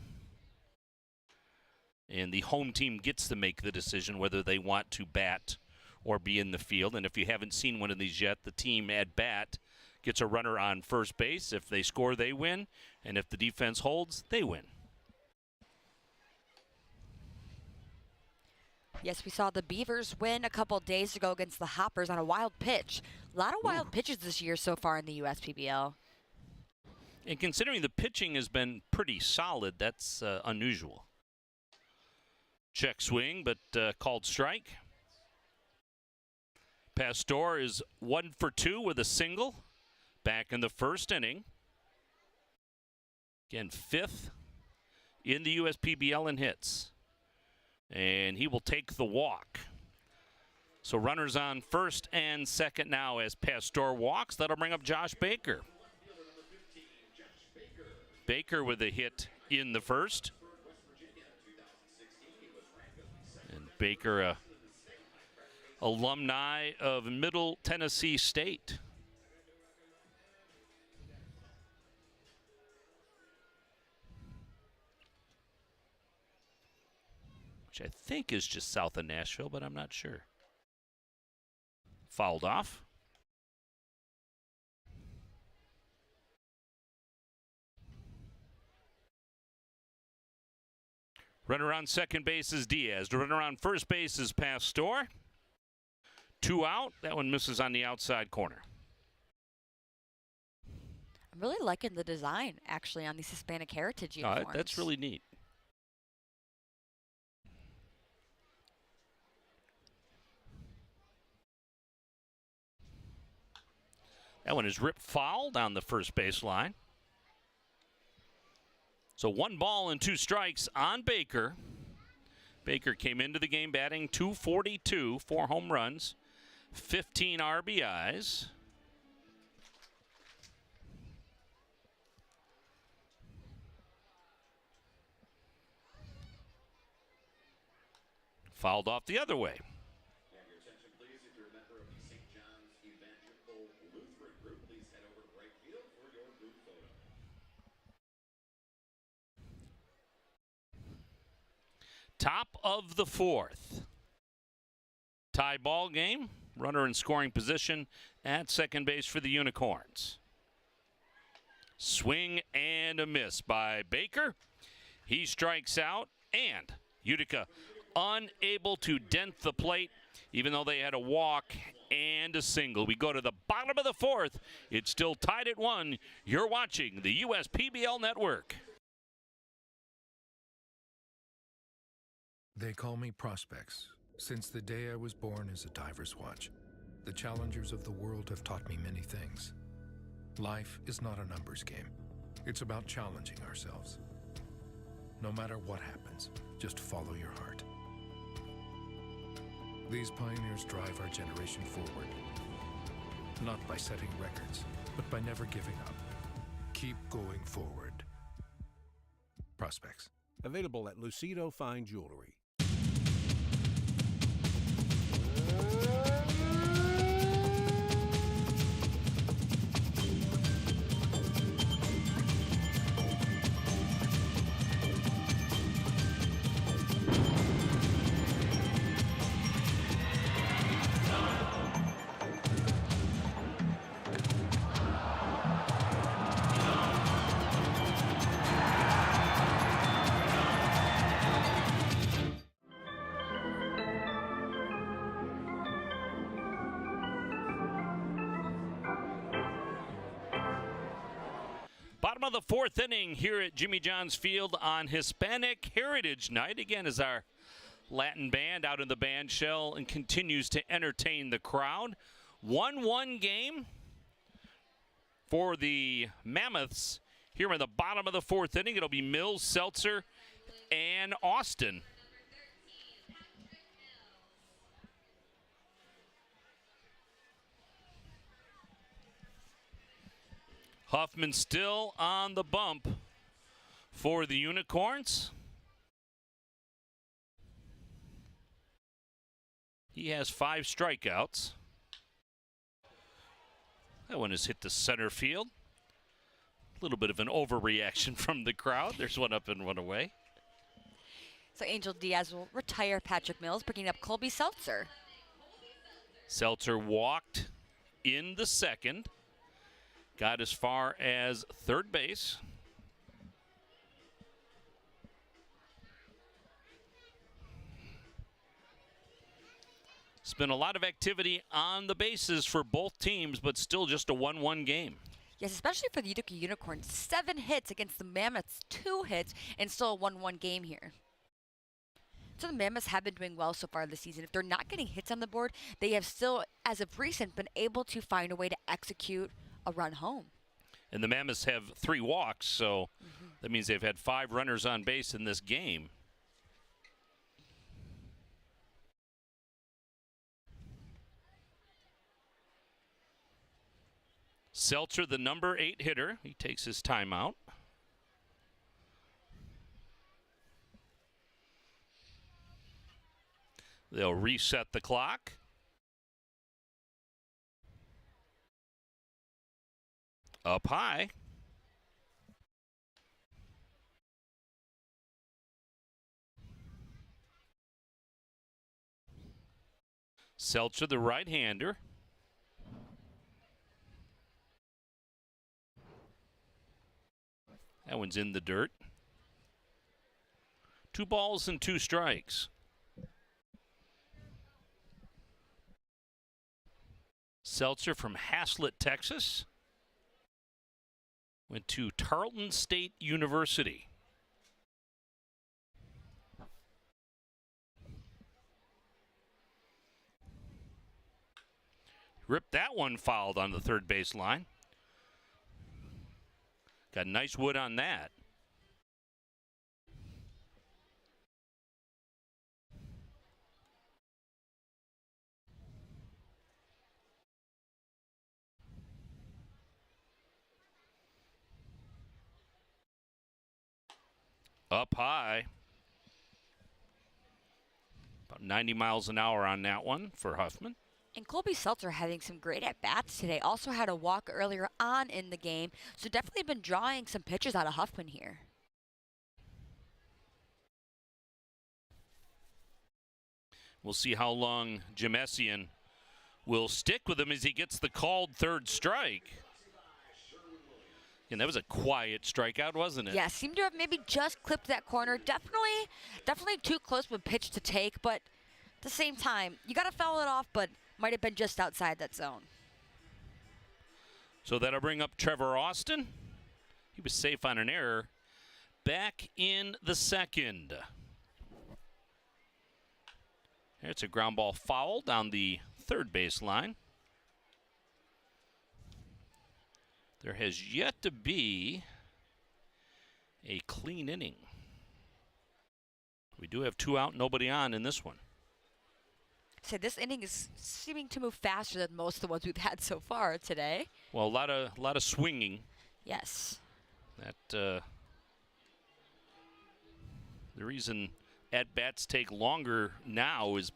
And the home team gets to make the decision whether they want to bat or be in the field. And if you haven't seen one of these yet, the team at bat gets a runner on first base. If they score, they win. And if the defense holds, they win. Yes, we saw the Beavers win a couple days ago against the Hoppers on a wild pitch. A lot of wild pitches this year so far in the USPBL. And considering the pitching has been pretty solid, that's unusual. Check swing, but called strike. Pastor is 1 for 2 with a single back in the first inning. Again, 5th in the USPBL in hits. And he will take the walk. So runners on first and second now as Pastor walks. That'll bring up Josh Baker. Baker with a hit in the first. And Baker, alumni of Middle Tennessee State. Which I think is just south of Nashville, but I'm not sure. Fouled off. Runner on second base is Diaz. The runner on first base is Pastor. 2 out. That one misses on the outside corner. I'm really liking the design, actually, on these Hispanic heritage uniforms. That's really neat. That one is ripped foul down the first base line. So 1 ball and 2 strikes on Baker. Baker came into the game batting .242, 4 home runs, 15 RBIs. Fouled off the other way. Top of the fourth. Tie ball game. Runner in scoring position at second base for the Unicorns. Swing and a miss by Baker. He strikes out, and Utica unable to dent the plate, even though they had a walk and a single. We go to the bottom of the fourth. It's still tied at 1. You're watching the USPBL Network. They call me Prospects. Since the day I was born as a diver's watch, the challengers of the world have taught me many things. Life is not a numbers game. It's about challenging ourselves. No matter what happens, just follow your heart. These pioneers drive our generation forward, not by setting records, but by never giving up. Keep going forward. Prospects. Available at Lucido Fine Jewelry. Bottom of the fourth inning here at Jimmy John's Field on Hispanic Heritage Night. Again, as our Latin band out in the band shell and continues to entertain the crowd. 1-1 game for the Mammoths here in the bottom of the fourth inning. It'll be Mills, Seltzer, and Austin. Huffman still on the bump for the Unicorns. He has 5 strikeouts. That one is hit to center field. A little bit of an overreaction from the crowd. There's one up and one away. So Angel Diaz will retire Patrick Mills, bringing up Colby Seltzer. Seltzer walked in the second. Got as far as third base. It's been a lot of activity on the bases for both teams, but still just a 1-1 game. Yes, especially for the Utica Unicorns. 7 hits against the Mammoths, 2 hits, and still a 1-1 game here. So the Mammoths have been doing well so far this season. If they're not getting hits on the board, they have still, as of recent, been able to find a way to execute a run home. And the Mammoths have 3 walks, so that means they've had 5 runners on base in this game. Seltzer, the number 8 hitter, he takes his timeout. They'll reset the clock. Up high. Seltzer, the right-hander. That one's in the dirt. 2 balls and 2 strikes. Seltzer from Haslett, Texas. Went to Tarleton State University. Ripped that one fouled on the third base line. Got nice wood on that. Up high. About 90 miles an hour on that one for Huffman. And Colby Seltzer having some great at-bats today. Also had a walk earlier on in the game. So definitely been drawing some pitches out of Huffman here. We'll see how long Jim Essian will stick with him as he gets the called third strike. And that was a quiet strikeout, wasn't it? Yeah, seemed to have maybe just clipped that corner. Definitely too close of a pitch to take, but at the same time, you got to foul it off, but might have been just outside that zone. So that'll bring up Trevor Austin. He was safe on an error. Back in the second. It's a ground ball foul down the third base line. There has yet to be a clean inning. We do have 2 out, nobody on in this one. So this inning is seeming to move faster than most of the ones we've had so far today. Well, a lot of swinging. Yes. That the reason at-bats take longer now is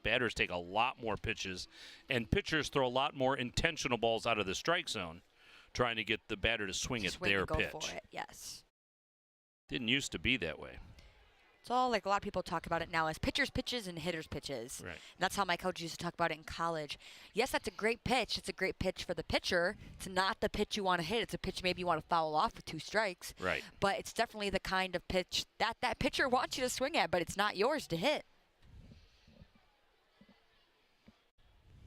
batters take a lot more pitches, and pitchers throw a lot more intentional balls out of the strike zone, trying to get the batter to swing at their go pitch. For it, yes. Didn't used to be that way. It's all like a lot of people talk about it now as pitchers' pitches and hitters' pitches. Right. That's how my coach used to talk about it in college. Yes, that's a great pitch. It's a great pitch for the pitcher. It's not the pitch you want to hit. It's a pitch maybe you want to foul off with 2 strikes. Right. But it's definitely the kind of pitch that pitcher wants you to swing at, but it's not yours to hit.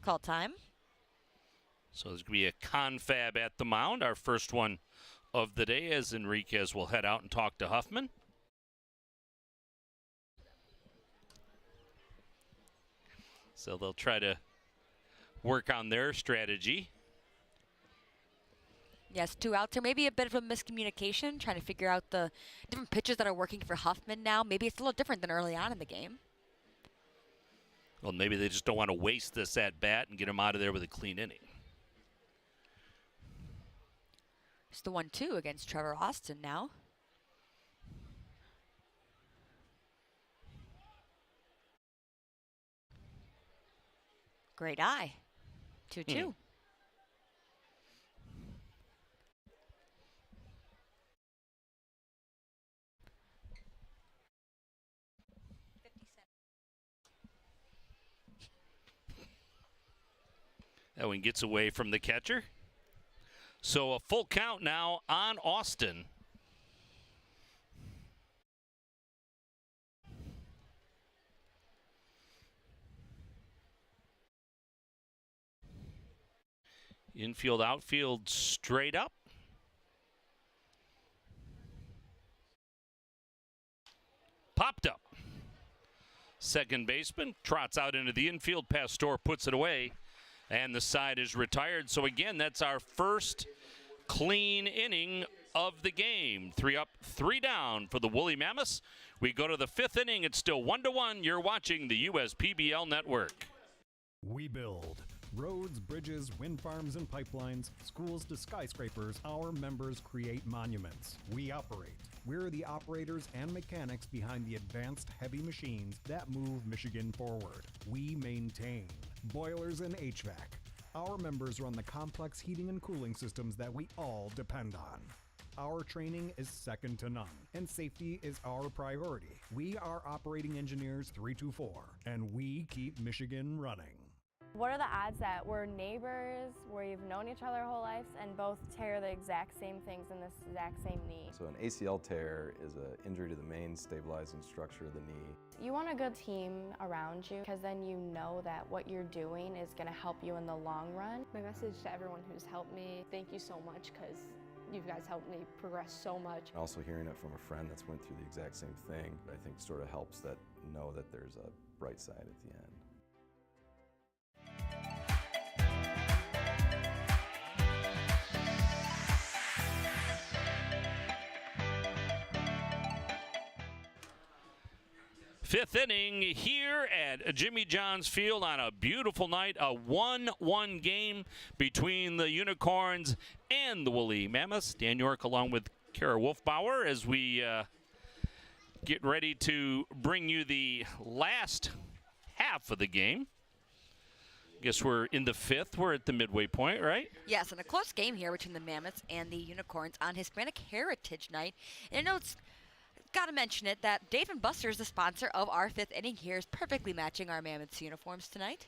Call time. So there's going to be a confab at the mound, our first one of the day, as Enriquez will head out and talk to Huffman. So they'll try to work on their strategy. Yes, 2 outs. There may be a bit of a miscommunication, trying to figure out the different pitches that are working for Huffman now. Maybe it's a little different than early on in the game. Well, maybe they just don't want to waste this at-bat and get him out of there with a clean inning. It's the 1-2 against Trevor Austin now. Great eye. 2-2. That one gets away from the catcher. So a full count now on Austin. Infield, outfield, straight up. Popped up. Second baseman trots out into the infield. Pastor puts it away, and the side is retired. So again, that's our first clean inning of the game. 3 up, 3 down for the Woolly Mammoths. We go to the 5th inning. It's still 1-1. You're watching the USPBL Network. We build roads, bridges, wind farms and pipelines, schools to skyscrapers. Our members create monuments. We operate. We're the operators and mechanics behind the advanced heavy machines that move Michigan forward. We maintain boilers and HVAC. Our members run the complex heating and cooling systems that we all depend on. Our training is second to none, and safety is our priority. We are Operating Engineers 324, and we keep Michigan running. What are the odds that we're neighbors, we've known each other our whole lives, and both tear the exact same things in this exact same knee? So an ACL tear is an injury to the main stabilizing structure of the knee. You want a good team around you, because then you know that what you're doing is going to help you in the long run. My message to everyone who's helped me, thank you so much, because you guys helped me progress so much. Also hearing it from a friend that's went through the exact same thing, I think sort of helps that know that there's a bright side at the end. Fifth inning here at Jimmy John's Field on a beautiful night. A 1-1 game between the Unicorns and the Woolly Mammoths. Dan York along with Kara Wolfbauer as we get ready to bring you the last half of the game. Guess we're in the 5th. We're at the midway point, right? Yes, and a close game here between the Mammoths and the Unicorns on Hispanic Heritage Night. And I know it's Gotta mention it that Dave & Buster's, the sponsor of our 5th inning here, is perfectly matching our Mammoths uniforms tonight.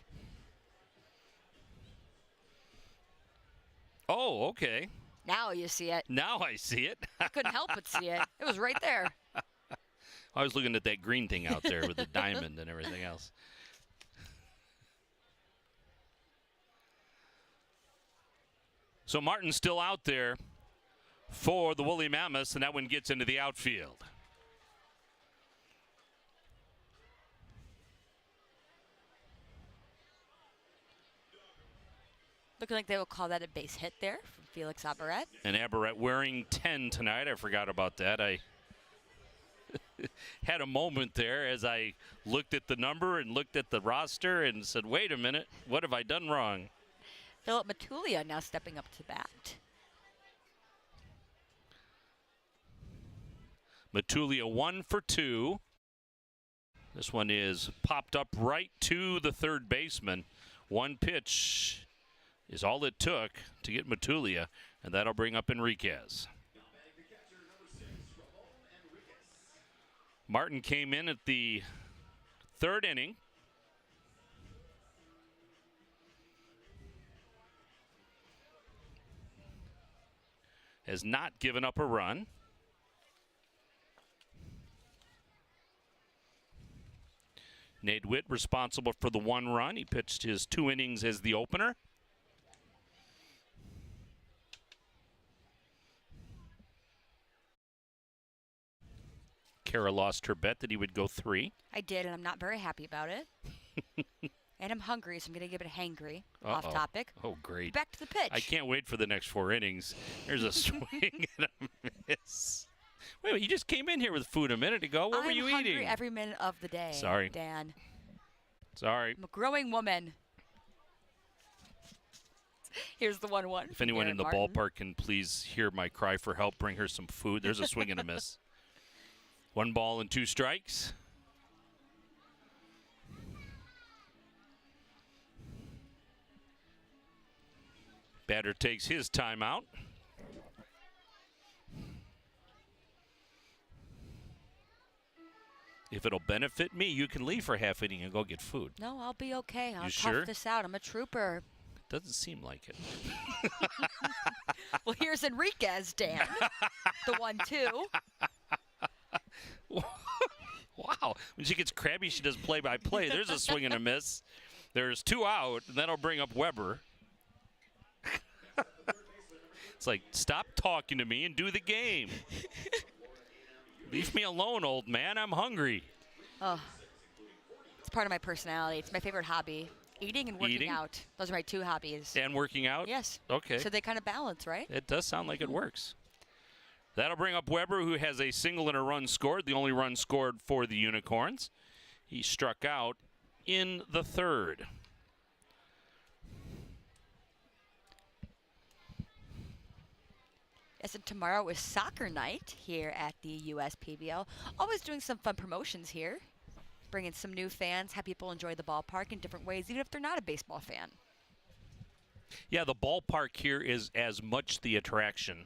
Oh, okay. Now you see it. Now I see it. I couldn't help but see it. It was right there. I was looking at that green thing out there with the diamond and everything else. So Martin's still out there for the Woolly Mammoths, and that one gets into the outfield. Looking like they will call that a base hit there from Felix Abaret. And Abaret wearing 10 tonight. I forgot about that. I had a moment there as I looked at the number and looked at the roster and said, wait a minute, what have I done wrong? Philip Matulia now stepping up to bat. Matulia 1 for 2. This one is popped up right to the third baseman. One pitch is all it took to get Matulia, and that'll bring up Enriquez. Martin came in at the 3rd inning. Has not given up a run. Nate Witt responsible for the 1 run. He pitched his 2 innings as the opener. Kara lost her bet that he would go 3. I did, and I'm not very happy about it. And I'm hungry, so I'm going to give it a hangry. Off topic. Oh, great. Back to the pitch. I can't wait for the next 4 innings. There's a swing and a miss. Wait a minute, you just came in here with food a minute ago. What were you I'm hungry eating? every minute of the day. Sorry. Dan. Sorry. I'm a growing woman. Here's the 1-1. If anyone in the Martin. ballpark can please hear my cry for help, bring her some food. There's a swing and a miss. 1 ball and 2 strikes. Batter takes his timeout. If it'll benefit me, you can leave for half inning and go get food. No, I'll be okay. I'll tough sure? this out. I'm a trooper. Doesn't seem like it. Well, here's Enriquez, Dan. The 1-2. Wow. When she gets crabby, she does play-by-play. There's a swing and a miss. There's 2 out, and that'll bring up Weber. It's like, stop talking to me and do the game. Leave me alone, old man. I'm hungry. Oh, it's part of my personality. It's my favorite hobby. Eating and working out. Those are my 2 hobbies. And working out? Yes. Okay. So they kind of balance, right? It does sound like it works. That'll bring up Weber, who has a single and a run scored, the only run scored for the Unicorns. He struck out in the 3rd. Yes, and tomorrow is soccer night here at the USPBL. Always doing some fun promotions here. Bringing some new fans, have people enjoy the ballpark in different ways, even if they're not a baseball fan. Yeah, the ballpark here is as much the attraction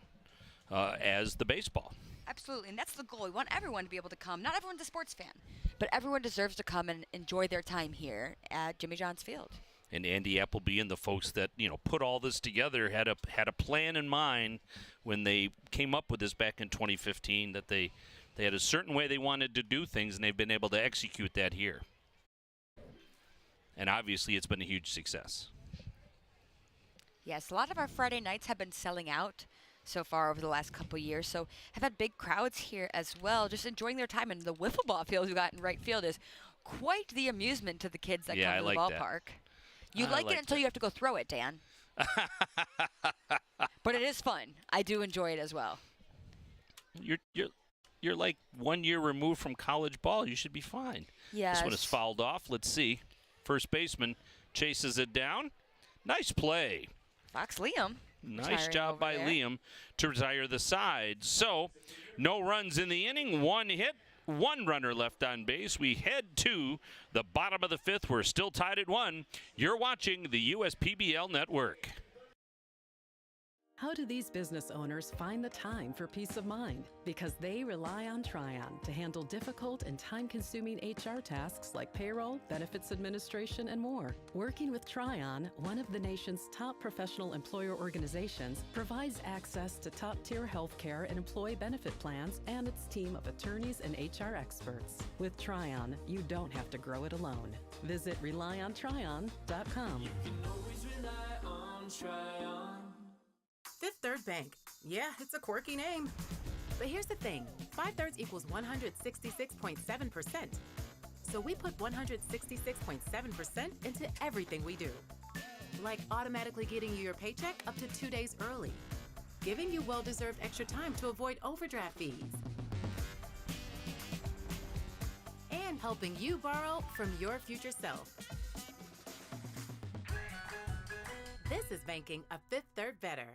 as the baseball. Absolutely, and that's the goal. We want everyone to be able to come. Not everyone's a sports fan, but everyone deserves to come and enjoy their time here at Jimmy John's Field. And Andy Appleby and the folks that put all this together had a plan in mind when they came up with this back in 2015. That they had a certain way they wanted to do things, and they've been able to execute that here. And obviously, it's been a huge success. Yes, a lot of our Friday nights have been selling out so far over the last couple years, so have had big crowds here as well, just enjoying their time. And the wiffle ball field we got in right field is quite the amusement to the kids that come to the ballpark. You like it until you have to go throw it, Dan. But it is fun. I do enjoy it as well. You're like 1 year removed from college ball. You should be fine. Yes. This one is fouled off. Let's see. First baseman chases it down. Nice play. Fox Liam. Nice job by Liam to retire the side. So, no runs in the inning, 1 hit, 1 runner left on base. We head to the bottom of the 5th. We're still tied at 1. You're watching the USPBL Network. How do these business owners find the time for peace of mind? Because they rely on Tryon to handle difficult and time-consuming HR tasks like payroll, benefits administration, and more. Working with Tryon, one of the nation's top professional employer organizations, provides access to top-tier healthcare and employee benefit plans and its team of attorneys and HR experts. With Tryon, you don't have to grow it alone. Visit RelyOnTryon.com. You can always rely on Tryon. Fifth Third Bank. Yeah, it's a quirky name. But here's the thing. 5/3 equals 166.7%. So we put 166.7% into everything we do. Like automatically getting you your paycheck up to 2 days early. Giving you well-deserved extra time to avoid overdraft fees. And helping you borrow from your future self. This is banking a Fifth Third better.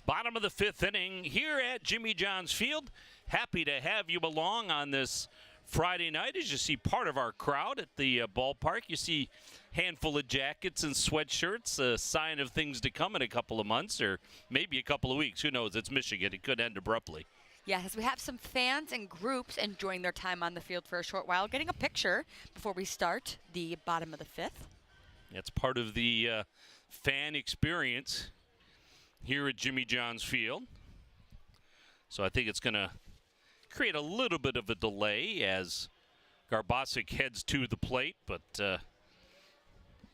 Bottom of the fifth inning here at Jimmy John's Field. Happy to have you along on this Friday night. As you see part of our crowd at the ballpark, you see a handful of jackets and sweatshirts, a sign of things to come in a couple of months or maybe a couple of weeks. Who knows? It's Michigan. It could end abruptly. Yes, we have some fans and groups enjoying their time on the field for a short while, getting a picture before we start the bottom of the fifth. That's part of the fan experience here at Jimmy John's Field. So I think it's going to create a little bit of a delay as Garbasic heads to the plate, but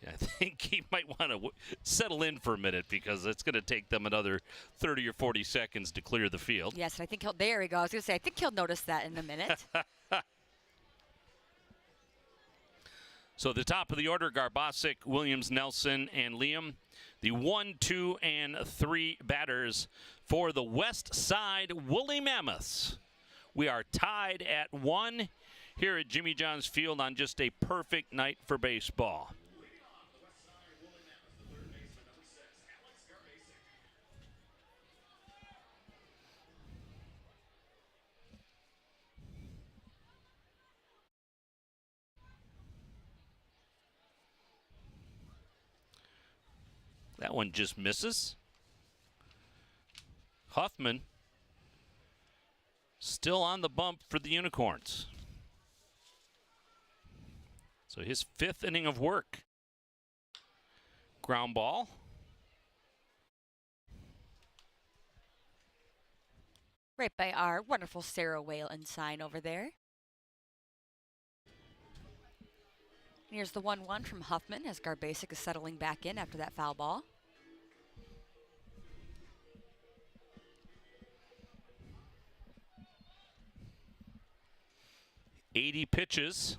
I think he might want to settle in for a minute because it's going to take them another 30 or 40 seconds to clear the field. Yes, and I think there he goes. I was going to say, I think he'll notice that in a minute. So the top of the order, Garbasic, Williams, Nelson, and Liam. The 1, 2, and 3 batters for the Westside Woolly Mammoths. We are tied at 1 here at Jimmy John's Field on just a perfect night for baseball. That one just misses. Huffman still on the bump for the Unicorns. So his 5th inning of work. Ground ball. Right by our wonderful Sarah Whalen sign over there. Here's the 1-1 from Huffman as Garbasic is settling back in after that foul ball. .80 pitches.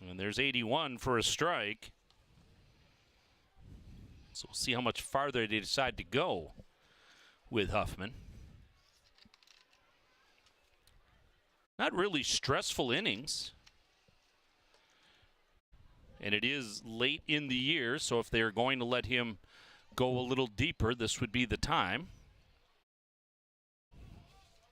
And there's 81 for a strike. So we'll see how much farther they decide to go with Huffman. Not really stressful innings. And it is late in the year, so if they're going to let him go a little deeper, this would be the time.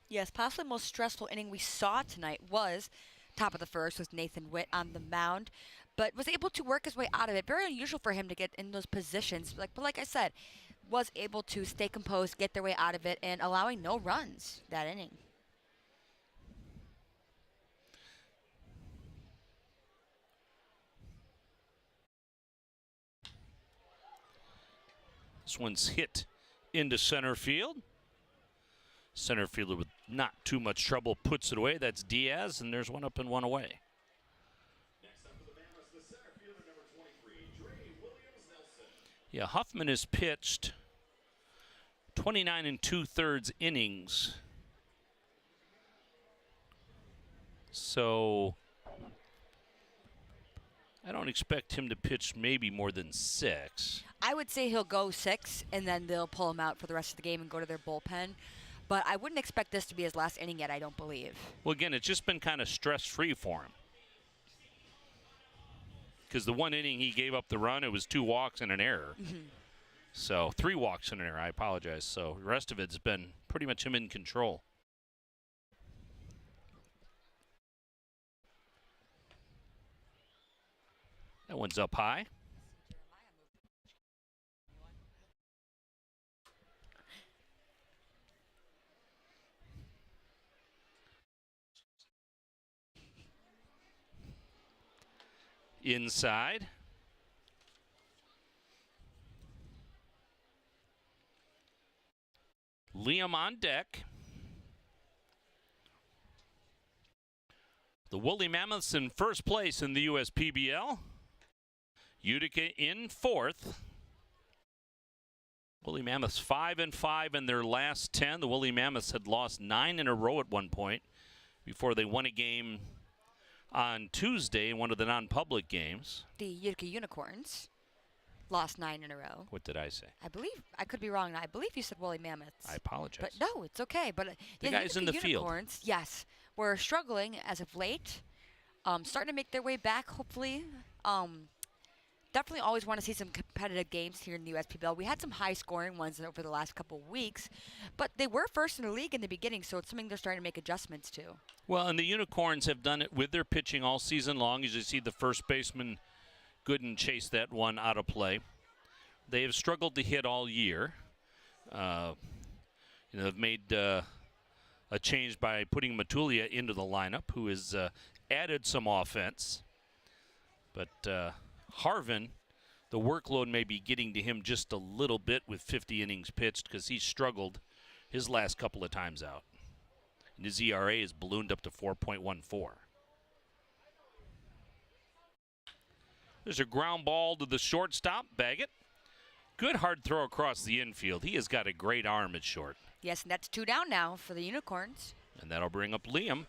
Yes, possibly the most stressful inning we saw tonight was top of the first with Nathan Witt on the mound, but was able to work his way out of it. Very unusual for him to get in those positions. But like I said, was able to stay composed, get their way out of it, and allowing no runs that inning. This one's hit into center field. Center fielder with not too much trouble puts it away. That's Diaz, and there's one up and one away. Next up for the Mammoths, the center fielder, number 23, Williams Nelson. Yeah, Huffman has pitched 29 2/3 innings. So I don't expect him to pitch maybe more than 6. I would say he'll go 6, and then they'll pull him out for the rest of the game and go to their bullpen. But I wouldn't expect this to be his last inning yet, I don't believe. Well, again, it's just been kind of stress-free for him. Because the one inning he gave up the run, it was 2 walks and an error. So 3 walks and an error, I apologize. So the rest of it's been pretty much him in control. That one's up high. Inside. Liam on deck. The Woolly Mammoths in first place in the USPBL. Utica in fourth. Woolly Mammoths 5-5 in their last 10. The Woolly Mammoths had lost 9 in a row at one point before they won a game on Tuesday in one of the non-public games. The Utica Unicorns lost 9 in a row. What did I say? I believe, I could be wrong, I believe you said Woolly Mammoths. I apologize. But no, it's okay. But the yeah, guys in the Unicorns, field. yes, were struggling as of late. Starting to make their way back, hopefully. Definitely always want to see some competitive games here in the USPBL. We had some high-scoring ones over the last couple of weeks, but they were first in the league in the beginning, so it's something they're starting to make adjustments to. Well, and the Unicorns have done it with their pitching all season long. As you see, the first baseman Gooden chase that one out of play. They have struggled to hit all year. They've made a change by putting Matulia into the lineup, who has added some offense. But Harvin, the workload may be getting to him just a little bit with 50 innings pitched because he struggled his last couple of times out. And his ERA is ballooned up to 4.14. There's a ground ball to the shortstop, Baggett. Good hard throw across the infield. He has got a great arm at short. Yes, and that's 2 down now for the Unicorns. And that'll bring up Liam.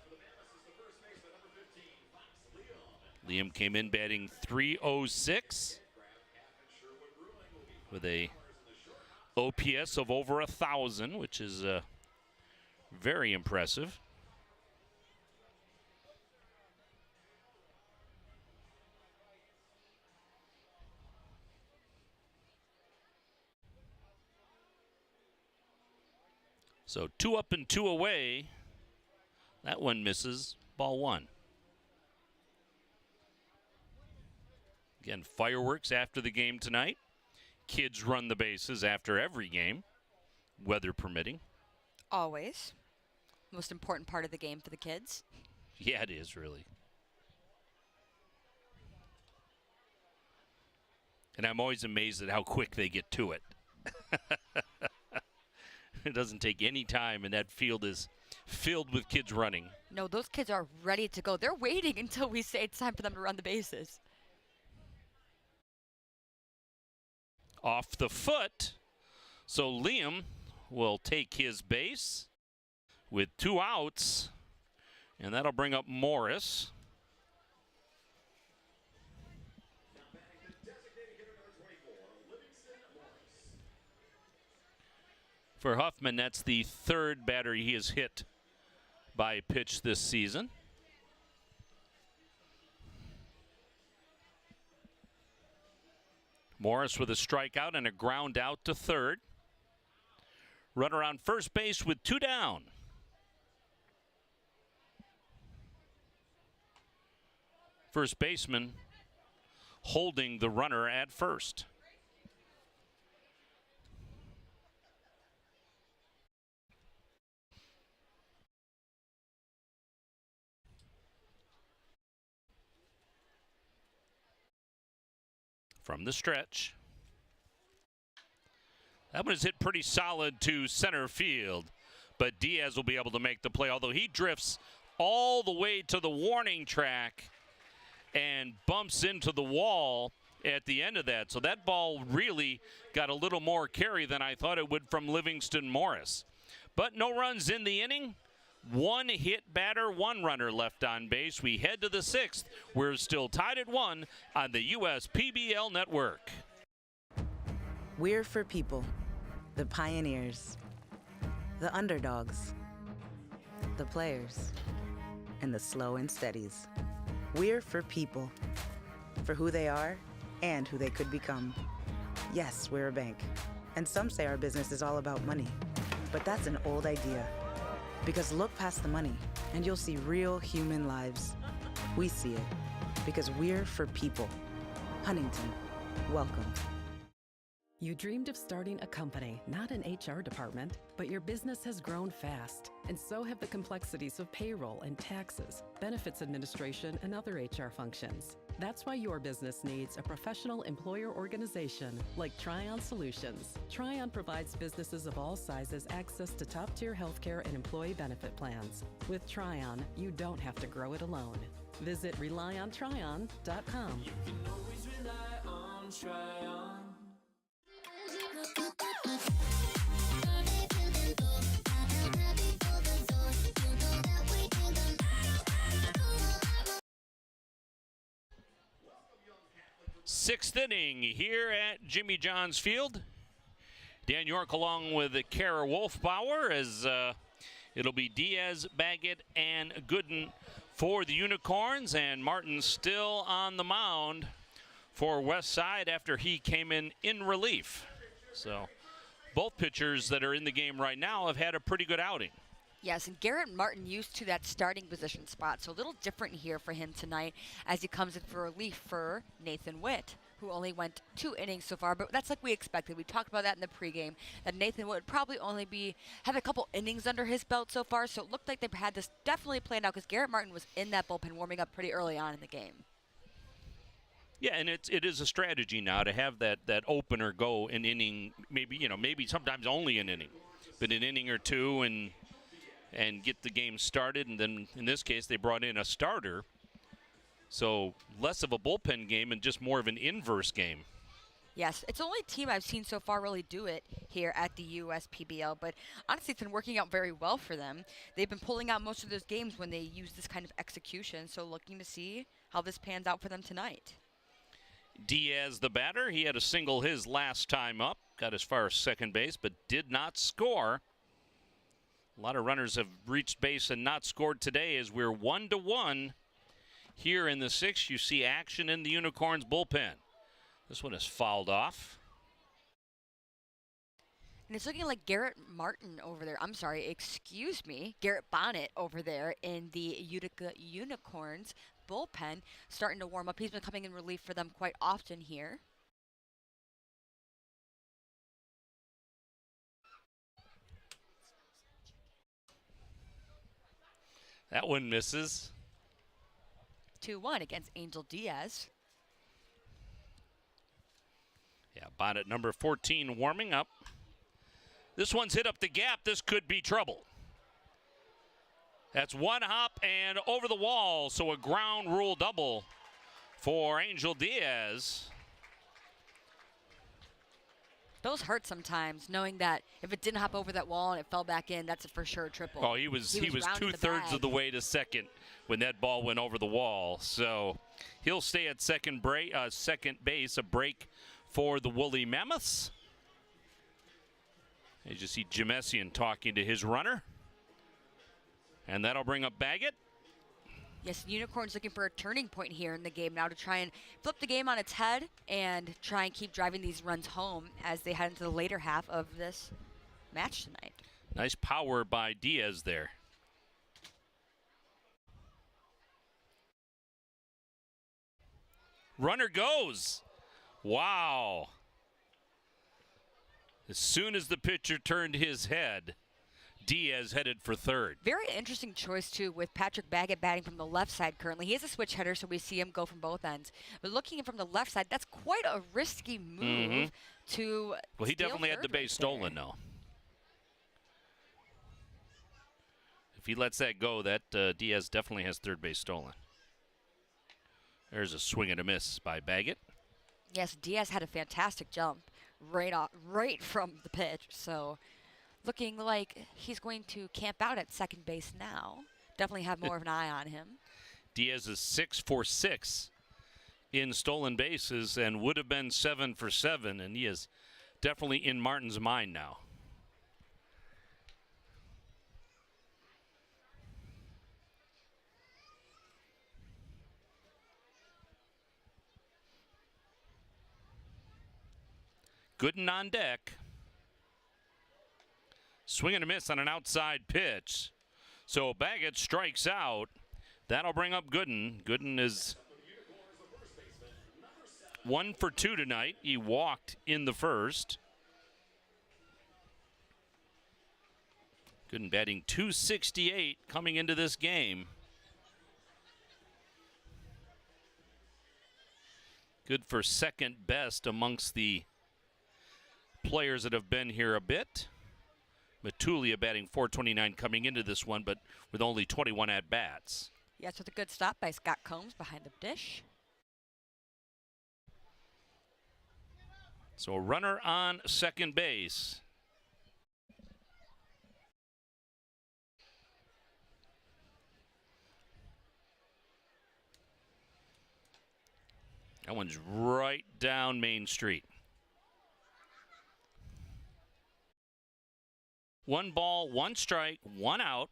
Liam came in batting .306 with a OPS of over 1,000, which is very impressive. So 2 up and 2 away. That one misses. Ball 1. Again, fireworks after the game tonight. Kids run the bases after every game, weather permitting. Always. Most important part of the game for the kids. Yeah, it is, really. And I'm always amazed at how quick they get to it. It doesn't take any time, and that field is filled with kids running. No, those kids are ready to go. They're waiting until we say it's time for them to run the bases. Off the foot. So Liam will take his base with 2 outs, and that'll bring up Morris. For Huffman, that's the 3rd batter he has hit by pitch this season. Morris with a strikeout and a ground out to 3rd. Runner on first base with 2 down. First baseman holding the runner at first. From the stretch. That one is hit pretty solid to center field, but Diaz will be able to make the play, although he drifts all the way to the warning track and bumps into the wall at the end of that. So that ball really got a little more carry than I thought it would from Livingston Morris. But no runs in the inning. 1 hit batter, 1 runner left on base. We head to the 6th. We're still tied at 1 on the USPBL network. We're for people, the pioneers, the underdogs, the players, and the slow and steadies. We're for people, for who they are and who they could become. Yes, we're a bank, and some say our business is all about money, but that's an old idea. Because look past the money, and you'll see real human lives. We see it, because we're for people. Huntington, welcome. You dreamed of starting a company, not an HR department, but your business has grown fast, and so have the complexities of payroll and taxes, benefits administration, and other HR functions. That's why your business needs a professional employer organization like Tryon Solutions. Tryon provides businesses of all sizes access to top-tier healthcare and employee benefit plans. With Tryon, you don't have to grow it alone. Visit RelyOnTryon.com. You can always rely on Tryon. Sixth inning here at Jimmy John's Field. Dan York along with Kara Wolfbauer as it'll be Diaz, Baggett, and Gooden for the Unicorns, and Martin still on the mound for Westside after he came in relief. So both pitchers that are in the game right now have had a pretty good outing. Yes, and Garrett Martin used to that starting position spot, so a little different here for him tonight as he comes in for relief for Nathan Witt, who only went 2 innings so far, but that's like we expected. We talked about that in the pregame, that Nathan Witt would probably only have a couple innings under his belt so far, so it looked like they had this definitely planned out because Garrett Martin was in that bullpen warming up pretty early on in the game. Yeah, and it is a strategy now to have that opener go an inning, maybe sometimes only an inning, but an inning or two and get the game started. And then in this case, they brought in a starter, so less of a bullpen game and just more of an inverse game. Yes, it's the only team I've seen so far really do it here at the USPBL, but honestly, it's been working out very well for them. They've been pulling out most of those games when they use this kind of execution, so looking to see how this pans out for them tonight. Diaz, the batter, he had a single his last time up, got as far as second base, but did not score. A lot of runners have reached base and not scored today as we're 1-1 here in the 6th. You see action in the Unicorns bullpen. This one is fouled off. And it's looking like Garrett Martin over there. I'm sorry, excuse me. Garrett Bonnet over there in the Utica Unicorns bullpen starting to warm up. He's been coming in relief for them quite often here. That one misses. 2-1 against Angel Diaz. Yeah, Bonnet number 14 warming up. This one's hit up the gap. This could be trouble. That's one hop and over the wall, so a ground rule double for Angel Diaz. Those hurt sometimes, knowing that if it didn't hop over that wall and it fell back in, that's a for sure triple. Oh, he was 2/3 of the way to second when that ball went over the wall. So he'll stay at second base, a break for the Woolly Mammoths. As you see Jemessian talking to his runner. And that'll bring up Baggett. Yes, Unicorns looking for a turning point here in the game now to try and flip the game on its head and try and keep driving these runs home as they head into the later half of this match tonight. Nice power by Diaz there. Runner goes. Wow. As soon as the pitcher turned his head, Diaz headed for third. Very interesting choice, too, with Patrick Baggett batting from the left side currently. He is a switch hitter, so we see him go from both ends. But looking from the left side, that's quite a risky move to Well, he definitely had the base stolen, though. If he lets that go, that Diaz definitely has third base stolen. There's a swing and a miss by Baggett. Yes, Diaz had a fantastic jump right from the pitch, so looking like he's going to camp out at second base now. Definitely have more of an eye on him. Diaz is 6 for 6 in stolen bases and would have been 7 for 7, and he is definitely in Martin's mind now. Gooden on deck. Swing and a miss on an outside pitch. So Baggett strikes out. That'll bring up Gooden. Gooden is 1 for 2 tonight. He walked in the first. Gooden batting .268 coming into this game. Good for second best amongst the players that have been here a bit. Matulia batting .429 coming into this one, but with only 21 at-bats. Yes, with a good stop by Scott Combs behind the dish. So a runner on second base. That one's right down Main Street. 1 ball, 1 strike, 1 out.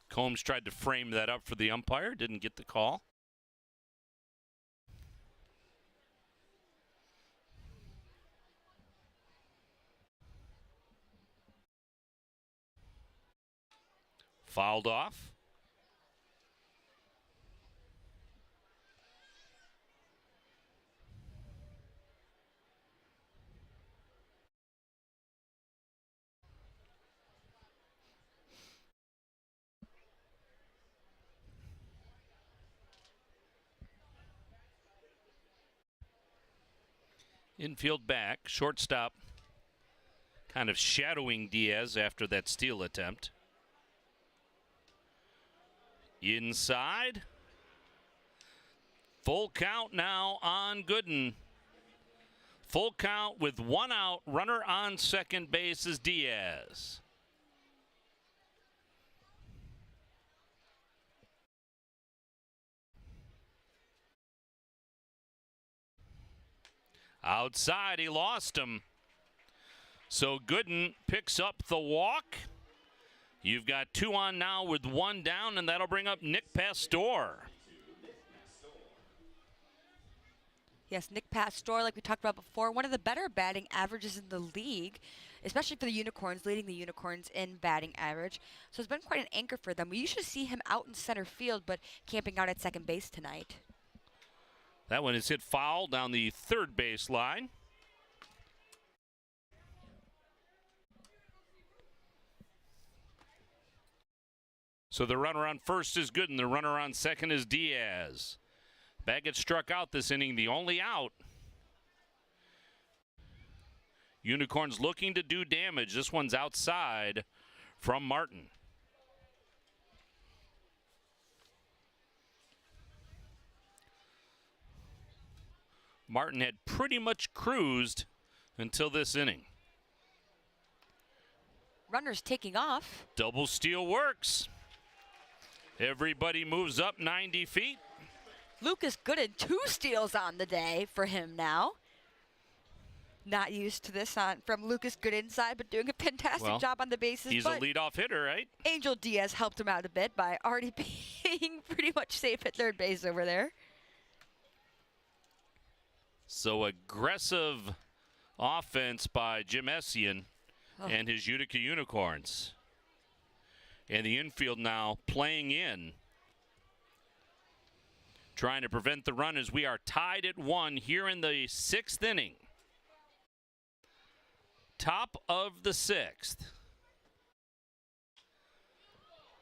Combs tried to frame that up for the umpire, didn't get the call. Fouled off. Infield back, shortstop kind of shadowing Diaz after that steal attempt. Inside. Full count now on Gooden. Full count with 1 out. Runner on second base is Diaz. Outside, he lost him. So Gooden picks up the walk. You've got 2 on now with 1 down, and that'll bring up Nick Pastor. Yes, Nick Pastor, like we talked about before, one of the better batting averages in the league, especially for the Unicorns, leading the Unicorns in batting average. So it's been quite an anchor for them. We usually see him out in center field, but camping out at second base tonight. That one is hit foul down the third base line. So the runner on first is Gooden. The runner on second is Diaz. Baggett struck out this inning, the only out. Unicorns looking to do damage. This one's outside from Martin. Martin had pretty much cruised until this inning. Runner's taking off. Double steal works. Everybody moves up 90 feet. Lucas Gooden, 2 steals on the day for him now. Not used to this from Lucas Gooden's side, but doing a fantastic job on the bases. He's a leadoff hitter, right? Angel Diaz helped him out a bit by already being pretty much safe at third base over there. So aggressive offense by Jim Essian and his Utica Unicorns. And the infield now playing in, trying to prevent the run as we are tied at 1 here in the 6th inning. Top of the 6th.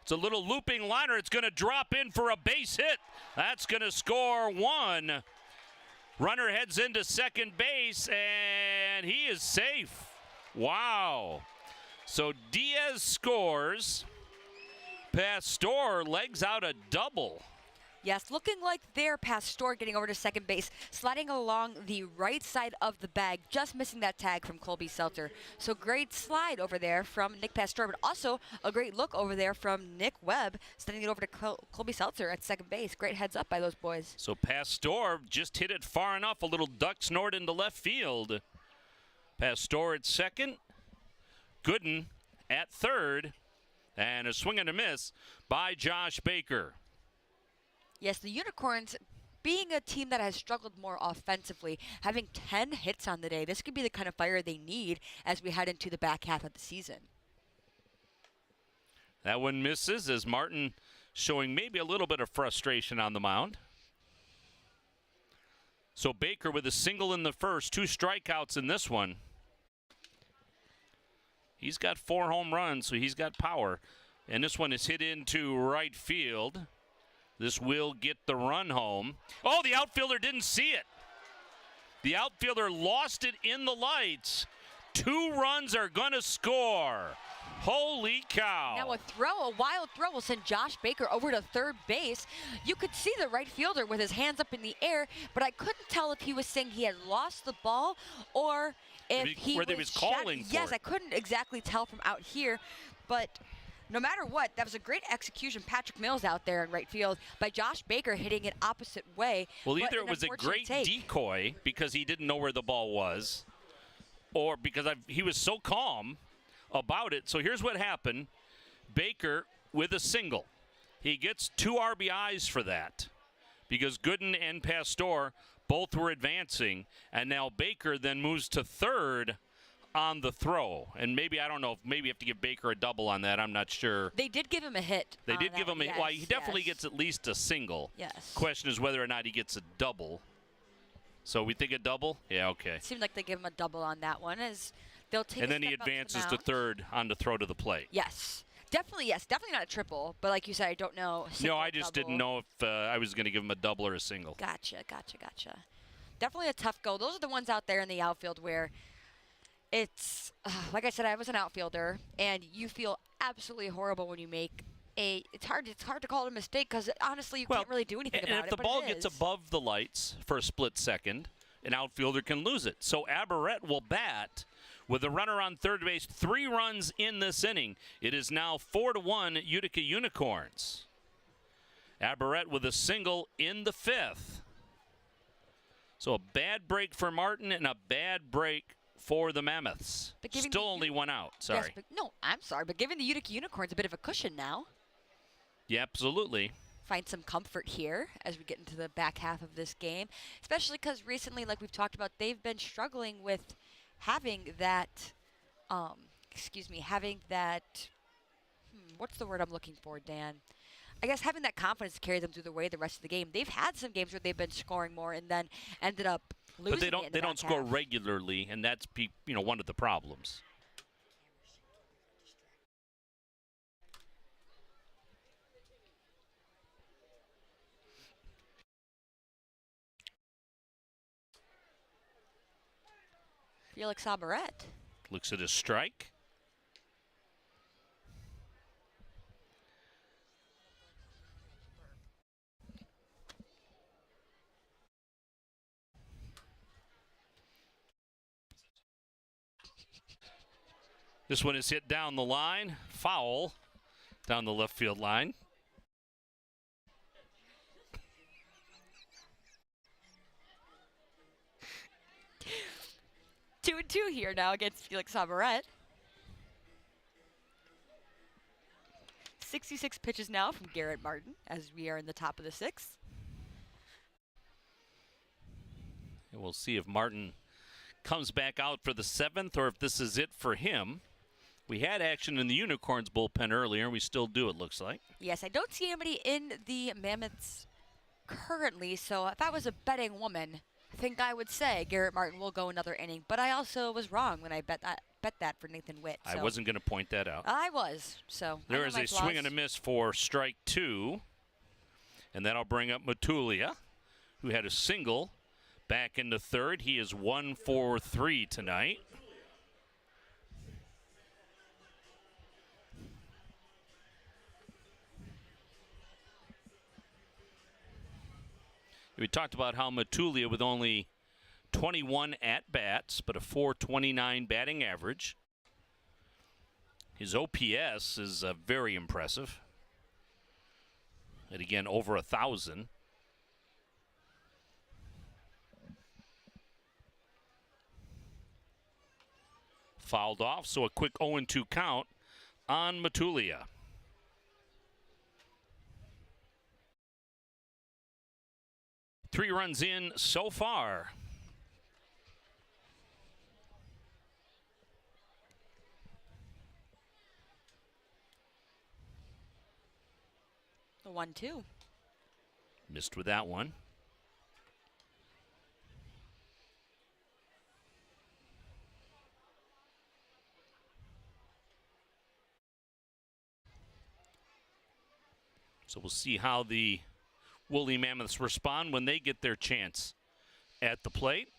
It's a little looping liner. It's going to drop in for a base hit. That's going to score 1. Runner heads into second base, and he is safe. Wow. So Diaz scores. Pastor legs out a double. Yes, looking like their Pastor getting over to second base, sliding along the right side of the bag, just missing that tag from Colby Seltzer. So great slide over there from Nick Pastor, but also a great look over there from Nick Webb, sending it over to Colby Seltzer at second base. Great heads up by those boys. So Pastor just hit it far enough, a little duck snort into left field. Pastor at second, Gooden at third, and a swing and a miss by Josh Baker. Yes, the Unicorns being a team that has struggled more offensively, having 10 hits on the day, this could be the kind of fire they need as we head into the back half of the season. That one misses as Martin showing maybe a little bit of frustration on the mound. So Baker with a single in the first, 2 strikeouts in this one. He's got 4 home runs, so he's got power. And this one is hit into right field. This will get the run home. Oh, the outfielder didn't see it. The outfielder lost it in the lights. 2 runs are going to score. Holy cow. Now a wild throw will send Josh Baker over to third base. You could see the right fielder with his hands up in the air, but I couldn't tell if he was saying he had lost the ball or if he was calling for Yes, it. I couldn't exactly tell from out here, but no matter what, that was a great execution. Patrick Mills out there in right field by Josh Baker hitting it opposite way. Well, either it was a great decoy because he didn't know where the ball was, or because he was so calm about it. So here's what happened. Baker with a single. He gets 2 RBIs for that because Gooden and Pastor both were advancing, and now Baker then moves to third on the throw. And maybe, I don't know, maybe you have to give Baker a double on that. I'm not sure. They did give him a hit. They did give him a yes, well, he definitely yes. gets at least a single. Yes. Question is whether or not he gets a double. So we think a double? Yeah, okay. It seemed like they gave him a double on that one as they'll take And a then he step up to the advances to mound. third on the throw to the plate. Yes. Definitely not a triple, but like you said, I don't know. No, I just didn't know if I was going to give him a double or a single. Gotcha. Definitely a tough goal. Those are the ones out there in the outfield where it's, like I said, I was an outfielder, and you feel absolutely horrible when you make it's hard to call it a mistake because honestly you can't really do anything about it. And if the ball gets above the lights for a split second, an outfielder can lose it. So Aberrett will bat with a runner on third base, 3 runs in this inning. It is now 4-1 Utica Unicorns. Aberrett with a single in the 5th. So a bad break for Martin and a bad break for the Mammoths. Still only 1 out. Sorry. Yes, I'm sorry, but giving the Utica Unicorns a bit of a cushion now. Yeah, absolutely. Find some comfort here as we get into the back half of this game, especially because recently, like we've talked about, they've been struggling with having that, what's the word I'm looking for, Dan? I guess having that confidence to carry them through the rest of the game. They've had some games where they've been scoring more and then ended up losing. But they don't score regularly, and that's one of the problems. Felix Aberrett looks at his strike. This one is hit down the line. Foul down the left field line. Two and two here now against Felix Aberrett. 66 pitches now from Garrett Martin as we are in the top of the 6th. And we'll see if Martin comes back out for the 7th or if this is it for him. We had action in the Unicorns bullpen earlier, and we still do, it looks like. Yes, I don't see anybody in the Mammoths currently, so if I was a betting woman, I think I would say Garrett Martin will go another inning. But I also was wrong when I bet that for Nathan Witt. So I wasn't going to point that out. I was, so there is a swing and a miss for strike 2, and that'll bring up Matulia, who had a single back into third. He is 1 for 3 tonight. We talked about how Matulia, with only 21 at-bats, but a .429 batting average. His OPS is very impressive. And again, over 1,000. Fouled off, so a quick 0-2 count on Matulia. 3 runs in so far. The 1-2. Missed with that one. So we'll see how the Woolly Mammoths respond when they get their chance at the plate.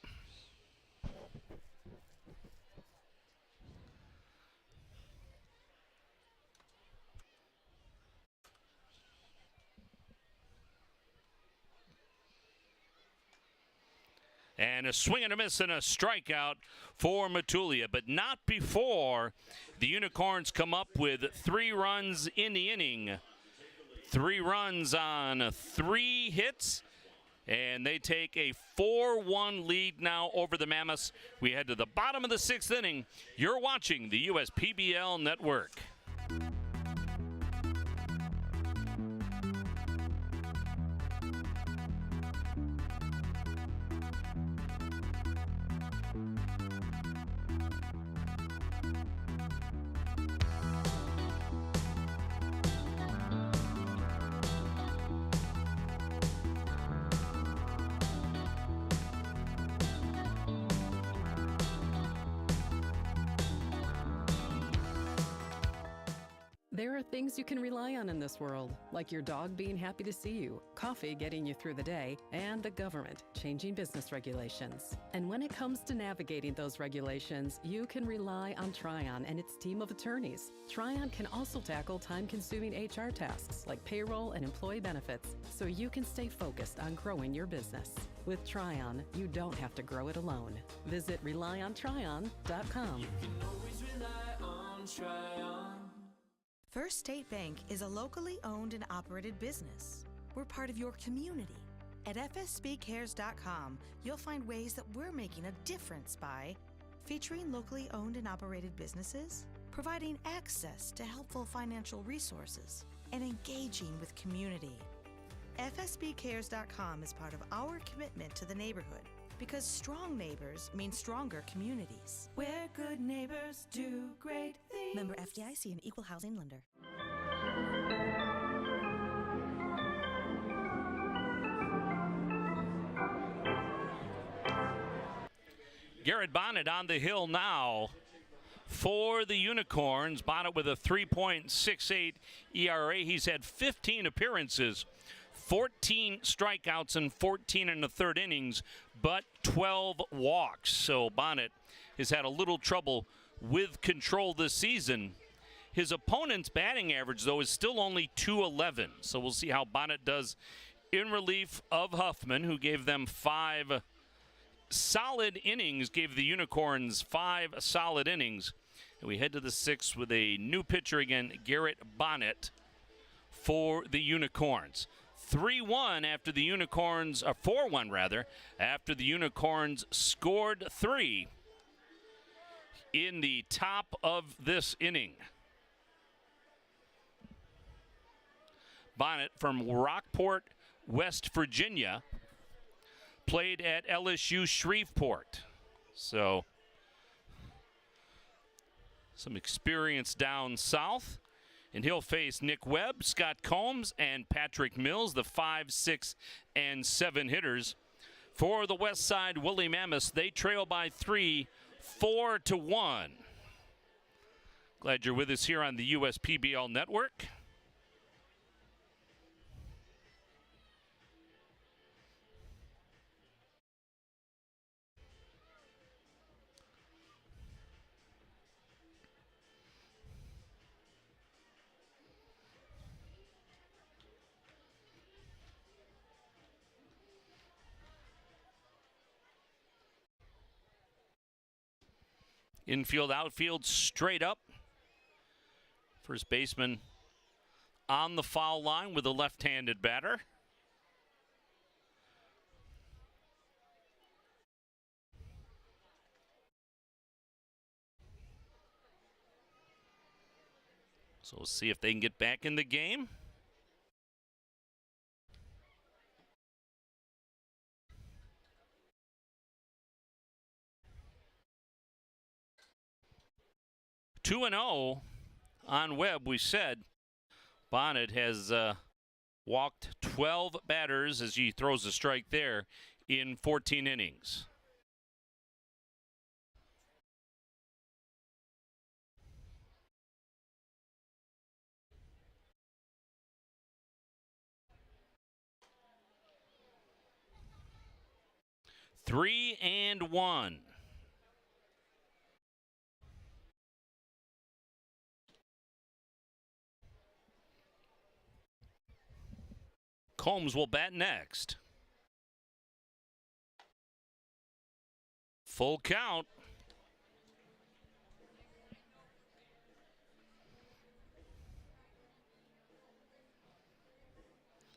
And a swing and a miss and a strikeout for Matulia, but not before the Unicorns come up with 3 runs in the inning. 3 runs on 3 hits, and they take a 4-1 lead now over the Mammoths. We head to the bottom of the 6th inning. You're watching the USPBL Network. There are things you can rely on in this world, like your dog being happy to see you, coffee getting you through the day, and the government changing business regulations. And when it comes to navigating those regulations, you can rely on Tryon and its team of attorneys. Tryon can also tackle time-consuming HR tasks like payroll and employee benefits, so you can stay focused on growing your business. With Tryon, you don't have to grow it alone. Visit RelyOnTryon.com. Always rely on Tryon. First State Bank is a locally owned and operated business. We're part of your community. At FSBCares.com, you'll find ways that we're making a difference by featuring locally owned and operated businesses, providing access to helpful financial resources, and engaging with community. FSBCares.com is part of our commitment to the neighborhood, because strong neighbors mean stronger communities. Where good neighbors do great things. Member FDIC and Equal Housing Lender. Garrett Bonnet on the hill now for the Unicorns. Bonnet with a 3.68 ERA. He's had 15 appearances, 14 strikeouts and 14 in the 3rd innings, but 12 walks. So Bonnet has had a little trouble with control this season. His opponent's batting average, though, is still only .211. So we'll see how Bonnet does in relief of Huffman, who gave them 5 solid innings, gave the Unicorns 5 solid innings. And we head to the 6th with a new pitcher again, Garrett Bonnet for the Unicorns. 3-1 after the Unicorns, or 4-1 rather, after the Unicorns scored 3 in the top of this inning. Bonnet from Rockport, West Virginia, played at LSU Shreveport. So, some experience down south. And he'll face Nick Webb, Scott Combs, and Patrick Mills, the 5, 6, and 7 hitters. For the Westside Woolly Mammoths, they trail by 3, 4-1. Glad you're with us here on the USPBL Network. Infield, outfield, straight up. First baseman on the foul line with a left-handed batter. So we'll see if they can get back in the game. 2-0 on Webb. We said Bonnet has walked 12 batters as he throws a strike there in 14 innings. Three and one. Combs will bat next. Full count.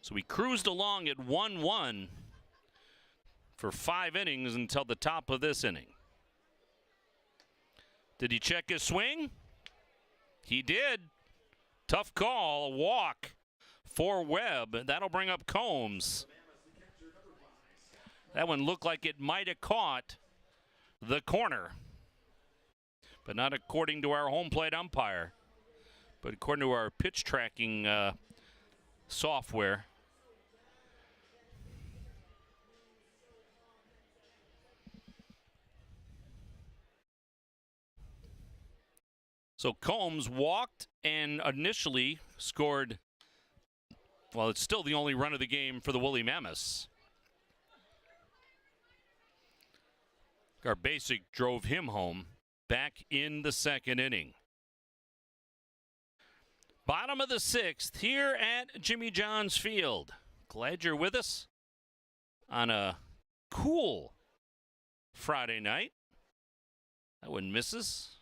So we cruised along at 1-1 for 5 innings until the top of this inning. Did he check his swing? He did. Tough call, a walk for Webb. That'll bring up Combs. That one looked like it might have caught the corner, but not according to our home plate umpire, but according to our pitch tracking software. So Combs walked and initially scored, well, it's still the only run of the game for the Woolly Mammoths. Garbasic drove him home back in the second inning. Bottom of the 6th here at Jimmy John's Field. Glad you're with us on a cool Friday night. That one misses.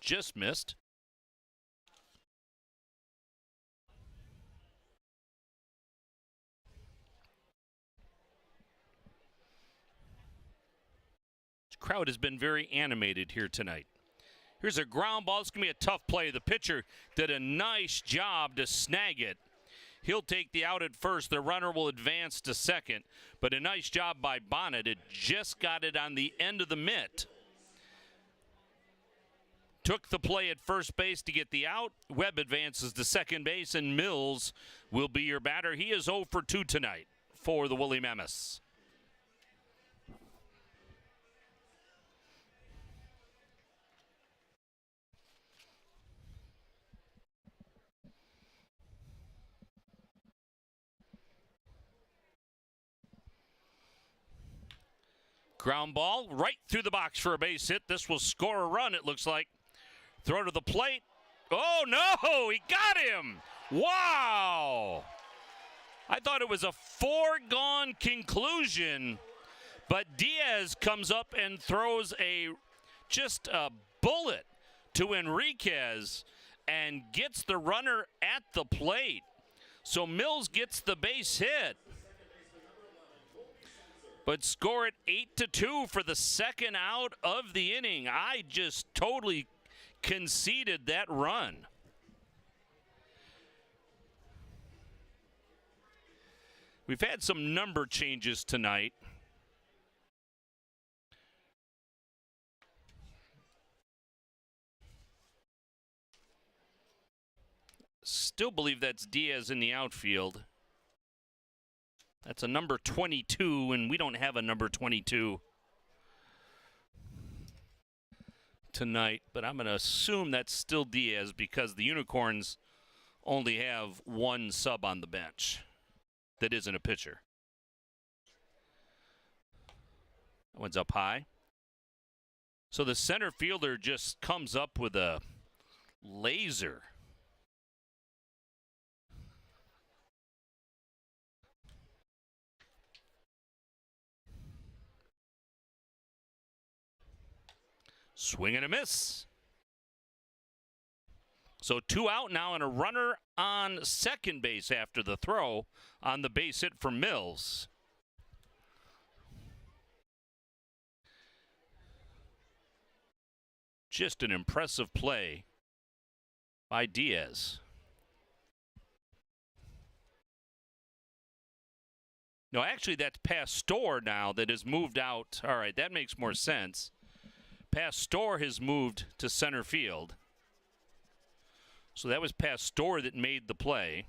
Just missed. This crowd has been very animated here tonight. Here's a ground ball. It's going to be a tough play. The pitcher did a nice job to snag it. He'll take the out at first. The runner will advance to second. But a nice job by Bonnet. It just got it on the end of the mitt. Took the play at first base to get the out. Webb advances to second base, and Mills will be your batter. He is 0 for 2 tonight for the Woolly Mammoths. Ground ball right through the box for a base hit. This will score a run, it looks like. Throw to the plate. Oh, no, he got him. Wow. I thought it was a foregone conclusion, but Diaz comes up and throws just a bullet to Enriquez and gets the runner at the plate. So Mills gets the base hit, but score it 8-2 for the second out of the inning. I just totally conceded that run. We've had some number changes tonight. Still believe that's Diaz in the outfield. That's a number 22, and we don't have a number 22 tonight, but I'm going to assume that's still Diaz because the Unicorns only have one sub on the bench that isn't a pitcher. That one's up high. So the center fielder just comes up with a laser. Swing and a miss. So 2 out now and a runner on second base after the throw on the base hit from Mills. Just an impressive play by Diaz. No, actually that's Pastor now that has moved out. All right, that makes more sense. Pastor has moved to center field. So that was Pastor that made the play.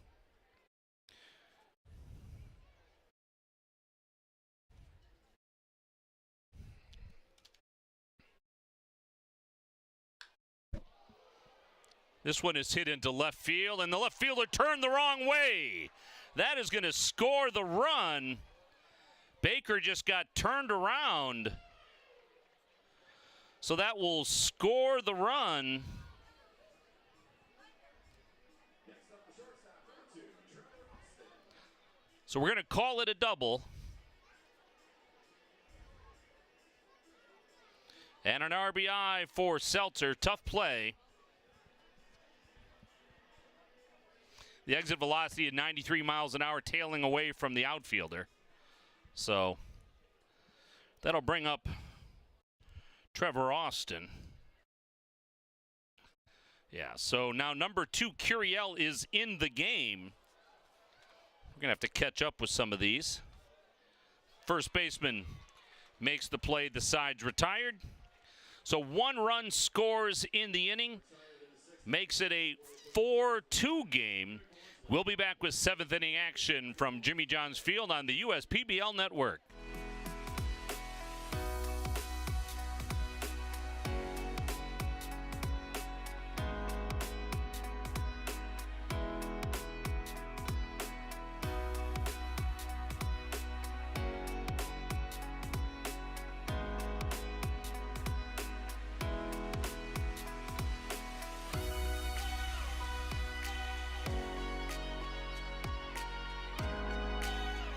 This one is hit into left field, and the left fielder turned the wrong way. That is going to score the run. Baker just got turned around. So that will score the run. So we're going to call it a double. And an RBI for Seltzer. Tough play. The exit velocity at 93 miles an hour, tailing away from the outfielder. So that'll bring up Trevor Austin. Yeah, so now number 2, Curiel, is in the game. We're going to have to catch up with some of these. First baseman makes the play. The side's retired. So 1 run scores in the inning. Makes it a 4-2 game. We'll be back with 7th inning action from Jimmy John's Field on the USPBL Network.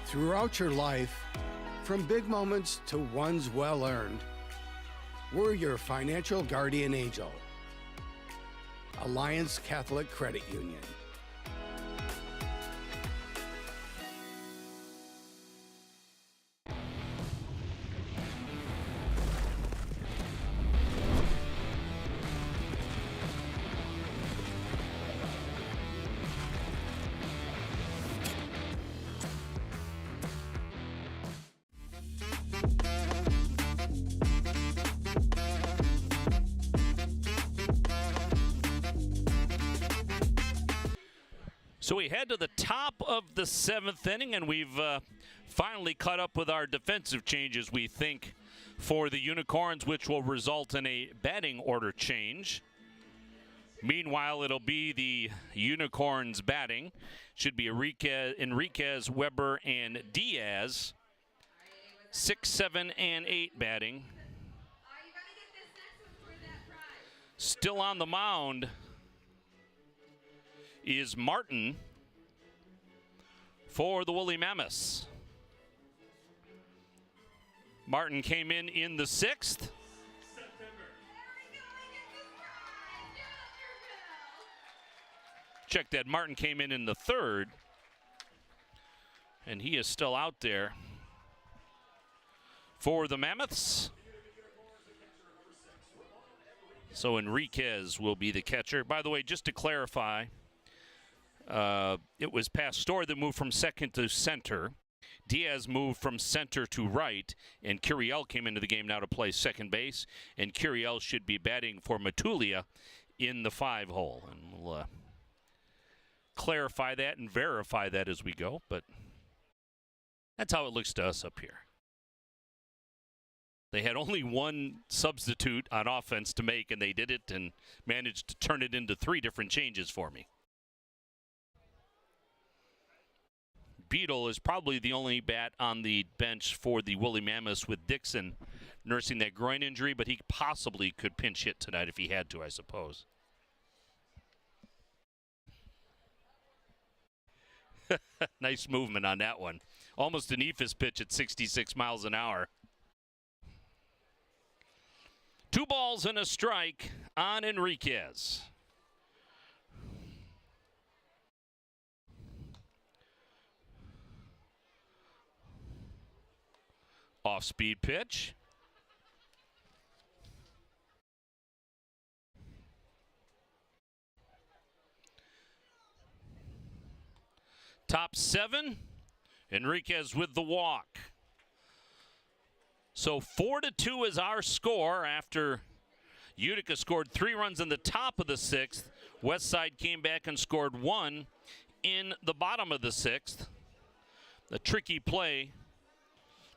Throughout your life, from big moments to ones well-earned, we're your financial guardian angel. Alliance Catholic Credit Union. So we head to the top of the 7th inning, and we've finally caught up with our defensive changes, we think, for the Unicorns, which will result in a batting order change. Meanwhile, it'll be the Unicorns batting. Should be Enriquez, Weber, and Diaz. 6, 7, and 8 batting. Still on the mound is Martin for the Woolly Mammoths. Martin came in the 6th. Check that. Martin came in the 3rd. And he is still out there for the Mammoths. So Enriquez will be the catcher. By the way, just to clarify, it was Pastor that moved from second to center. Diaz moved from center to right, and Curiel came into the game now to play second base. And Curiel should be batting for Matulia in the 5 hole. And we'll clarify that and verify that as we go, but that's how it looks to us up here. They had only 1 substitute on offense to make, and they did it and managed to turn it into 3 different changes for me. Beadle is probably the only bat on the bench for the Woolly Mammoths, with Dixon nursing that groin injury, but he possibly could pinch hit tonight if he had to, I suppose. Nice movement on that one. Almost an Ephus pitch at 66 miles an hour. 2 balls and a strike on Enriquez. Off-speed pitch. Top 7. Enriquez with the walk. So 4-2 is our score after Utica scored 3 runs in the top of the 6th. Westside came back and scored 1 in the bottom of the 6th. A tricky play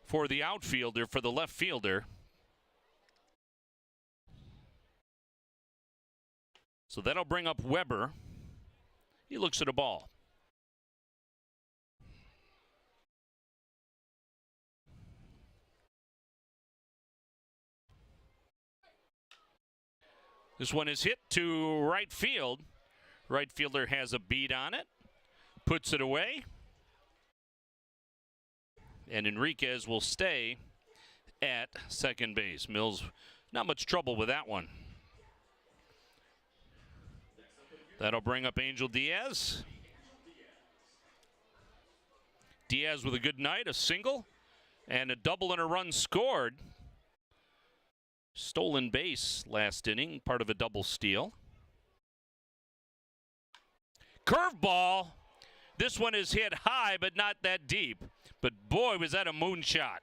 for the outfielder, for the left fielder. So that'll bring up Weber. He looks at a ball. This one is hit to right field. Right fielder has a beat on it, puts it away. And Enriquez will stay at second base. Mills, not much trouble with that one. That'll bring up Angel Diaz. Diaz with a good night, a single, and a double and a run scored. Stolen base last inning, part of a double steal. Curveball. This one is hit high, but not that deep. But boy, was that a moonshot.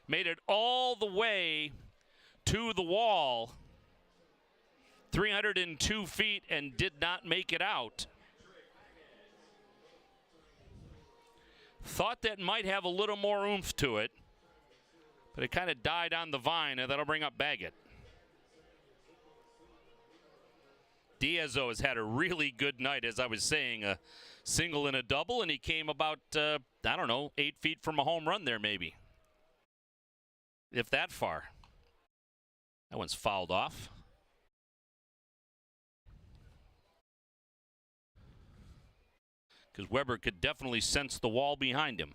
Made it all the way to the wall. 302 feet and did not make it out. Thought that might have a little more oomph to it, but it kind of died on the vine, and that'll bring up Baggett. Diaz, though, has had a really good night, as I was saying, a single and a double, and he came about, I don't know, 8 feet from a home run there maybe, if that far. That one's fouled off. Because Weber could definitely sense the wall behind him.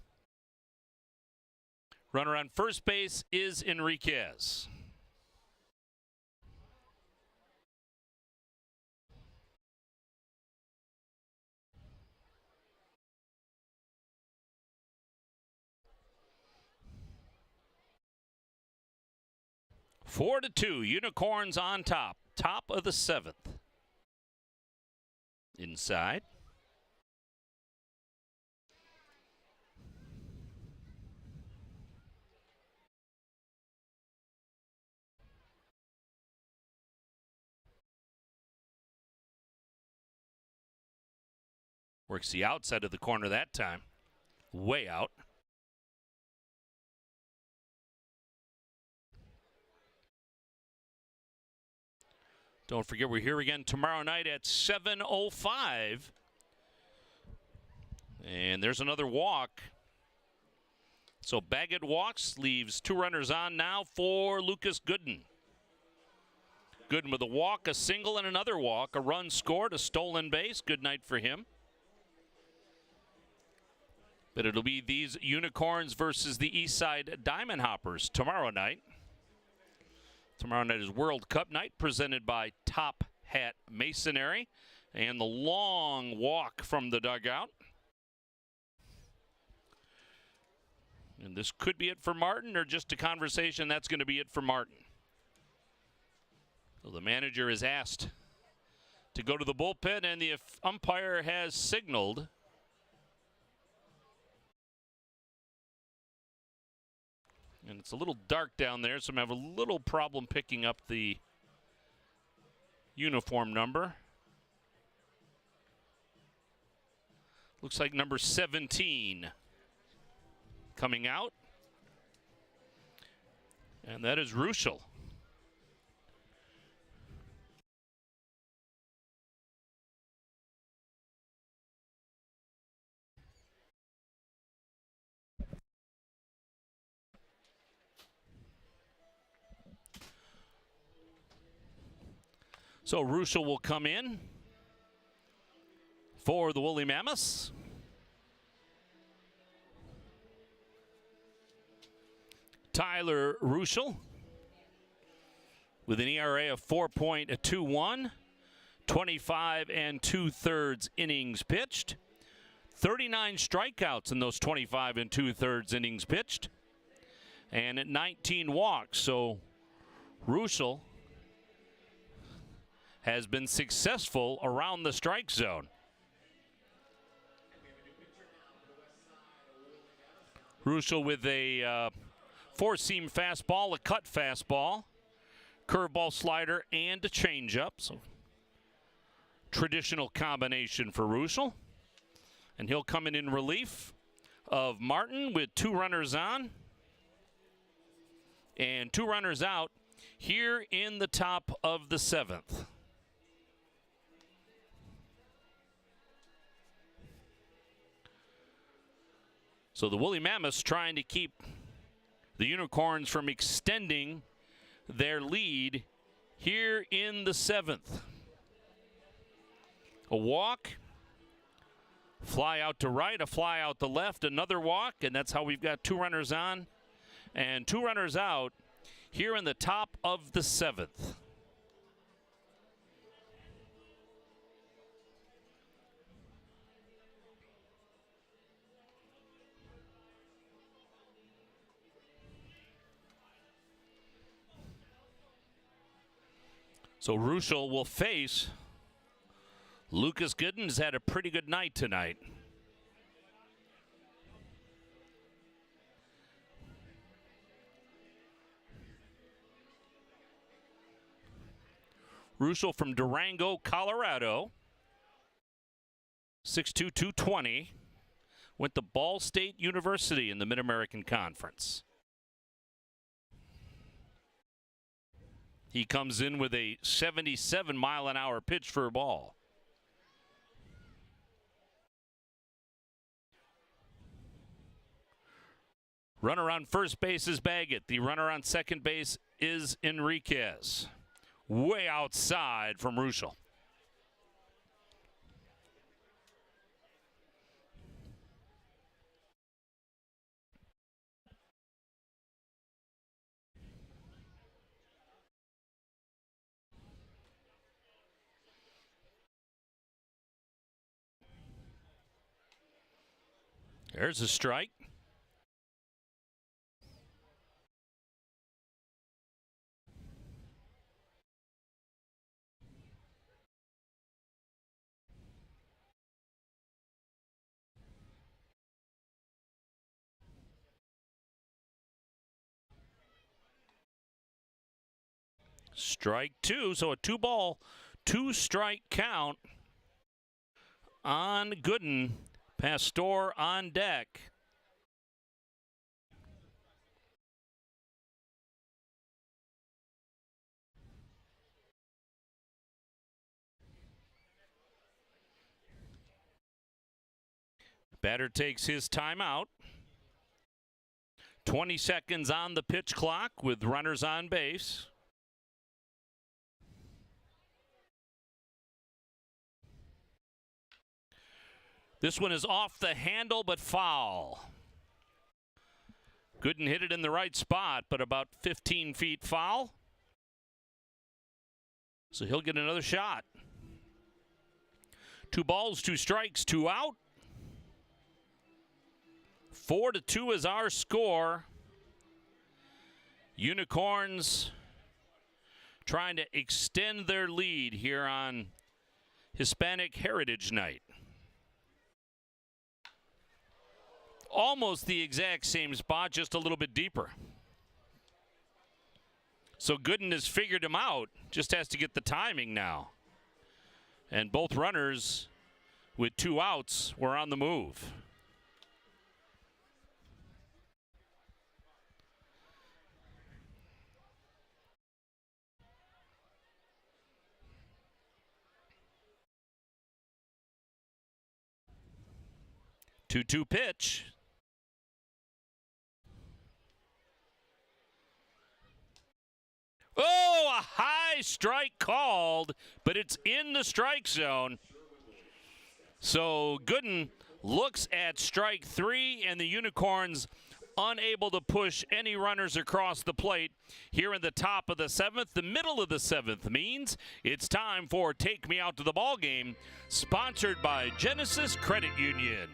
Runner on first base is Enriquez. Four to 2, Unicorns on top. Top of the 7th. Inside. Works the outside of the corner that time. Way out. Don't forget, we're here again tomorrow night at 7:05. And there's another walk. So Baggett walks, leaves 2 runners on now for Lucas Gooden. Gooden with a walk, a single, and another walk. A run scored, a stolen base. Good night for him. But it'll be these Unicorns versus the Eastside Diamond Hoppers tomorrow night. Tomorrow night is World Cup night, presented by Top Hat Masonry. And the long walk from the dugout. And this could be it for Martin, or just a conversation. That's going to be it for Martin. So the manager is asked to go to the bullpen, and the umpire has signaled. And it's a little dark down there, so I'm going to have a little problem picking up the uniform number. Looks like number 17 coming out. And that is Ruschel. So Ruschel will come in for the Woolly Mammoths. Tyler Ruschel with an ERA of 4.21, 25 2/3 innings pitched, 39 strikeouts in those 25 2/3 innings pitched, and 19 walks. So Ruschel has been successful around the strike zone. Ruschel with a four-seam fastball, a cut fastball. curveball, slider, and a changeup. So traditional combination for Ruschel. And he'll come in relief of Martin with 2 runners on and 2 runners out here in the top of the 7th. So the Woolly Mammoths trying to keep the Unicorns from extending their lead here in the 7th. A walk, fly out to right, a fly out to left, another walk, and that's how we've got 2 runners on and 2 runners out here in the top of the 7th. So Ruschel will face Lucas Gooden. Has had a pretty good night tonight. Ruschel from Durango, Colorado. 6'2", 220. Went to Ball State University in the Mid-American Conference. He comes in with a 77-mile-an-hour pitch for a ball. Runner on first base is Baggett. The runner on second base is Enriquez. Way outside from Ruschel. There's a strike. Strike 2, so a 2-ball, 2-strike count on Gooden. Pastor on deck. Batter takes his timeout. 20 seconds on the pitch clock with runners on base. This one is off the handle, but foul. Gooden hit it in the right spot, but about 15 feet foul. So he'll get another shot. 2 balls, 2 strikes, 2 out. 4-2 is our score. Unicorns trying to extend their lead here on Hispanic Heritage Night. Almost the exact same spot, just a little bit deeper. So Gooden has figured him out, just has to get the timing now. And both runners with 2 outs were on the move. Two-two pitch. Oh, a high strike called, but it's in the strike zone. So Gooden looks at strike 3, and the Unicorns unable to push any runners across the plate here in the top of the 7th. The middle of the 7th means it's time for Take Me Out to the Ball Game, sponsored by Genesis Credit Union.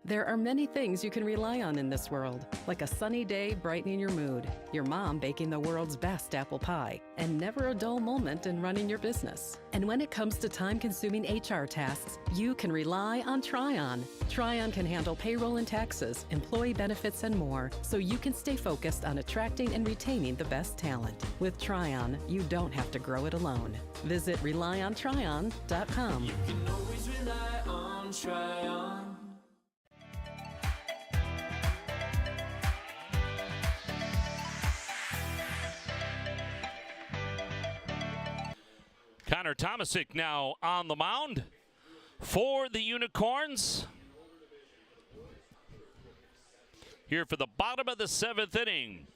There are many things you can rely on in this world, like a sunny day brightening your mood, your mom baking the world's best apple pie, and never a dull moment in running your business. And when it comes to time-consuming HR tasks, you can rely on Tryon. Tryon can handle payroll and taxes, employee benefits, and more, so you can stay focused on attracting and retaining the best talent. With Tryon, you don't have to grow it alone. Visit RelyOnTryon.com. You can always rely on Tryon. Connor Tomasic now on the mound for the Unicorns. Here for the bottom of the 7th inning.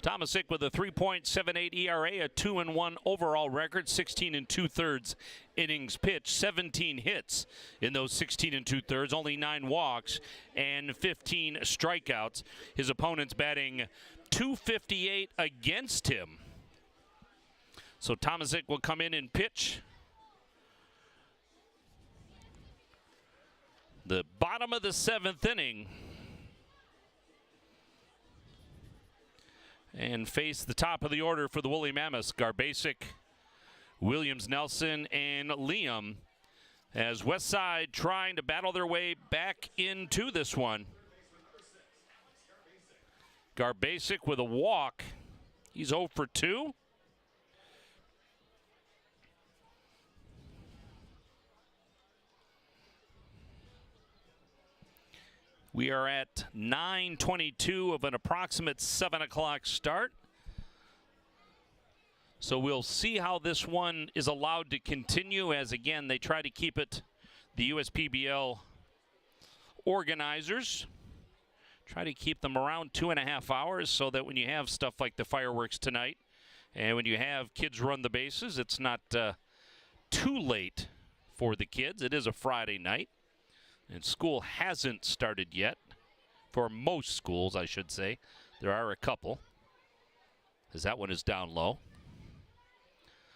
Tomasic with a 3.78 ERA, a 2-1 overall record, 16 2/3 innings pitched, 17 hits in those 16 2/3, only 9 walks and 15 strikeouts. His opponents batting .258 against him. So Tomasic will come in and pitch. The bottom of the 7th inning. And face the top of the order for the Woolly Mammoths. Garbasic, Williams, Nelson, and Liam. As Westside trying to battle their way back into this one. Garbasic with a walk. He's 0 for 2. We are at 9:22 of an approximate 7 o'clock start. So we'll see how this one is allowed to continue, as again they try to keep it, the USPBL organizers try to keep them around 2.5 hours, so that when you have stuff like the fireworks tonight and when you have kids run the bases, it's not too late for the kids. It is a Friday night. And school hasn't started yet, for most schools, I should say. There are a couple, as that one is down low.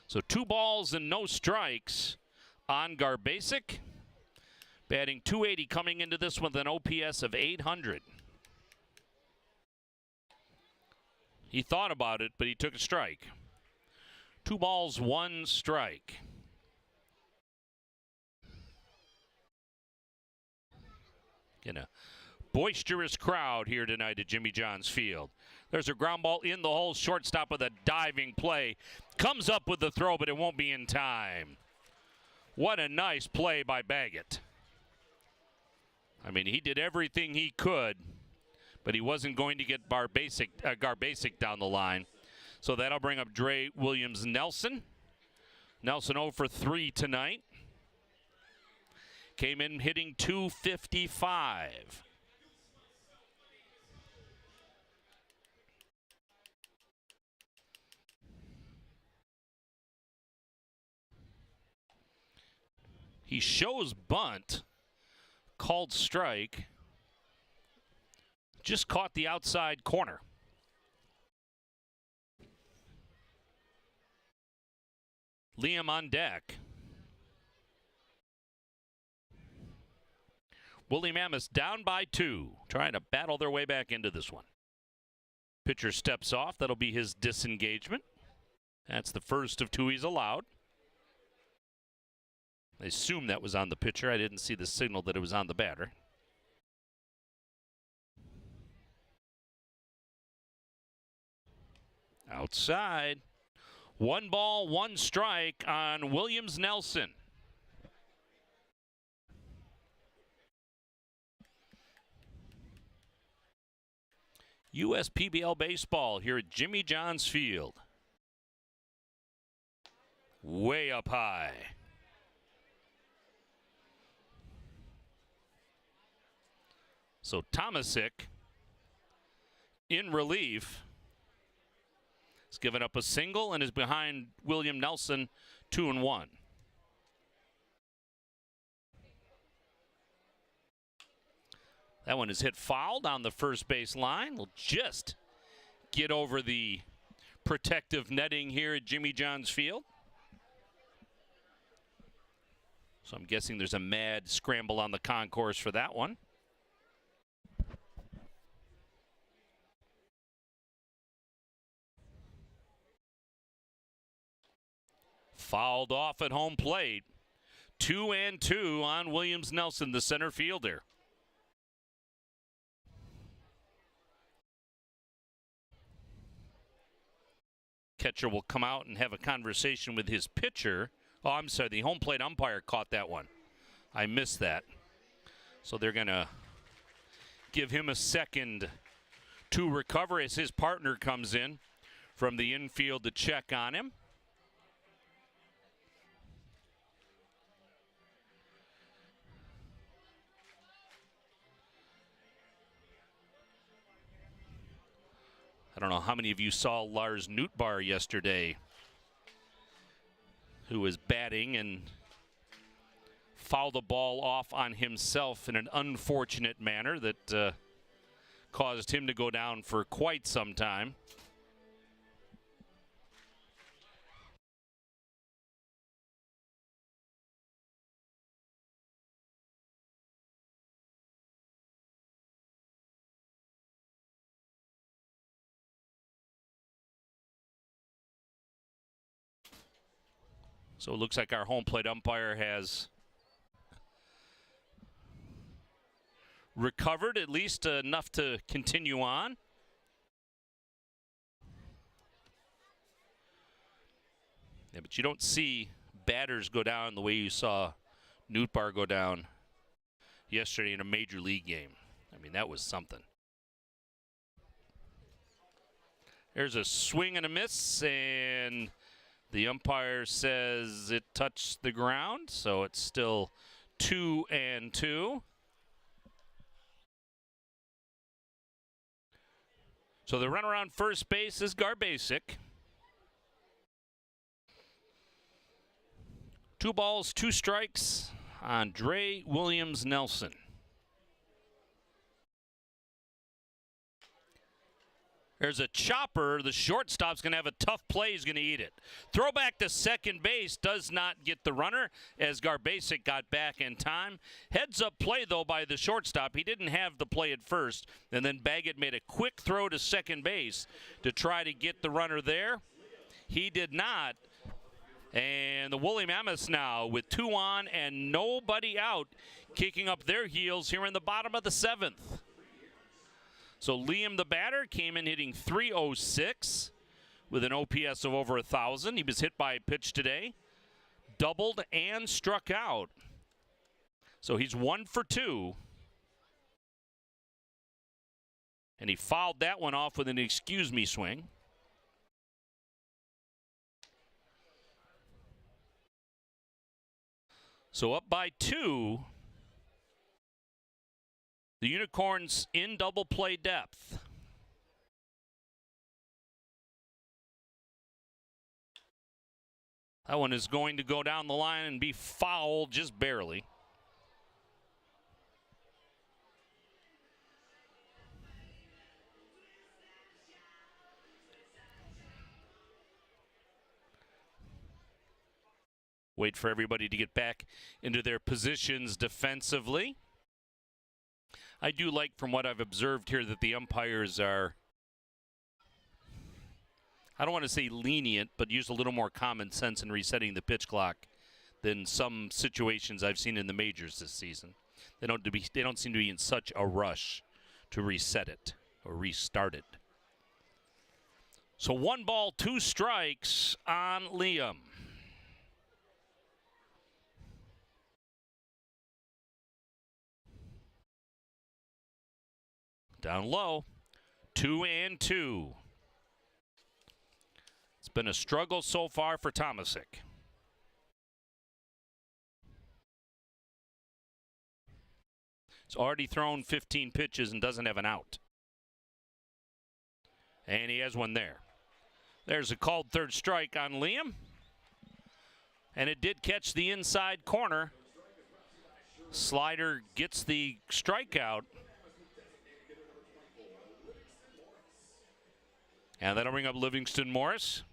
So 2 balls and no strikes on Garbasic. Batting .280 coming into this one with an OPS of 800. He thought about it, but he took a strike. 2 balls, 1 strike. In a boisterous crowd here tonight at Jimmy John's Field. There's a ground ball in the hole. Shortstop with a diving play. Comes up with the throw, but it won't be in time. What a nice play by Baggett. I mean, he did everything he could, but he wasn't going to get Garbasic down the line. So that'll bring up Dre Williams Nelson. Nelson 0 for 3 tonight. Came in hitting .255. He shows bunt, called strike, just caught the outside corner. Liam on deck. Woolly Mammoths down by 2, trying to battle their way back into this one. Pitcher steps off. That'll be his disengagement. That's the first of 2 he's allowed. I assume that was on the pitcher. I didn't see the signal that it was on the batter. Outside. 1 ball, 1 strike on Williams Nelson. USPBL baseball here at Jimmy John's Field. Way up high. So Tomasic in relief. He's given up a single and is behind William Nelson 2-1. That one is hit foul down the first base line. Will just get over the protective netting here at Jimmy John's Field. So I'm guessing there's a mad scramble on the concourse for that one. Fouled off at home plate. 2-2 on Williams Nelson, the center fielder. Catcher will come out and have a conversation with his pitcher. Oh, I'm sorry, the home plate umpire caught that one. I missed that. So they're going to give him a second to recover as his partner comes in from the infield to check on him. I don't know how many of you saw Lars Nootbaar yesterday, who was batting and fouled the ball off on himself in an unfortunate manner that caused him to go down for quite some time. So it looks like our home plate umpire has recovered at least enough to continue on. Yeah, but you don't see batters go down the way you saw Nootbaar go down yesterday in a major league game. I mean, that was something. There's a swing and a miss, and the umpire says it touched the ground, so it's still 2-2. So the runner on first base is Garbasic. 2 balls, 2 strikes on Dre Williams Nelson. There's a chopper. The shortstop's going to have a tough play. He's going to eat it. Throw back to second base does not get the runner as Garbasic got back in time. Heads up play, though, by the shortstop. He didn't have the play at first, and then Baggett made a quick throw to second base to try to get the runner there. He did not. And the Woolly Mammoths now with 2 on and nobody out, kicking up their heels here in the bottom of the 7th. So Liam, the batter, came in hitting .306 with an OPS of over 1,000. He was hit by a pitch today, doubled and struck out. So he's 1 for 2. And he fouled that one off with an excuse me swing. So up by 2. The Unicorns in double play depth. That one is going to go down the line and be fouled just barely. Wait for everybody to get back into their positions defensively. I do like, from what I've observed here, that the umpires are, I don't want to say lenient, but use a little more common sense in resetting the pitch clock than some situations I've seen in the majors this season. They don't seem to be in such a rush to reset it or restart it. So 1 ball, 2 strikes on Liam. Down low, 2-2. It's been a struggle so far for Tomasic. He's already thrown 15 pitches and doesn't have an out. And he has one there. There's a called 3rd strike on Liam. And it did catch the inside corner. Slider gets the strikeout. And that'll bring up Livingston Morris.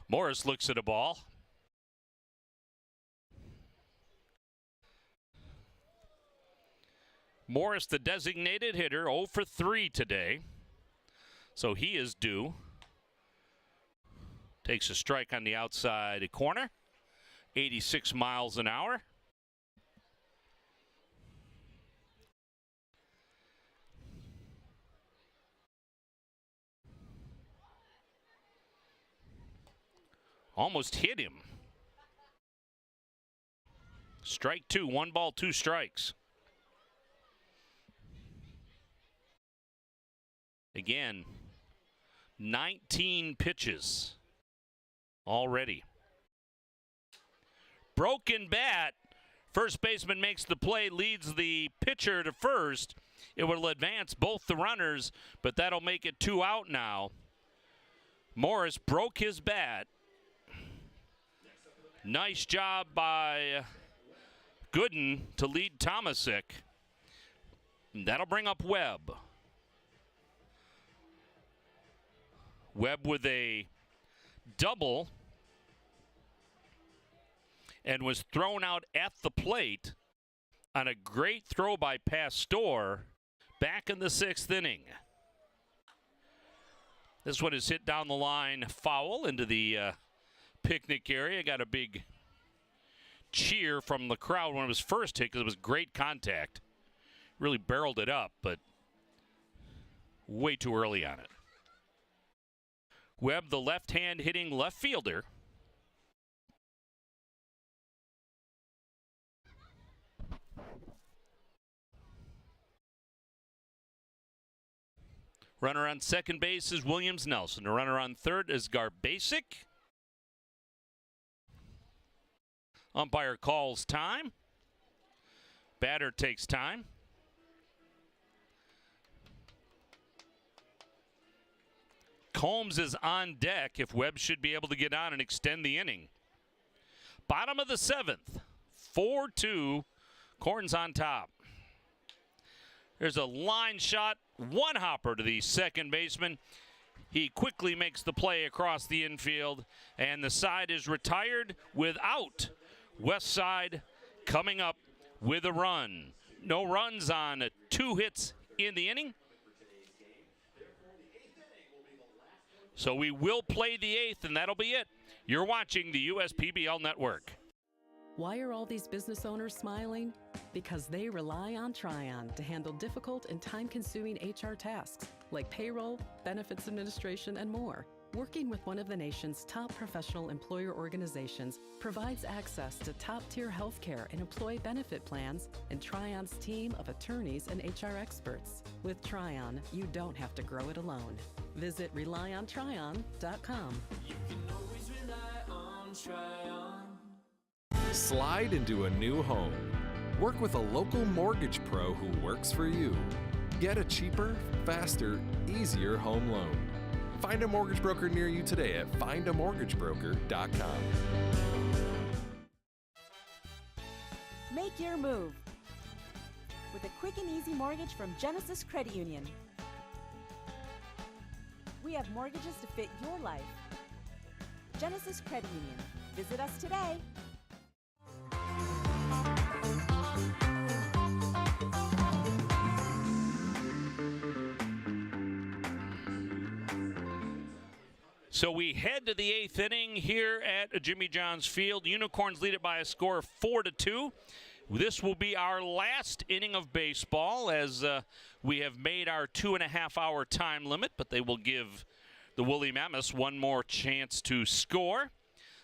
Morris looks at a ball. Morris, the designated hitter, 0 for 3 today. So he is due. Takes a strike on the outside corner. 86 miles an hour. Almost hit him. Strike 2, 1 ball, 2 strikes. Again, 19 pitches already. Broken bat. First baseman makes the play, leads the pitcher to first. It will advance both the runners, but that'll make it 2 out now. Morris broke his bat. Nice job by Gooden to lead Tomasic. That'll bring up Webb. Webb with a double and was thrown out at the plate on a great throw by Pastor back in the 6th inning. This one is hit down the line, foul into the picnic area. Got a big cheer from the crowd when it was first hit because it was great contact. Really barreled it up, but way too early on it. Webb, the left-hand hitting left fielder. Runner on second base is Williams Nelson. The runner on third is Garbasic. Umpire calls time. Batter takes time. Combs is on deck if Webb should be able to get on and extend the inning. Bottom of the 7th, 4-2, Corns on top. There's a line shot, one hopper to the second baseman. He quickly makes the play across the infield, and the side is retired without Westside coming up with a run. No runs on 2 hits in the inning. So we will play the 8th, and that'll be it. You're watching the USPBL Network. Why are all these business owners smiling? Because they rely on Tryon to handle difficult and time-consuming HR tasks like payroll, benefits administration, and more. Working with one of the nation's top professional employer organizations provides access to top-tier healthcare and employee benefit plans and Tryon's team of attorneys and HR experts. With Tryon, you don't have to grow it alone. Visit RelyOnTryon.com. You can always rely on Tryon. Slide into a new home. Work with a local mortgage pro who works for you. Get a cheaper, faster, easier home loan. Find a mortgage broker near you today at findamortgagebroker.com. Make your move with a quick and easy mortgage from Genesis Credit Union. We have mortgages to fit your life. Genesis Credit Union. Visit us today. So we head to the 8th inning here at Jimmy John's Field. Unicorns lead it by a score of 4-2. This will be our last inning of baseball as we have made our 2.5-hour time limit, but they will give the Woolly Mammoths one more chance to score.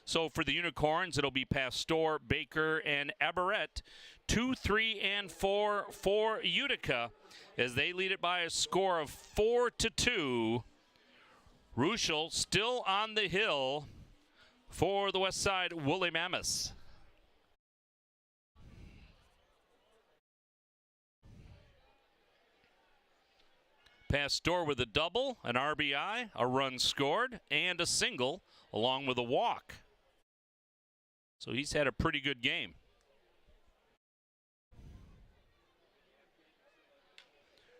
So for the Unicorns, it'll be Pastor, Baker, and Aberrett. 2, 3, and 4 for Utica as they lead it by a score of 4-2. Ruschel still on the hill for the Westside Woolly Mammoths. Pastor with a double, an RBI, a run scored, and a single, along with a walk. So he's had a pretty good game.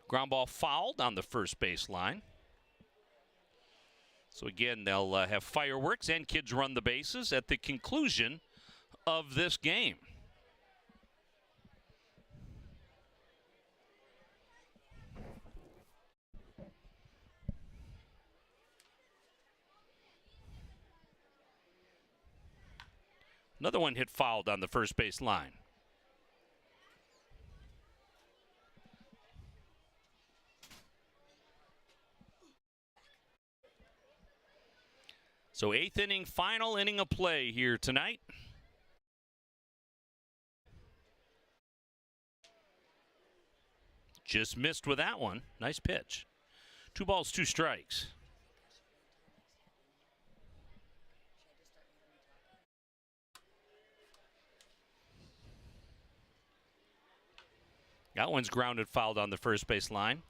Ground ball fouled on the first base line. So again, they'll have fireworks and kids run the bases at the conclusion of this game. Another one hit fouled on the first base line. So 8th inning, final inning of play here tonight. Just missed with that one. Nice pitch. 2 balls, 2 strikes. That one's grounded, fouled on the first base line.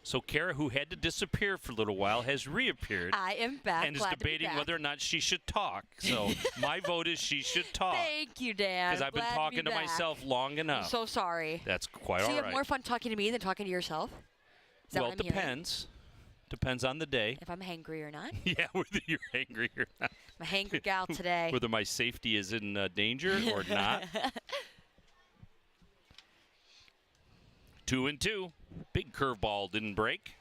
So Kara, who had to disappear for a little while, has reappeared. I am back. And is Glad to be debating back. whether or not she should talk. So my vote is she should talk. Thank you, Dan. Because I've been Glad talking to, be to back. myself long enough. I'm so sorry. That's quite so all you right. have more fun talking to me than talking to yourself? Is that Well, what it I'm hearing? depends. Depends on the day. If I'm hangry or not. Yeah, whether you're angry or not. I'm a hangry gal today. Whether my safety is in danger or not. 2-2. Big curveball didn't break.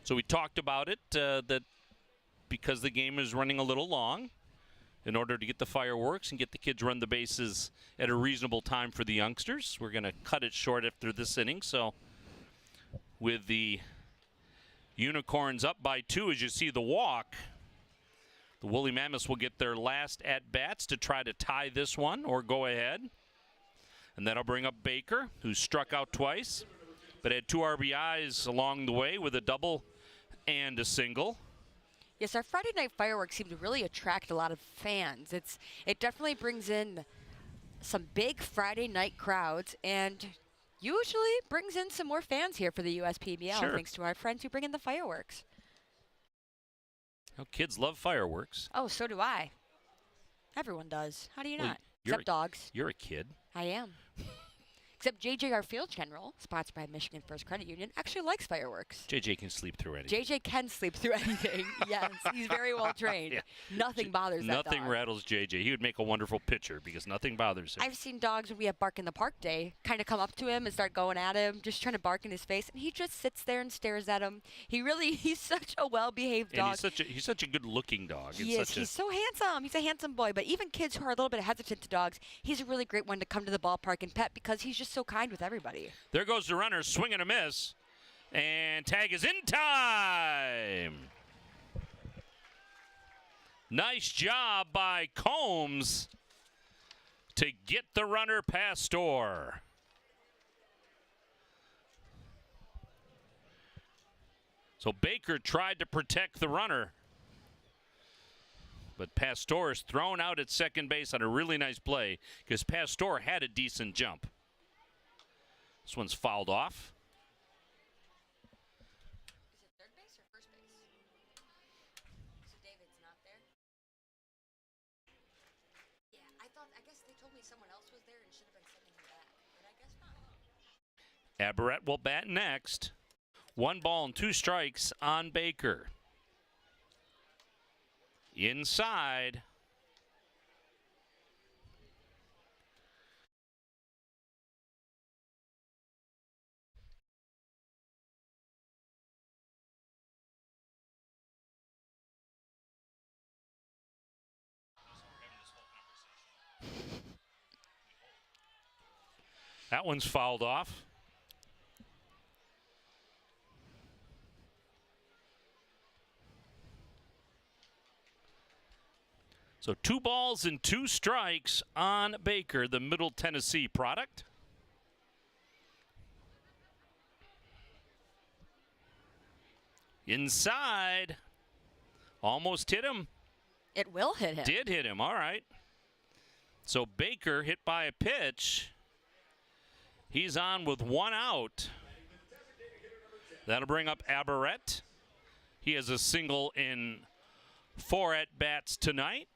So we talked about it, that because the game is running a little long, in order to get the fireworks and get the kids run the bases at a reasonable time for the youngsters, we're going to cut it short after this inning. So with the Unicorns up by 2, as you see the walk, the Woolly Mammoths will get their last at-bats to try to tie this one or go ahead. And that'll bring up Baker, who struck out twice, but had 2 RBIs along the way with a double and a single. Yes, our Friday night fireworks seem to really attract a lot of fans. It definitely brings in some big Friday night crowds and usually brings in some more fans here for the USPBL, Sure. thanks to our friends who bring in the fireworks. Well, kids love fireworks. Oh, so do I. Everyone does. How do you Well, not? you're Except dogs. You're a kid. I am. Except JJ, our field general, sponsored by Michigan First Credit Union, actually likes fireworks. JJ can sleep through anything. JJ can sleep through anything. Yes, he's very well trained. Yeah. Nothing bothers that Nothing dog. rattles JJ. He would make a wonderful pitcher because nothing bothers him. I've seen dogs when we have Bark in the Park Day kind of come up to him and start going at him, just trying to bark in his face, and he just sits there and stares at him. He's such a well-behaved And dog. he's such a good-looking dog. He is. He's so handsome. He's a handsome boy. But even kids who are a little bit hesitant to dogs, he's a really great one to come to the ballpark and pet because he's just so kind with everybody. There goes the runner, swing and a miss. And tag is in time. Nice job by Combs to get the runner Pastor. So Baker tried to protect the runner. But Pastor is thrown out at second base on a really nice play because Pastor had a decent jump. This one's fouled off. Is it third base or first base? So David's not there? Yeah, I guess they told me someone else was there and should have been sending him back, but I guess not. Aberrett will bat next. 1 ball and 2 strikes on Baker. Inside. That one's fouled off. So 2 balls and 2 strikes on Baker, the Middle Tennessee product. Inside. Almost hit him. It will hit him. Did hit him, all right. So Baker hit by a pitch. He's on with 1 out. That'll bring up Aberrett. He has a single in 4 at-bats tonight.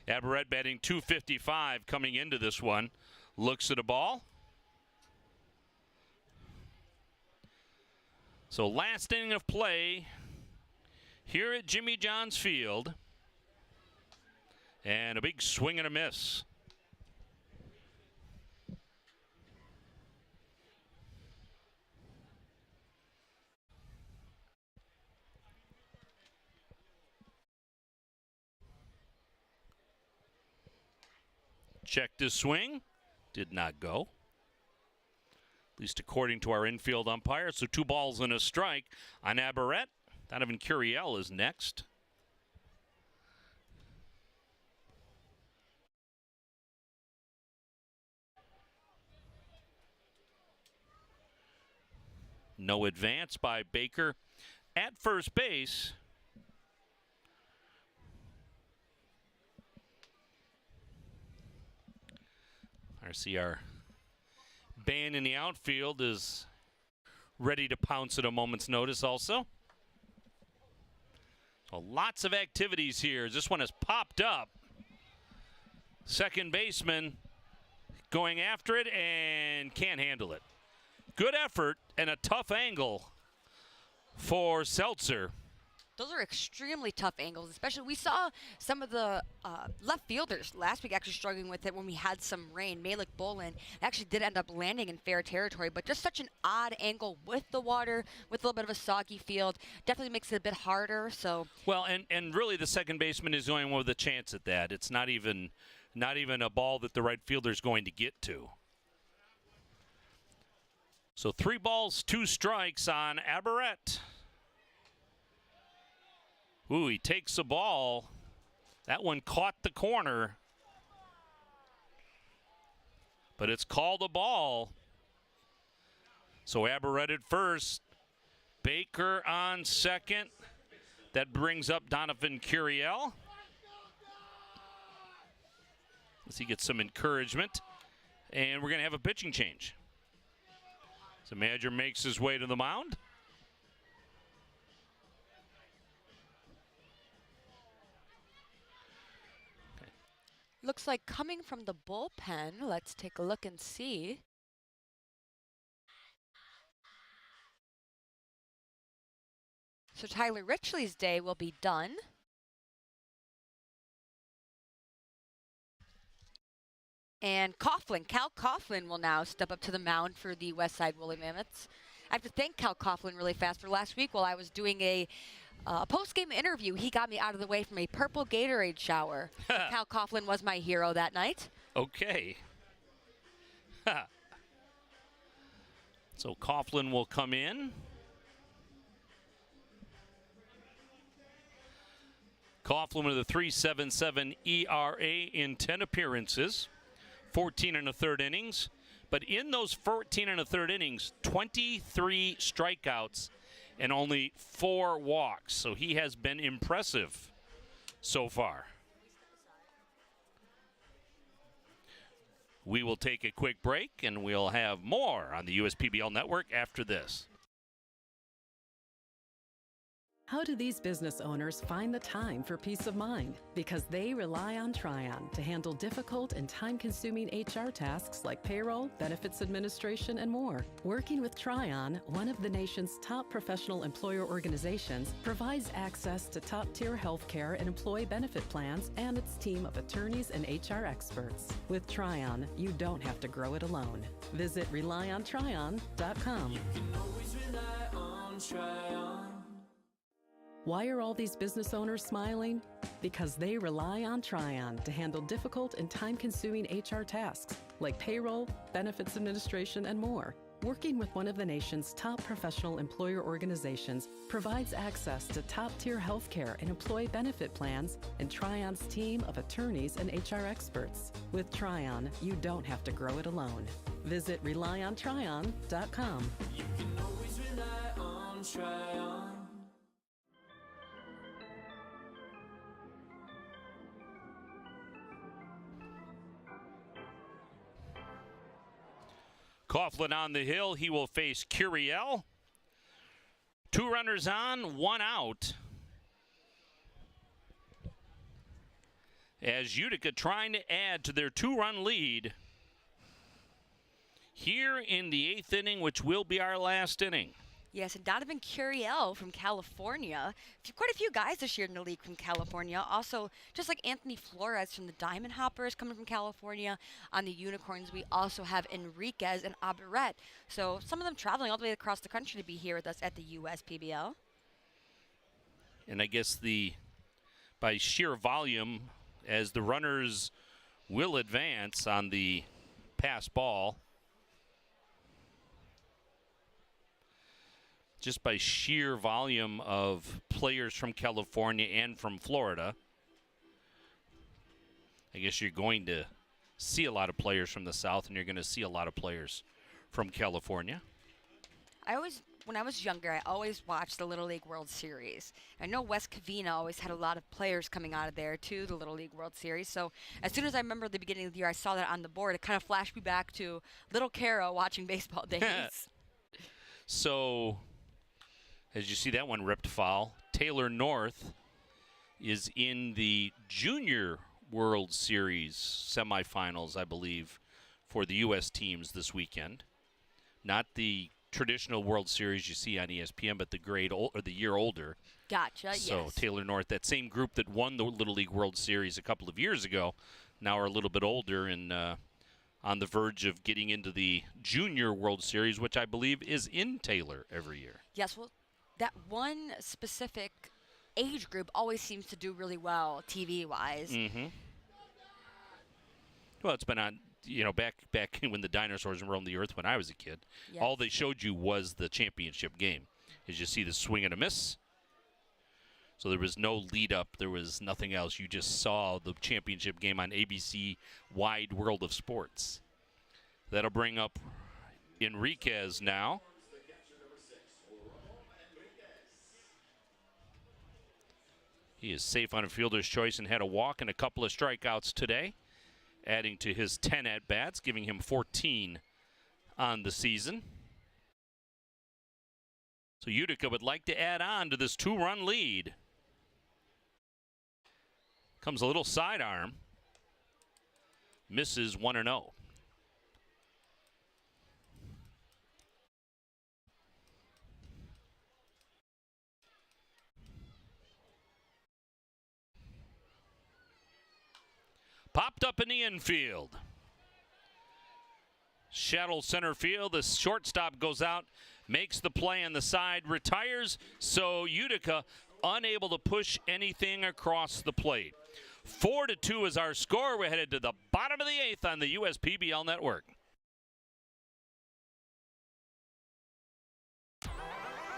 Aberrett batting .255 coming into this one. Looks at a ball. So last inning of play here at Jimmy John's Field. And a big swing and a miss. Checked his swing. Did not go. At least according to our infield umpire. So 2 balls and a strike on Aberrett. Donovan Curiel is next. No advance by Baker at first base. I see our band in the outfield is ready to pounce at a moment's notice also. So lots of activities here. This one has popped up. Second baseman going after it and can't handle it. Good effort and a tough angle for Seltzer. Those are extremely tough angles, especially we saw some of the left fielders last week actually struggling with it when we had some rain. Malik Bolin actually did end up landing in fair territory, but just such an odd angle with the water, with a little bit of a soggy field. Definitely makes it a bit harder. So well, and really the second baseman is the only one with a chance at that. It's not even a ball that the right fielder is going to get to. So 3 balls, 2 strikes on Aberrett. Ooh, he takes the ball. That one caught the corner. But it's called a ball. So Aberrett at first. Baker on second. That brings up Donovan Curiel. As he gets some encouragement. And we're going to have a pitching change. So Manager makes his way to the mound. looks like coming from the bullpen. Let's take a look and see. So Tyler Richley's day will be done. And Coughlin, Cal Coughlin will now step up to the mound for the Westside Woolly Mammoths. I have to thank Cal Coughlin really fast for last week while I was doing a post-game interview. He got me out of the way from a purple Gatorade shower. Cal Coughlin was my hero that night. Okay. So Coughlin will come in. Coughlin with a 3.77 ERA in 10 appearances, 14 1/3 innings. But in those 14 1/3 innings, 23 strikeouts and only 4 walks. So he has been impressive so far. We will take a quick break, and we'll have more on the USPBL Network after this. How do these business owners find the time for peace of mind? Because they rely on Tryon to handle difficult and time-consuming HR tasks like payroll, benefits administration, and more. Working with Tryon, one of the nation's top professional employer organizations, provides access to top-tier health care and employee benefit plans and its team of attorneys and HR experts. With Tryon, you don't have to grow it alone. Visit RelyOnTryon.com. You can always rely on Tryon. Why are all these business owners smiling? Because they rely on Tryon to handle difficult and time-consuming HR tasks like payroll, benefits administration, and more. Working with one of the nation's top professional employer organizations provides access to top-tier health care and employee benefit plans and Tryon's team of attorneys and HR experts. With Tryon, you don't have to grow it alone. Visit RelyOnTryon.com. You can always rely on Tryon. Coughlin on the hill. He will face Curiel. 2 runners on, 1 out. as Utica trying to add to their 2-run lead here in the 8th inning, which will be our last inning. Yes, and Donovan Curiel from California. Quite a few guys this year in the league from California. Also, just like Anthony Flores from the Diamond Hoppers coming from California. On the Unicorns, we also have Enriquez and Aberret. So some of them traveling all the way across the country to be here with us at the USPBL. And I guess by sheer volume, as the runners will advance on the pass ball, just by sheer volume of players from California and from Florida, I guess you're going to see a lot of players from the South, and you're going to see a lot of players from California. When I was younger, I always watched the Little League World Series. I know West Covina always had a lot of players coming out of there to the Little League World Series. So as soon as I remember the beginning of the year, I saw that on the board. It kind of flashed me back to little Kara watching baseball days. So as you see that one ripped foul, Taylor North is in the Junior World Series semifinals, I believe, for the U.S. teams this weekend. Not the traditional World Series you see on ESPN, but the year older. Gotcha, So yes. Taylor North, that same group that won the Little League World Series a couple of years ago, now are a little bit older and on the verge of getting into the Junior World Series, which I believe is in Taylor every year. Yes, well, that one specific age group always seems to do really well TV-wise. Mm-hmm. Well, it's been on, back when the dinosaurs roamed the earth when I was a kid. Yes. All they showed you was the championship game. As you see the swing and a miss. So there was no lead up. There was nothing else. You just saw the championship game on ABC Wide World of Sports. That'll bring up Enriquez now. He is safe on a fielder's choice and had a walk and a couple of strikeouts today, adding to his 10 at-bats, giving him 14 on the season. So Utica would like to add on to this 2-run lead. Comes a little sidearm. Misses 1-0. Popped up in the infield. Shadow center field. The shortstop goes out, makes the play on the side, retires. So Utica unable to push anything across the plate. 4-2 is our score. We're headed to the bottom of the 8th on the USPBL network.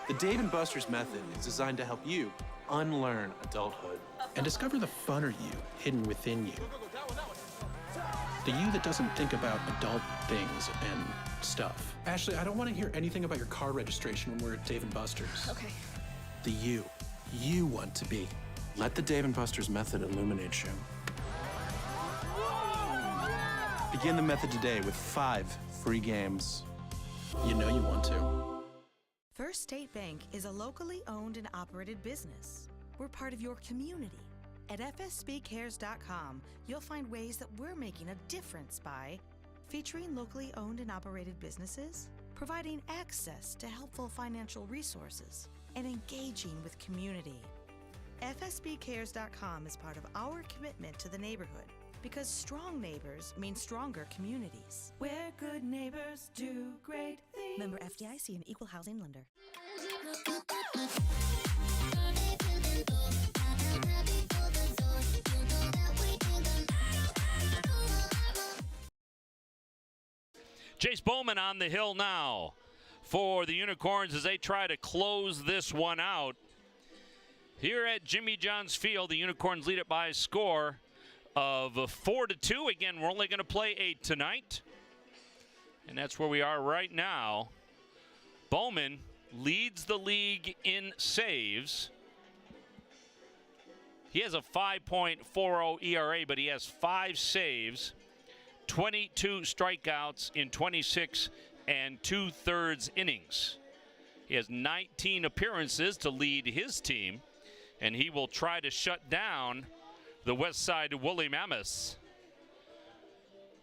The Dave & Buster's method is designed to help you unlearn adulthood and discover the funner you hidden within you. The you that doesn't think about adult things and stuff. Ashley, I don't want to hear anything about your car registration when we're at Dave & Buster's. Okay. The you want to be. Let the Dave & Buster's method illuminate you. Begin the method today with 5 free games. You know you want to. First State Bank is a locally owned and operated business. We're part of your community. At fsbcares.com, you'll find ways that we're making a difference by featuring locally owned and operated businesses, providing access to helpful financial resources, and engaging with community. fsbcares.com is part of our commitment to the neighborhood because strong neighbors mean stronger communities. Where good neighbors do great things. Member FDIC and Equal Housing Lender. Chase Bowman on the hill now for the Unicorns as they try to close this one out. Here at Jimmy John's Field, the Unicorns lead it by a score of 4-2. Again, we're only going to play 8 tonight. And that's where we are right now. Bowman leads the league in saves. He has a 5.40 ERA, but he has 5 saves, 22 strikeouts in 26 and 2/3 innings. He has 19 appearances to lead his team, and he will try to shut down the Westside Woolly Mammoths.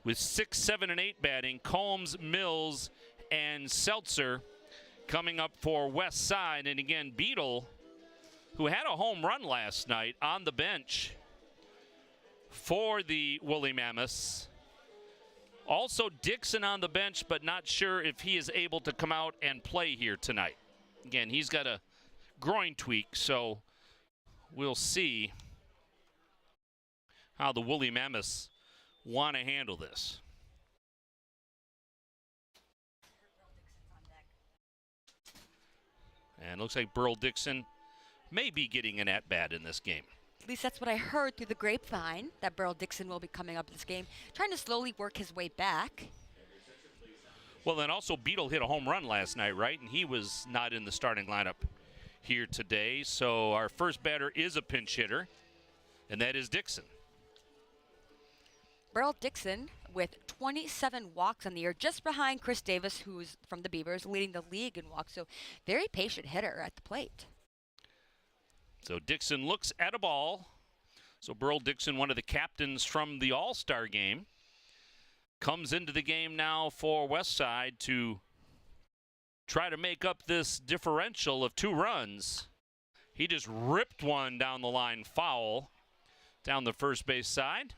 With 6, 7, and 8 batting, Combs, Mills, and Seltzer coming up for Westside. And again, Beadle, who had a home run last night on the bench for the Woolly Mammoths. Also Dixon on the bench, but not sure if he is able to come out and play here tonight. Again, he's got a groin tweak, so we'll see how the Woolly Mammoths want to handle this. And looks like Burl Dixon may be getting an at-bat in this game. At least that's what I heard through the grapevine, that Burl Dixon will be coming up this game, trying to slowly work his way back. Well, then also Beadle hit a home run last night, right? And he was not in the starting lineup here today. So our first batter is a pinch hitter, and that is Dixon. Burl Dixon with 27 walks on the year, just behind Chris Davis, who's from the Beavers, leading the league in walks. So very patient hitter at the plate. So Dixon looks at a ball. So Burl Dixon, one of the captains from the All-Star game, comes into the game now for Westside to try to make up this differential of 2 runs. He just ripped one down the line foul down the first base side.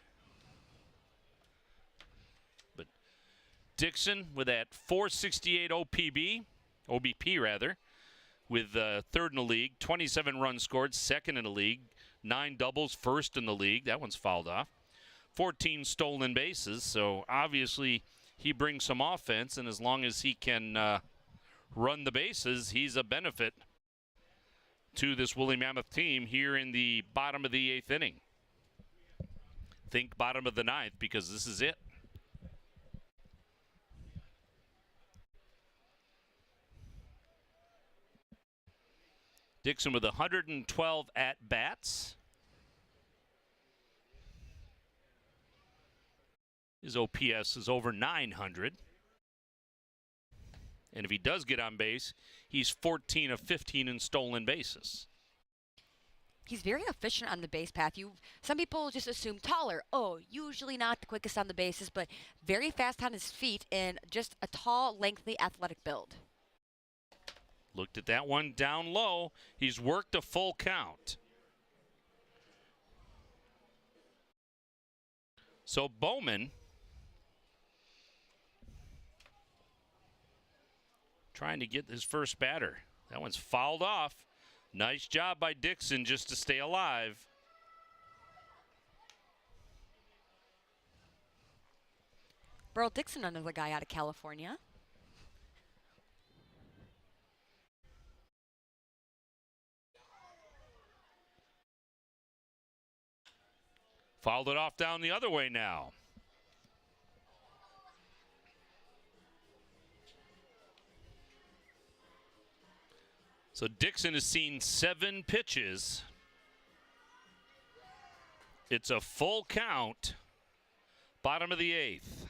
But Dixon with that .468 OBP rather, with third in the league, 27 runs scored, second in the league, 9 doubles, first in the league. That one's fouled off. 14 stolen bases, so obviously he brings some offense, and as long as he can run the bases, he's a benefit to this Woolly Mammoth team here in the bottom of the 8th inning. Think bottom of the 9th, because this is it. Dixon with 112 at-bats. His OPS is over 900. And if he does get on base, he's 14 of 15 in stolen bases. He's very efficient on the base path. Some people just assume taller. Oh, usually not the quickest on the bases, but very fast on his feet and just a tall, lengthy, athletic build. Looked at that one down low. He's worked a full count. So Bowman trying to get his first batter. That one's fouled off. Nice job by Dixon just to stay alive. Burl Dixon, another guy out of California. Fouled it off down the other way now. So Dixon has seen 7 pitches. It's a full count. Bottom of the 8th.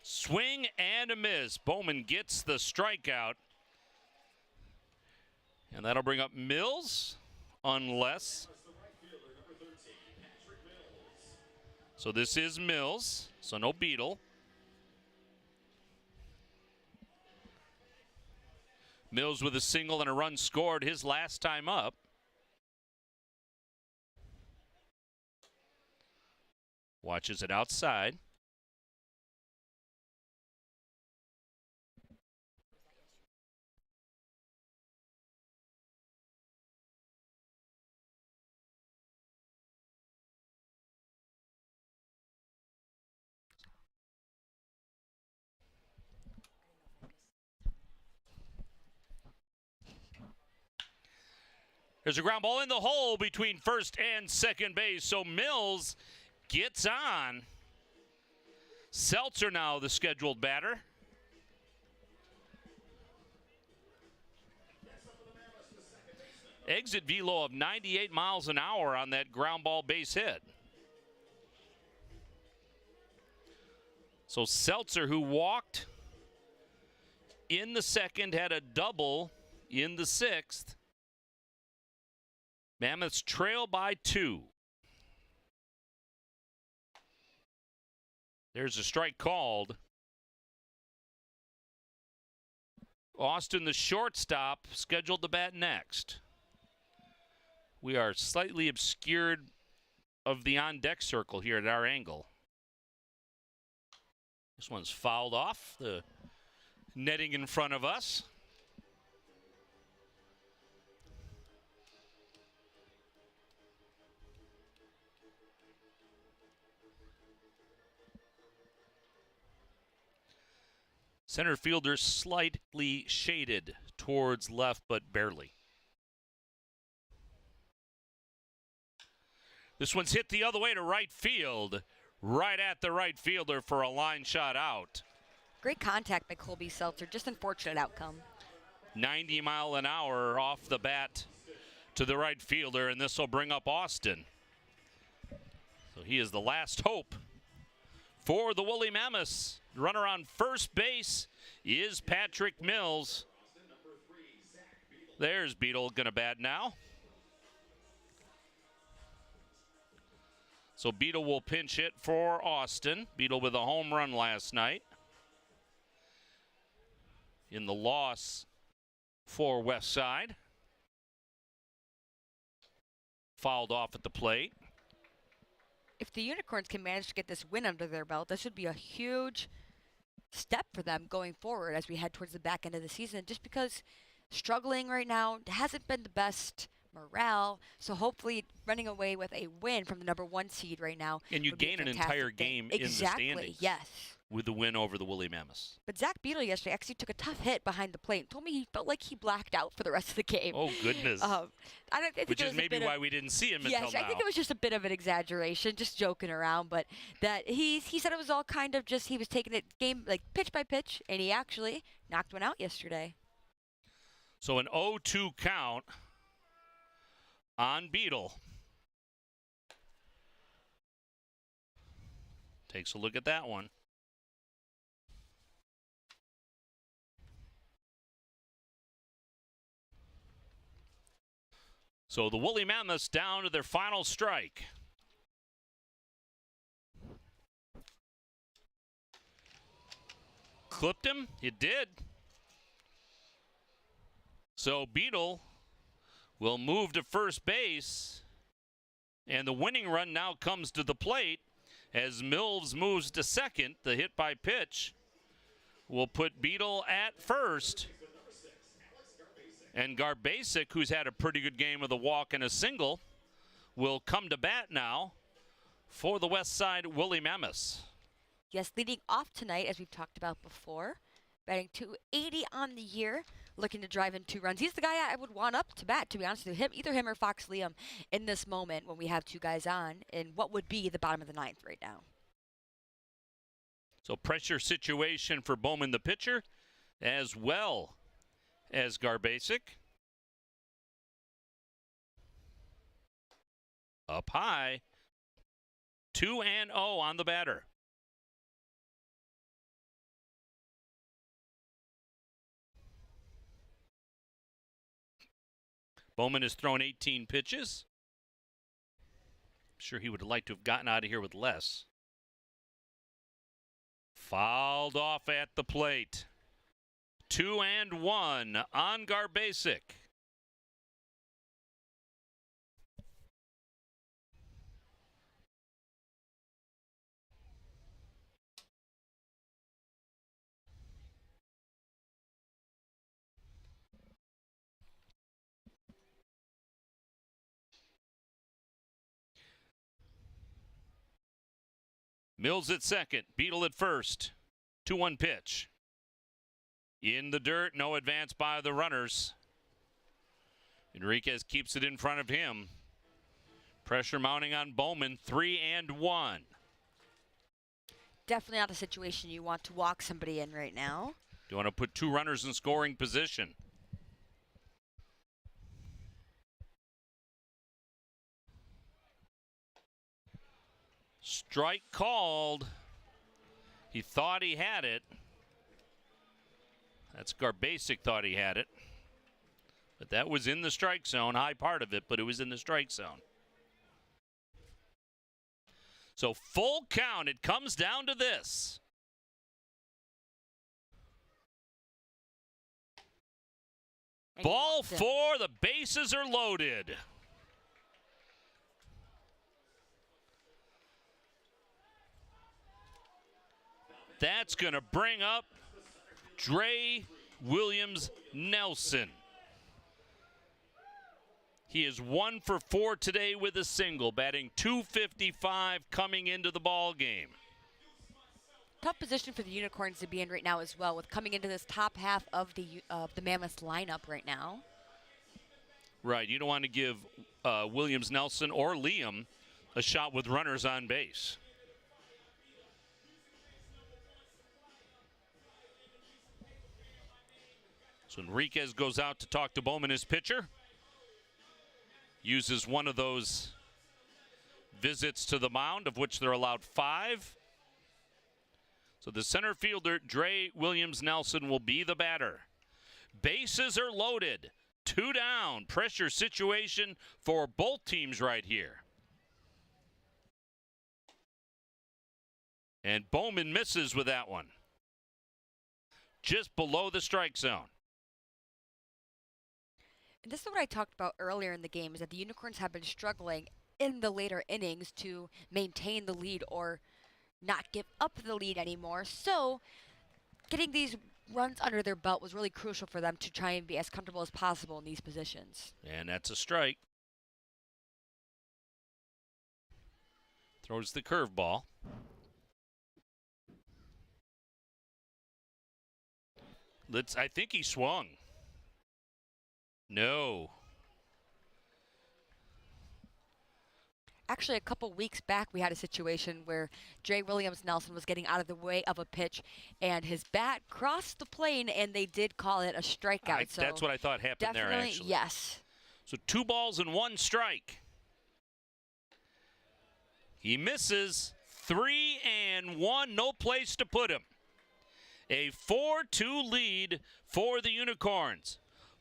Swing and a miss. Bowman gets the strikeout. And that'll bring up Mills, unless. So this is Mills, so no Beadle. Mills with a single and a run scored his last time up. Watches it outside. There's a ground ball in the hole between first and second base, so Mills gets on. Seltzer now the scheduled batter. Exit velo of 98 miles an hour on that ground ball base hit. So Seltzer, who walked in the second, had a double in the 6th. Mammoths trail by 2. There's a strike called. Austin, the shortstop, scheduled to bat next. We are slightly obscured of the on-deck circle here at our angle. This one's fouled off the netting in front of us. Center fielder slightly shaded towards left, but barely. This one's hit the other way to right field, right at the right fielder for a line shot out. Great contact by Colby Seltzer, just unfortunate outcome. 90 mile an hour off the bat to the right fielder, and this will bring up Austin. So he is the last hope for the Woolly Mammoths. Runner on first base is Patrick Mills. There's Beetle gonna bat now. So Beetle will pinch hit for Austin. Beetle with a home run last night in the loss for Westside. Fouled off at the plate. If the Unicorns can manage to get this win under their belt, this would be a huge step for them going forward as we head towards the back end of the season, just because struggling right now hasn't been the best morale. So hopefully running away with a win from the #1 seed right now. And you gain an entire game in the standings. Yes. With the win over the Woolly Mammoths. But Zach Beetle yesterday actually took a tough hit behind the plate and told me he felt like he blacked out for the rest of the game. Oh, goodness. I think Which is maybe why we didn't see him until now. Yes, I think it was just a bit of an exaggeration, just joking around. But that he said it was all kind of just he was taking it game like pitch by pitch, and he actually knocked one out yesterday. So an 0-2 count on Beetle. Takes a look at that one. So the Woolly Mammoths down to their final strike. Clipped him? It did. So Beetle will move to first base, and the winning run now comes to the plate as Mills moves to second. The hit by pitch will put Beetle at first. And Garbasic, who's had a pretty good game with a walk and a single, will come to bat now for the Westside Woolly Mammoths. Yes, leading off tonight, as we've talked about before, batting .280 on the year, looking to drive in 2 runs. He's the guy I would want up to bat, to be honest with you. Either him or Fox Liam in this moment when we have 2 guys on in what would be the bottom of the 9th right now. So pressure situation for Bowman, the pitcher, as well as Garbasic. Up high. 2-0 on the batter. Bowman has thrown 18 pitches. I'm sure he would have liked to have gotten out of here with less. Fouled off at the plate. 2-1 on Garbasic. Mills at second, Beetle at first. 2-1 pitch. In the dirt, no advance by the runners. Enriquez keeps it in front of him. Pressure mounting on Bowman, 3-1. Definitely not a situation you want to walk somebody in right now. You want to put 2 runners in scoring position. Strike called. He thought he had it. That's Garbasic thought he had it. But that was in the strike zone, high part of it, but it was in the strike zone. So full count, it comes down to this. Ball four, the bases are loaded. That's going to bring up Dre Williams-Nelson. He is 1 for 4 today with a single, batting .255 coming into the ball game. Tough position for the Unicorns to be in right now as well, with coming into this top half of the Mammoths lineup right now. Right, you don't want to give Williams-Nelson or Liam a shot with runners on base. So Enriquez goes out to talk to Bowman, his pitcher. Uses one of those visits to the mound, of which they're allowed 5. So the center fielder, Dre Williams-Nelson, will be the batter. Bases are loaded. 2 down. Pressure situation for both teams right here. And Bowman misses with that one. Just below the strike zone. And this is what I talked about earlier in the game, is that the Unicorns have been struggling in the later innings to maintain the lead or not give up the lead anymore. So getting these runs under their belt was really crucial for them to try and be as comfortable as possible in these positions. And that's a strike. Throws the curveball. I think he swung. No. Actually, a couple weeks back, we had a situation where Dre Williams-Nelson was getting out of the way of a pitch, and his bat crossed the plane, and they did call it a strikeout. So that's what I thought happened there, definitely, actually. yes. So 2 balls and 1 strike. He misses. 3-1, no place to put him. A 4-2 lead for the Unicorns.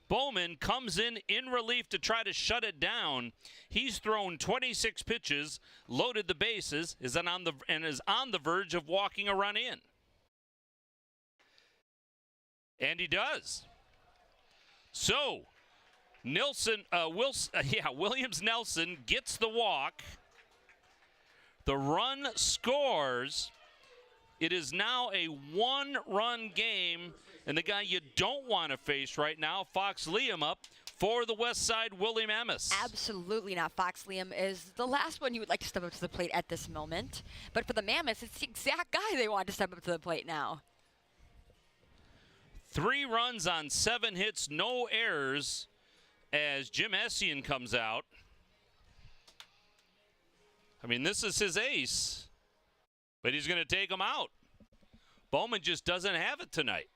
Bowman comes in relief to try to shut it down. He's thrown 26 pitches, loaded the bases, is on the verge of walking a run in. And he does. So, Williams-Nelson gets the walk. The run scores. It is now a 1-run game, and the guy you don't want to face right now, Fox Liam, up for the Westside Woolly Mammoths. Absolutely not. Fox Liam is the last one you would like to step up to the plate at this moment. But for the Mammoths, it's the exact guy they want to step up to the plate now. 3 runs on 7 hits, no errors, as Jim Essien comes out. I mean, this is his ace. But he's going to take him out. Bowman just doesn't have it tonight.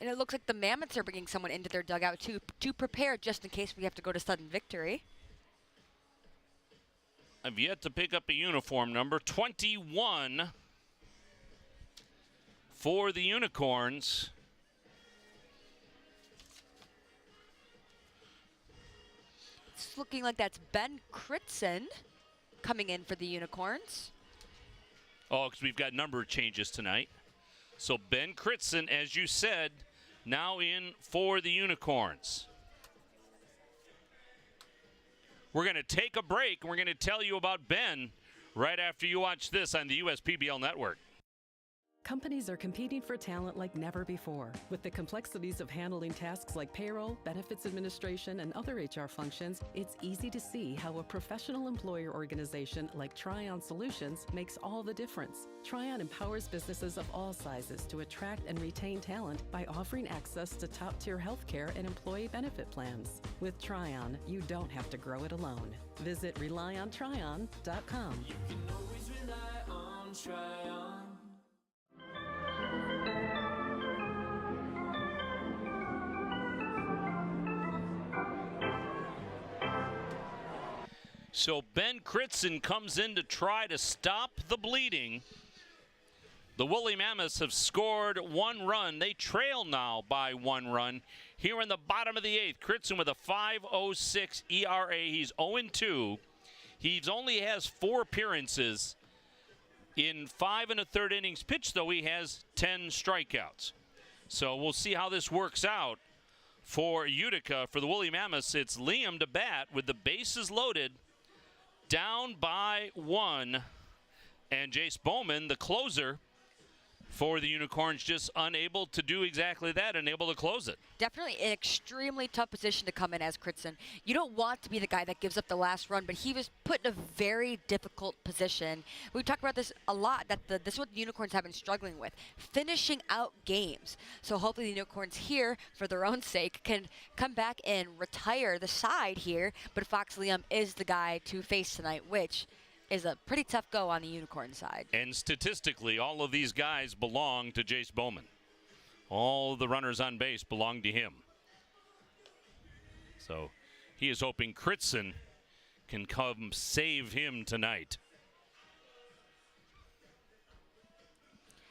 And it looks like the Mammoths are bringing someone into their dugout to prepare just in case we have to go to sudden victory. I've yet to pick up a uniform number. 21 for the Unicorns. It's looking like that's Ben Critson coming in for the Unicorns. Oh, because we've got number changes tonight. So Ben Critson, as you said, now in for the Unicorns. We're going to take a break, and we're going to tell you about Ben right after you watch this on the USPBL Network. Companies are competing for talent like never before. With the complexities of handling tasks like payroll, benefits administration, and other HR functions, it's easy to see how a professional employer organization like Tryon Solutions makes all the difference. Tryon empowers businesses of all sizes to attract and retain talent by offering access to top-tier healthcare and employee benefit plans. With Tryon, you don't have to grow it alone. Visit RelyOnTryon.com. You can always rely on Tryon. So Ben Critson comes in to try to stop the bleeding. The Woolly Mammoths have scored 1 run. They trail now by 1 run. Here in the bottom of the 8th, Critson with a 5.06 ERA. He's 0-2. He only has 4 appearances. In 5 1/3 innings pitched, though, he has 10 strikeouts. So we'll see how this works out for Utica. For the Woolly Mammoths, it's Liam to bat with the bases loaded, down by 1. And Jace Bowman, the closer for the Unicorns, just unable to do exactly that, unable to close it. Definitely an extremely tough position to come in as Critson. You don't want to be the guy that gives up the last run, but he was put in a very difficult position. We talk about this a lot, that this is what the Unicorns have been struggling with, finishing out games. So hopefully the Unicorns here, for their own sake, can come back and retire the side here, but Fox Liam is the guy to face tonight, which is a pretty tough go on the Unicorn side. And statistically, all of these guys belong to Jace Bowman. All the runners on base belong to him. So he is hoping Critson can come save him tonight.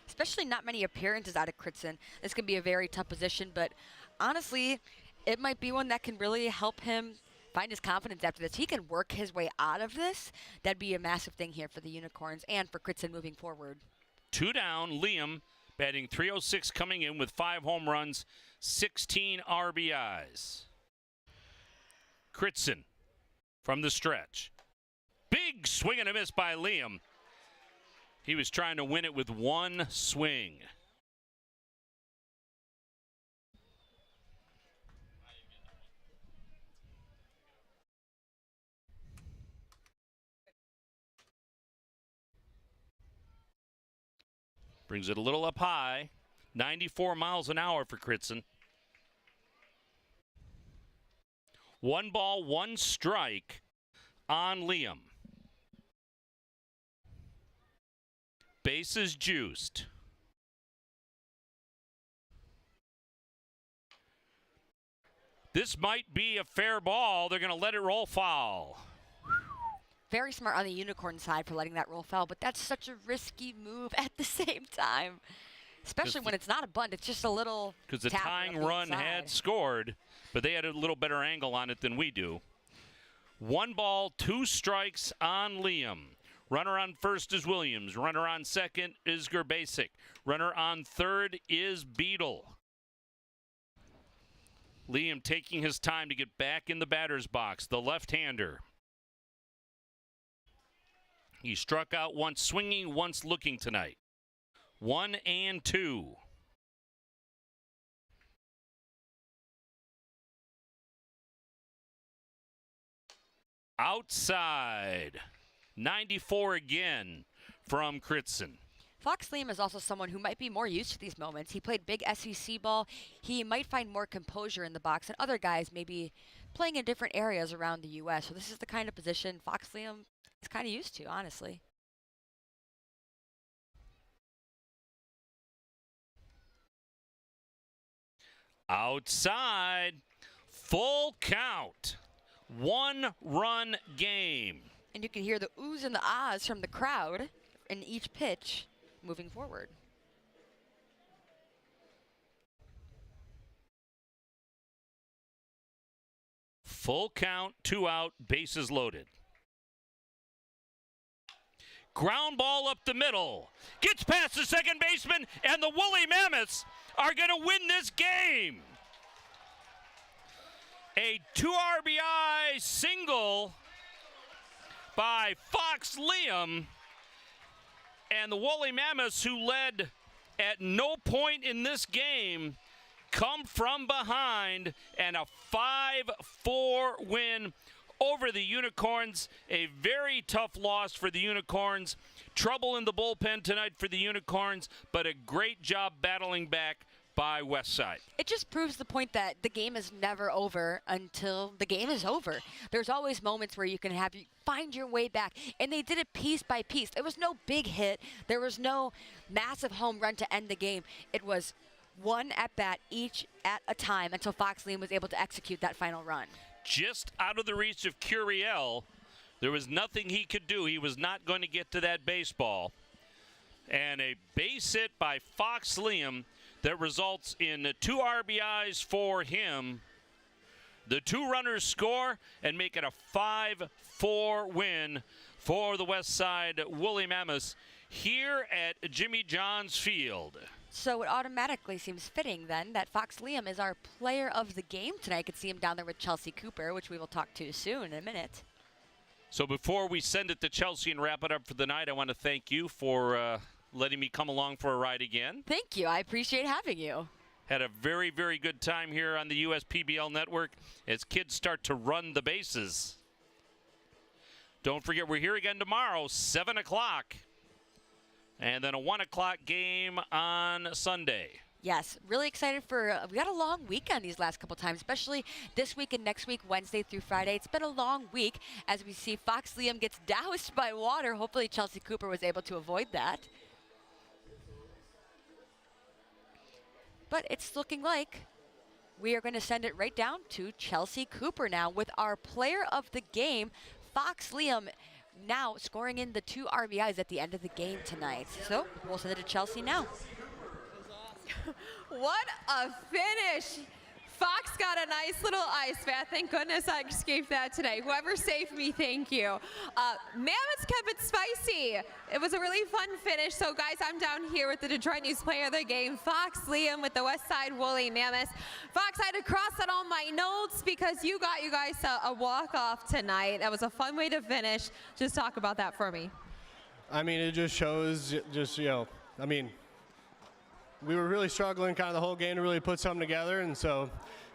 Especially not many appearances out of Critson. This can be a very tough position, but honestly, it might be one that can really help him find his confidence after this. He can work his way out of this. That'd be a massive thing here for the Unicorns and for Critson moving forward. 2 down, Liam batting .306, coming in with 5 home runs, 16 RBIs. Critson from the stretch. Big swing and a miss by Liam. He was trying to win it with 1 swing. Brings it a little up high. 94 miles an hour for Critson. 1 ball, 1 strike on Liam. Bases juiced. This might be a fair ball. They're going to let it roll foul. Very smart on the Unicorn side for letting that roll foul, but that's such a risky move at the same time. Especially when it's not a bunt, it's just a little because the tying run had scored, but they had a little better angle on it than we do. 1 ball, 2 strikes on Liam. Runner on first is Williams. Runner on second is Gerbasic. Runner on third is Beadle. Liam taking his time to get back in the batter's box, the left-hander. He struck out once swinging, once looking tonight. 1 and 2. Outside. 94 again from Critson. Fox Liam is also someone who might be more used to these moments. He played big SEC ball. He might find more composure in the box, and other guys may be playing in different areas around the U.S. So this is the kind of position Fox Liam is kind of used to, honestly. Outside, full count, 1-run game. And you can hear the oohs and the ahs from the crowd in each pitch moving forward. Full count, 2 out, bases loaded. Ground ball up the middle. Gets past the second baseman, and the Woolly Mammoths are going to win this game. A 2 RBI single by Fox Liam, and the Woolly Mammoths, who led at no point in this game, come from behind, and a 5-4 win over the Unicorns. A very tough loss for the Unicorns. Trouble in the bullpen tonight for the Unicorns, but a great job battling back by Westside. It just proves the point that the game is never over until the game is over. There's always moments where you can find your way back, and they did it piece by piece. There was no big hit. There was no massive home run to end the game. It was one at-bat each at a time until Fox Liam was able to execute that final run. Just out of the reach of Curiel. There was nothing he could do. He was not going to get to that baseball. And a base hit by Fox Liam that results in 2 RBIs for him. The 2 runners score and make it a 5-4 win for the Westside Woolly Mammoths here at Jimmy John's Field. So it automatically seems fitting then that Fox Liam is our player of the game tonight. I could see him down there with Chelsea Cooper, which we will talk to soon in a minute. So before we send it to Chelsea and wrap it up for the night, I want to thank you for letting me come along for a ride again. Thank you. I appreciate having you. Had a very, very good time here on the USPBL network as kids start to run the bases. Don't forget, we're here again tomorrow, 7 o'clock. And then a 1 o'clock game on Sunday. Yes, really excited for, we got a long weekend these last couple times, especially this week and next week, Wednesday through Friday. It's been a long week as we see Fox Liam gets doused by water. Hopefully Chelsea Cooper was able to avoid that. But it's looking like we are going to send it right down to Chelsea Cooper now with our player of the game, Fox Liam, now scoring in the 2 RBIs at the end of the game tonight. So we'll send it to Chelsea now. What a finish. Fox got a nice little ice bath. Thank goodness I escaped that today. Whoever saved me, thank you. Mammoths kept it spicy. It was a really fun finish. So, guys, I'm down here with the Detroit News Player of the Game, Fox Liam with the Westside Woolly Mammoths. Fox, I had to cross out all my notes because you guys a walk-off tonight. That was a fun way to finish. Just talk about that for me. I mean, it just shows, we were really struggling kind of the whole game to really put something together, and so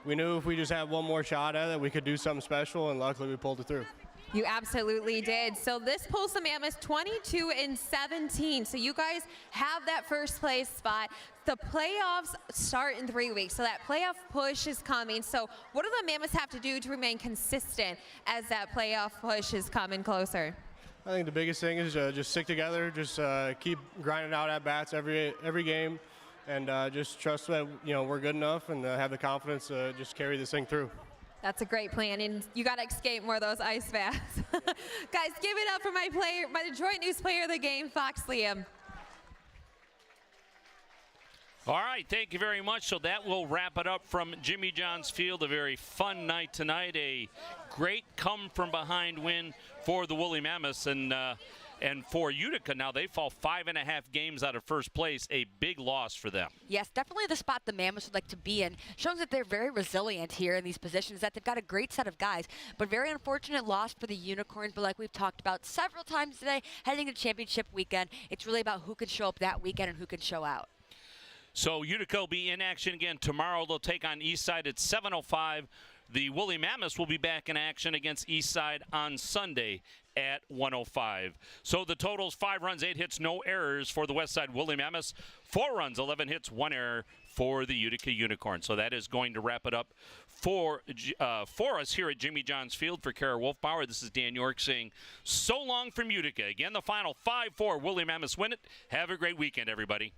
we knew if we just had one more shot at it, we could do something special, and luckily we pulled it through. You absolutely did. So this pulls the Mammoths 22-17. So you guys have that first place spot. The playoffs start in 3 weeks, so that playoff push is coming. So what do the Mammoths have to do to remain consistent as that playoff push is coming closer? I think the biggest thing is just stick together, just keep grinding out at bats every game. And just trust that we're good enough and have the confidence to just carry this thing through. That's a great plan, and you got to escape more of those ice baths. Guys, give it up for my Detroit News Player of the Game, Fox Liam. All right, thank you very much. So that will wrap it up from Jimmy John's Field. A very fun night tonight. A great come-from-behind win for the Woolly Mammoths. And for Utica, now they fall 5.5 games out of first place, a big loss for them. Yes, definitely the spot the Mammoths would like to be in. Shows that they're very resilient here in these positions, that they've got a great set of guys. But very unfortunate loss for the Unicorns. But like we've talked about several times today, heading to championship weekend, it's really about who can show up that weekend and who can show out. So Utica will be in action again tomorrow. They'll take on Eastside at 7:05. The Woolly Mammoths will be back in action against Eastside on Sunday at 1:05. So the totals: 5 runs, 8 hits, no errors for the Westside Woolly Mammoths. 4 runs, 11 hits, 1 error for the Utica Unicorn. So that is going to wrap it up for us here at Jimmy John's Field. For Kara Wolfbauer, this is Dan York saying so long from Utica. Again, the final 5-4 Woolly Mammoths win it. Have a great weekend, everybody.